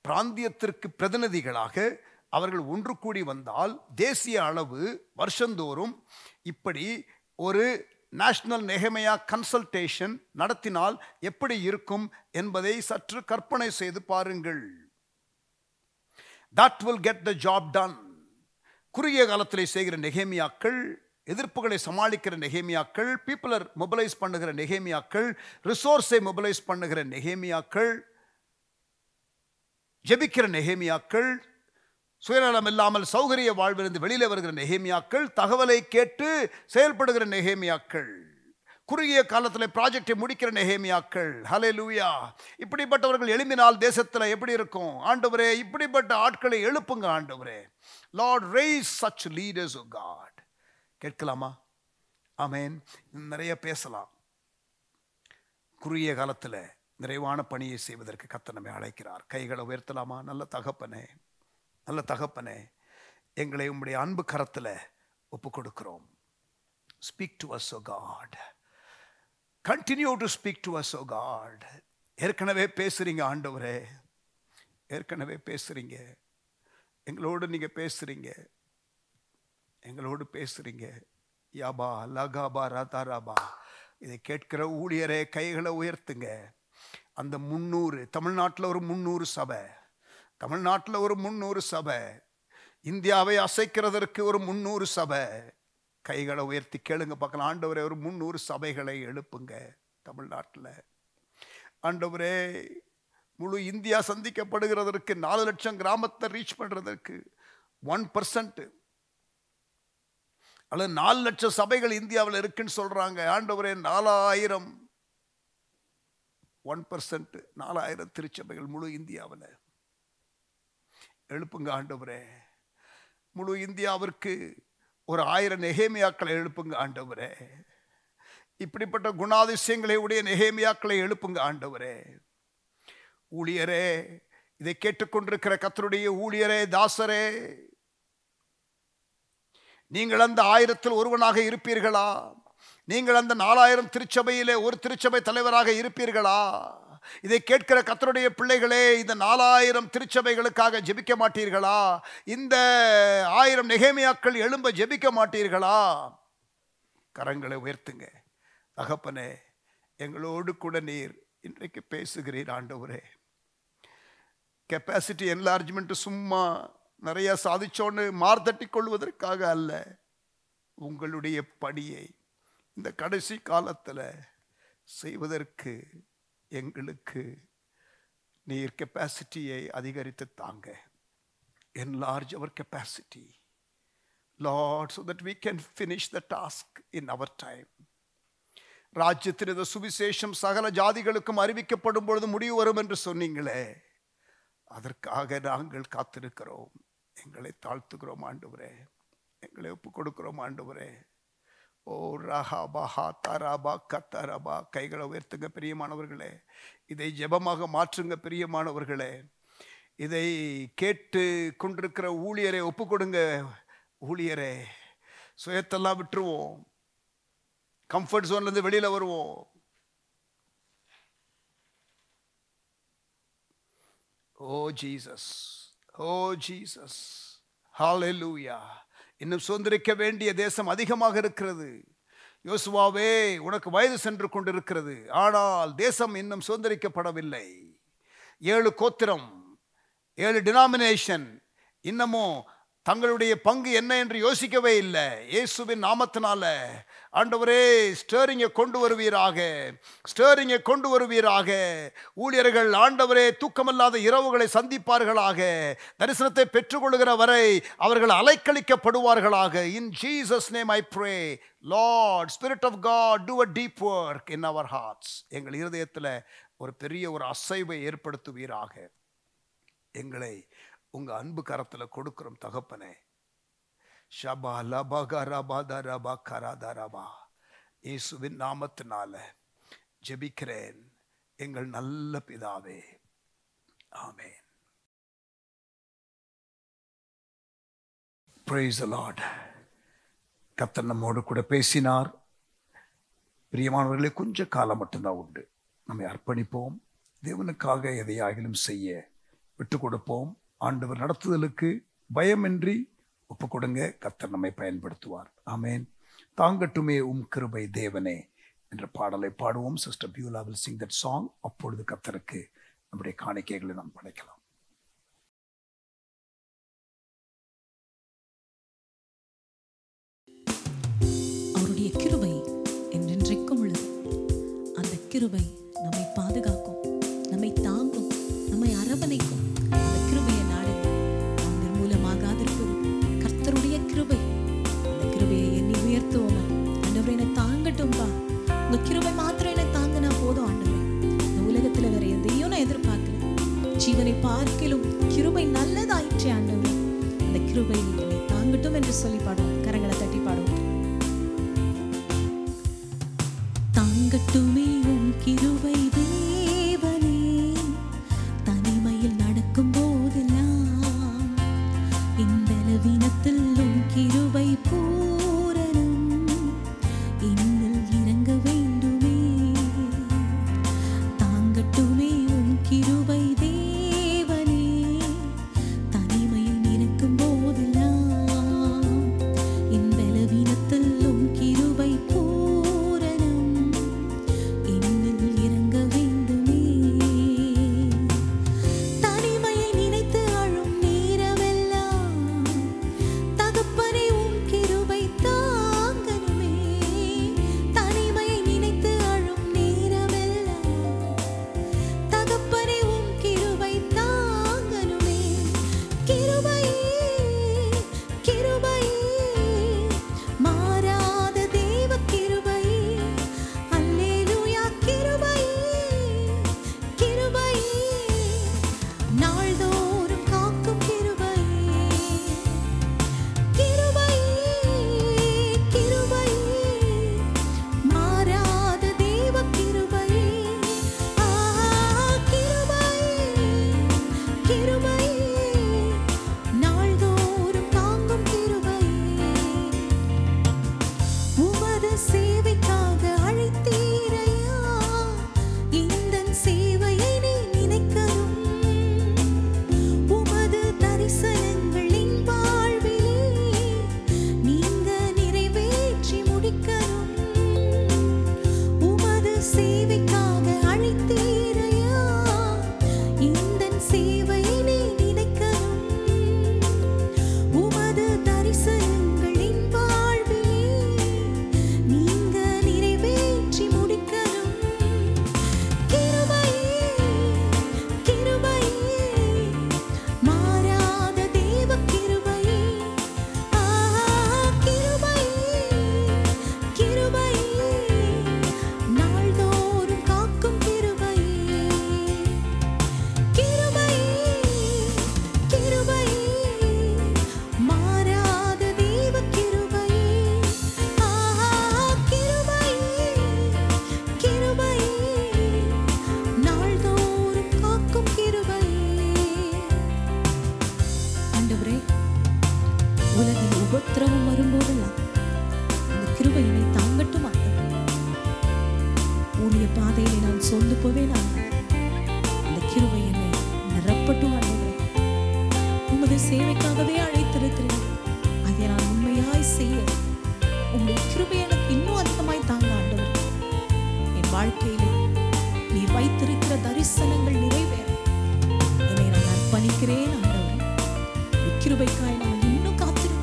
பிராந்தியத்திற்கு பிரதிநிதிகளாக அவர்கள் ஒன்று கூடி வந்தால், தேசிய அளவு வருஷந்தோறும் இப்படி ஒரு நேஷனல் நெகேமியா கன்சல்டேஷன் நடத்தினால் எப்படி இருக்கும் என்பதை சற்று கற்பனை செய்து பாருங்கள். That will get the job done. குறுகிய காலத்திலே செய்கிற நெகேமியாக்கள், எதிர்ப்புகளை சமாளிக்கிற நெகேமியாக்கள், பீப்புளை மொபிலைஸ் பண்ணுகிற நெகேமியாக்கள், ரிசோர்ஸை மொபிலைஸ் பண்ணுகிற நெகேமியாக்கள், ஜெபிக்கிற நெகேமியாக்கள், சுயநலம் இல்லாமல் சௌகரிய வாழ்விலிருந்து வெளியில வருகிற நெகேமியாக்கள், தகவலை கேட்டு செயல்படுகிற நெகேமியாக்கள், குறுகிய காலத்தில் ப்ராஜெக்டை முடிக்கிற நெகேமியாக்கள். ஹல்லேலூயா. இப்படிப்பட்டவர்கள் எழும்பினால் தேசத்தில் எப்படி இருக்கும்? ஆண்டவரே, இப்படிப்பட்ட ஆட்களை எழுப்புங்க ஆண்டவரே. Lord, raise such leaders, oh God. கேட்கலாமா? ஆமென். நிறைய பேசலாம். குறுகிய காலத்தில் நிறைவான பணியை செய்வதற்கு கர்த்தர் நம்மை அழைக்கிறார். கைகளை உயர்த்தலாமா? நல்ல தகப்பனே, நல்ல தகப்பனே, எங்களை உம்முடைய அன்பு கரத்தில் ஒப்பு கொடுக்கிறோம். Speak to us, O God. Continue to speak to us, O God. ஏற்கனவே பேசுறீங்க ஆண்டவரே, ஏற்கனவே பேசுறீங்க, எங்களோடு நீங்க பேசுறீங்க, எங்களோடு பேசுறீங்க. யாபா லகாபா ராதாராபா. இதை கேட்கிற ஊழியரே கைகளை உயர்த்துங்க. அந்த 300 தமிழ்நாட்டில் ஒரு 300 சபை, தமிழ்நாட்டில் ஒரு 300 சபை, இந்தியாவை அசைக்கிறதற்கு ஒரு 300 சபை. கைகளை உயர்த்தி கேளுங்க பார்க்கலாம். ஆண்டவரே, ஒரு 300 சபைகளை எழுப்புங்க தமிழ்நாட்டில். ஆண்டவரே, முழு இந்தியா சந்திக்கப்படுகிறதற்கு 4 லட்சம் கிராமத்தை ரீச் பண்றதற்கு 1% அல்லது 4 லட்சம் சபைகள் இந்தியாவில் இருக்குன்னு சொல்றாங்க. ஆண்டவரே, 4000 1% 4000 திருச்சபைகள் முழு இந்தியாவில் எழுப்புங்க ஆண்டவரே. முழு இந்தியாவிற்கு ஒரு 1000 நெகேமியாக்களை எழுப்புங்க ஆண்டவரே. இப்படிப்பட்ட குணாதிசயங்களை உடைய நெகேமியாக்களை எழுப்புங்க ஆண்டவரே. ஊழியரே, இதை கேட்டுக்கொண்டிருக்கிற கர்த்தருடைய ஊழியரே, தாசரே, நீங்கள் அந்த 1000-ல் ஒருவனாக இருப்பீர்களா? நீங்கள் அந்த 4000 திருச்சபையிலே ஒரு திருச்சபை தலைவராக இருப்பீர்களா? இதை கேட்கிற கர்த்தருடைய பிள்ளைகளே, இந்த 4000 திருச்சபைகளுக்காக ஜெபிக்க மாட்டீர்களா? இந்த 1000 நெகேமியாக்கள் எழும்ப ஜெபிக்க மாட்டீர்களா? கரங்களை உயர்த்துங்க. தகப்பனே, எங்களோடு கூட நீர் இன்றைக்கு பேசுகிறீர் ஆண்டவரே. கெப்பாசிட்டி என்லார்ஜ்மெண்ட் சும்மா நிறைய சாதிச்சோன்னு மார்த்தட்டி கொள்வதற்காக அல்ல, உங்களுடைய பணியை இந்த கடைசி காலத்தில் செய்வதற்கு எங்களுக்கு நீர் கெப்பாசிட்டியை அதிகரித்து தாங்க. Enlarge our capacity, Lord, so that we can finish the task in our time. ராஜ்யத்தின் இந்த சுவிசேஷம் சகல ஜாதிகளுக்கும் அறிவிக்கப்படும் பொழுது முடிவு வரும் என்று சொன்னீங்களே, அதற்காக நாங்கள் காத்திருக்கிறோம். எங்களை தாழ்த்துகிறோம் ஆண்டவரே, எங்களை ஒப்பு கொடுக்கிறோம் ஆண்டவரே. ஓ ரஹாபா தாராபா கத்தாராபா. கைகளை உயர்த்துங்க பிரியமானவர்களே, இதை ஜெபமாக மாற்றுங்க பிரியமானவர்களே. இதை கேட்டு கொண்டிருக்கிற ஊழியரை ஒப்பு கொடுங்க. ஊழியரே, சுயத்தெல்லாம் விட்டுருவோம், கம்ஃபர்ட் ஜோன்லேருந்து வெளியில வருவோம். ஓ ஜீசஸ், ஓ ஜீசஸ், ஹல்லேலூயா. இன்னும் சுதந்திரிக்க வேண்டிய தேசம் அதிகமாக இருக்கிறது. யோசுவாவே, உனக்கு வயது சென்று கொண்டிருக்கிறது, ஆனால் தேசம் இன்னும் சுதந்திரிக்கப்படவில்லை. 7 கோத்திரம், 7 டினாமினேஷன் இன்னமும் தங்களுடைய பங்கு என்ன என்று யோசிக்கவே இல்லை. இயேசுவின் நாமத்தினால ஆண்டவரே, ஸ்டேரிங்கை கொண்டு வருவீராக, ஸ்டேரிங்கை கொண்டு வருவீராக. ஊழியர்கள் ஆண்டவரே தூக்கமில்லாத இரவுகளை சந்திப்பார்களாக. தரிசனத்தை பெற்றுக்கொள்கிற வரை அவர்கள் அலைக்கழிக்கப்படுவார்களாக. In Jesus name I pray. Lord, Spirit of God, do a deep work in our hearts. எங்கள் இருதயத்தில் ஒரு பெரிய ஒரு அசைவை ஏற்படுத்துவீராக. எங்களை உங்க அன்பு கரத்தில் கொடுக்கிறோம் தகப்பனே. ஷபா லபா ரபா தரபா கராதரபா. இயேசுவின் நாமத்தினால ஜெபிக்கிறேன் எங்கள் நல்ல பிதாவே, ஆமென். Praise the Lord. கர்த்தர் நம்மோடு கூட பேசினார். பிரியமானவர்களே, கொஞ்ச காலம் மட்டும்தான் உண்டு. நம்மை அர்ப்பணிப்போம். தேவனுக்காக எதையாகிலும் செய்ய விட்டு கொடுப்போம். ஆண்டவர் நடத்துதலுக்கு பயமின்றி ஒப்பு கொடுங்க. கர்த்தர் நம்மை பயன்படுத்துவார். ஆமென். தாங்கட்டுமே உம் கிருபை தேவனே என்ற பாடலை பாடுவோம். Sister Beulah will sing that song. அப்பொழுது கர்த்தருக்கு நம்முடைய காணிக்கைகளை நாம் படைக்கலாம். அவருடைய கிருபை என்றென்றைக்கும் உள்ளது. அந்த கிருபை நம்மை பாதுகாக்கும், நம்மை தாங்கும், நம்மை அரவணைக்கும். அந்த கிருபையை நாடு நாம் நிர்மூலமாகாதிருப்பது கர்த்தருடைய கிருபை. அந்த கிருபையை எண்ணி உயர்த்துவோமா? ஆண்டவரே, என்னை தாங்கட்டும்பா. உங்க கிருபை மாத்திரம் என்னை தாங்கினா போதும் ஆண்டவரே. இந்த உலகத்துல வேற எதையும் நான் எதிர்பார்க்கல. ஜீவனை பார்க்கிலும் கிருபை நல்லதாயிற்று ஆண்டவரே. அந்த கிருபை என்னை தாங்கட்டும் என்று சொல்லி பாடுவோம். கரங்களை தட்டி பாடுவோம். தாங்கட்டுமே உம் கிருபை கிருபை என்னை தாங்கட்டும் ஆண்டவரே. ஊழிய பாதையிலே நான் சோர்ந்து போவேன் ஆண்டவரே. அந்த கிருபை என்னை நிரப்பட்டும் ஆண்டவரே. உமது சேவைக்காகவே அழைத்திருக்கிறேன். அதை நான் உண்மையாய் செய்ய உங்களுடைய கிருபை எனக்கு இன்னும் அதிகமாய் தாங்க ஆண்டவரே. என் வாழ்க்கையிலே நீர் வைத்திருக்கிற தரிசனங்கள் நிறைவேற என்னை நான் அர்ப்பணிக்கிறேன் ஆண்டவரே. கிருபைக்காய் நான் இன்னும் காத்திருக்கிறோம்.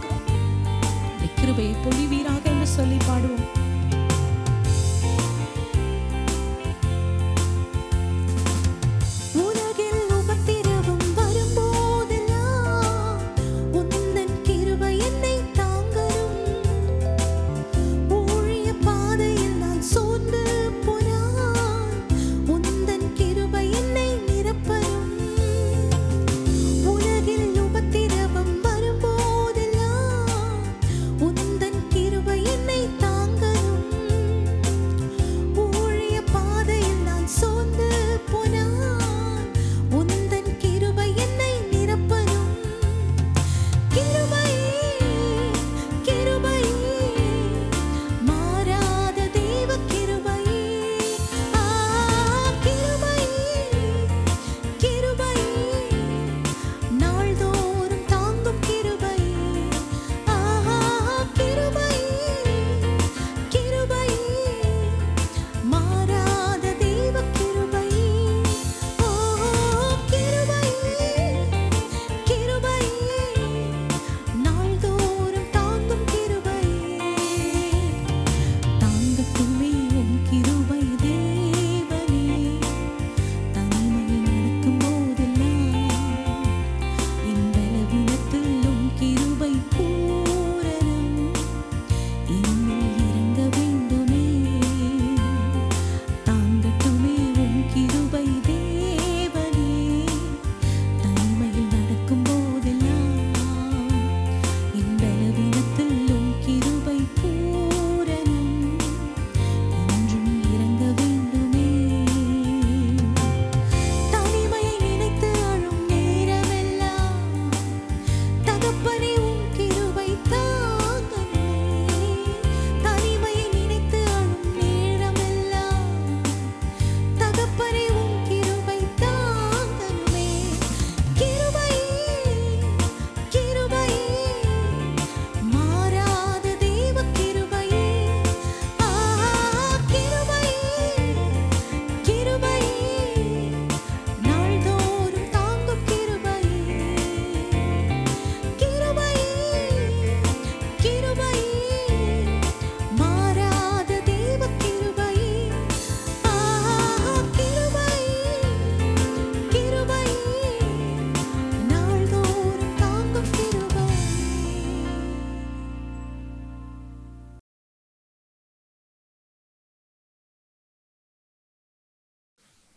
கிருபையை பொழிவீராக என்று சொல்லி பாடுவோம்.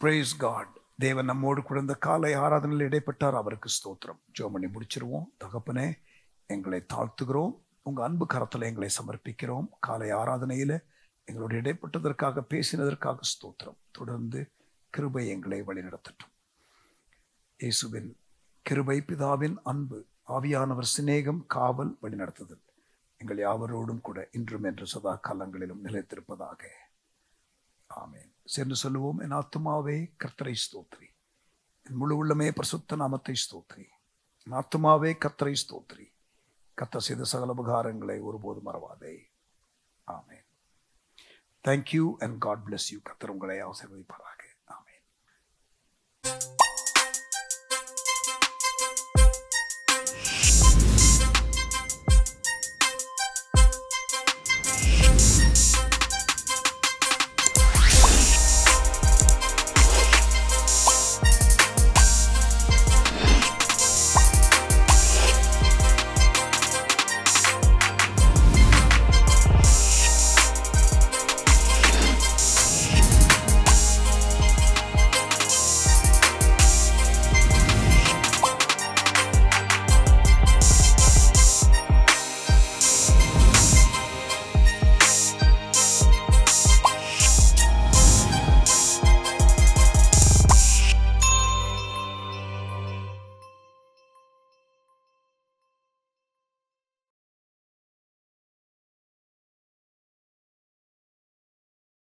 Praise God. தேவன் நம்மோடு கூட இந்த காலை ஆராதனையில் இடைப்பட்டார். அவருக்கு ஸ்தோத்திரம். ஜெபம் பண்ணி முடிச்சிருவோம். தகப்பனே, எங்களை தாழ்த்துகிறோம். உங்கள் அன்பு கரத்தில் எங்களை சமர்ப்பிக்கிறோம். காலை ஆராதனையில் எங்களோட இடைப்பட்டதற்காக பேசினதற்காக ஸ்தோத்திரம். தொடர்ந்து கிருபை எங்களை வழிநடத்தட்டும். இயேசுவின் கிருபை, பிதாவின் அன்பு, ஆவியானவர் சிநேகம், காவல், வழிநடத்துதல் எங்கள் யாவரோடும் கூட இன்றும் என்று சதா காலங்களிலும் நிலைத்திருப்பதாக. ஆமென். சேர்ந்து சொல்லுவோம். என் ஆத்துமாவே கர்த்தரை ஸ்தோத்திரி, என் முழு உள்ளமே பரிசுத்த நாமத்தை ஸ்தோத்திரி. என் ஆத்துமாவே கர்த்தரை ஸ்தோத்திரி, கர்த்தர் செய்த சகல உபகாரங்களை ஒருபோதும் மறவாதே. ஆமென். Thank you and God bless you. கர்த்தர் உங்களை ஆசீர்வதிப்பாராக.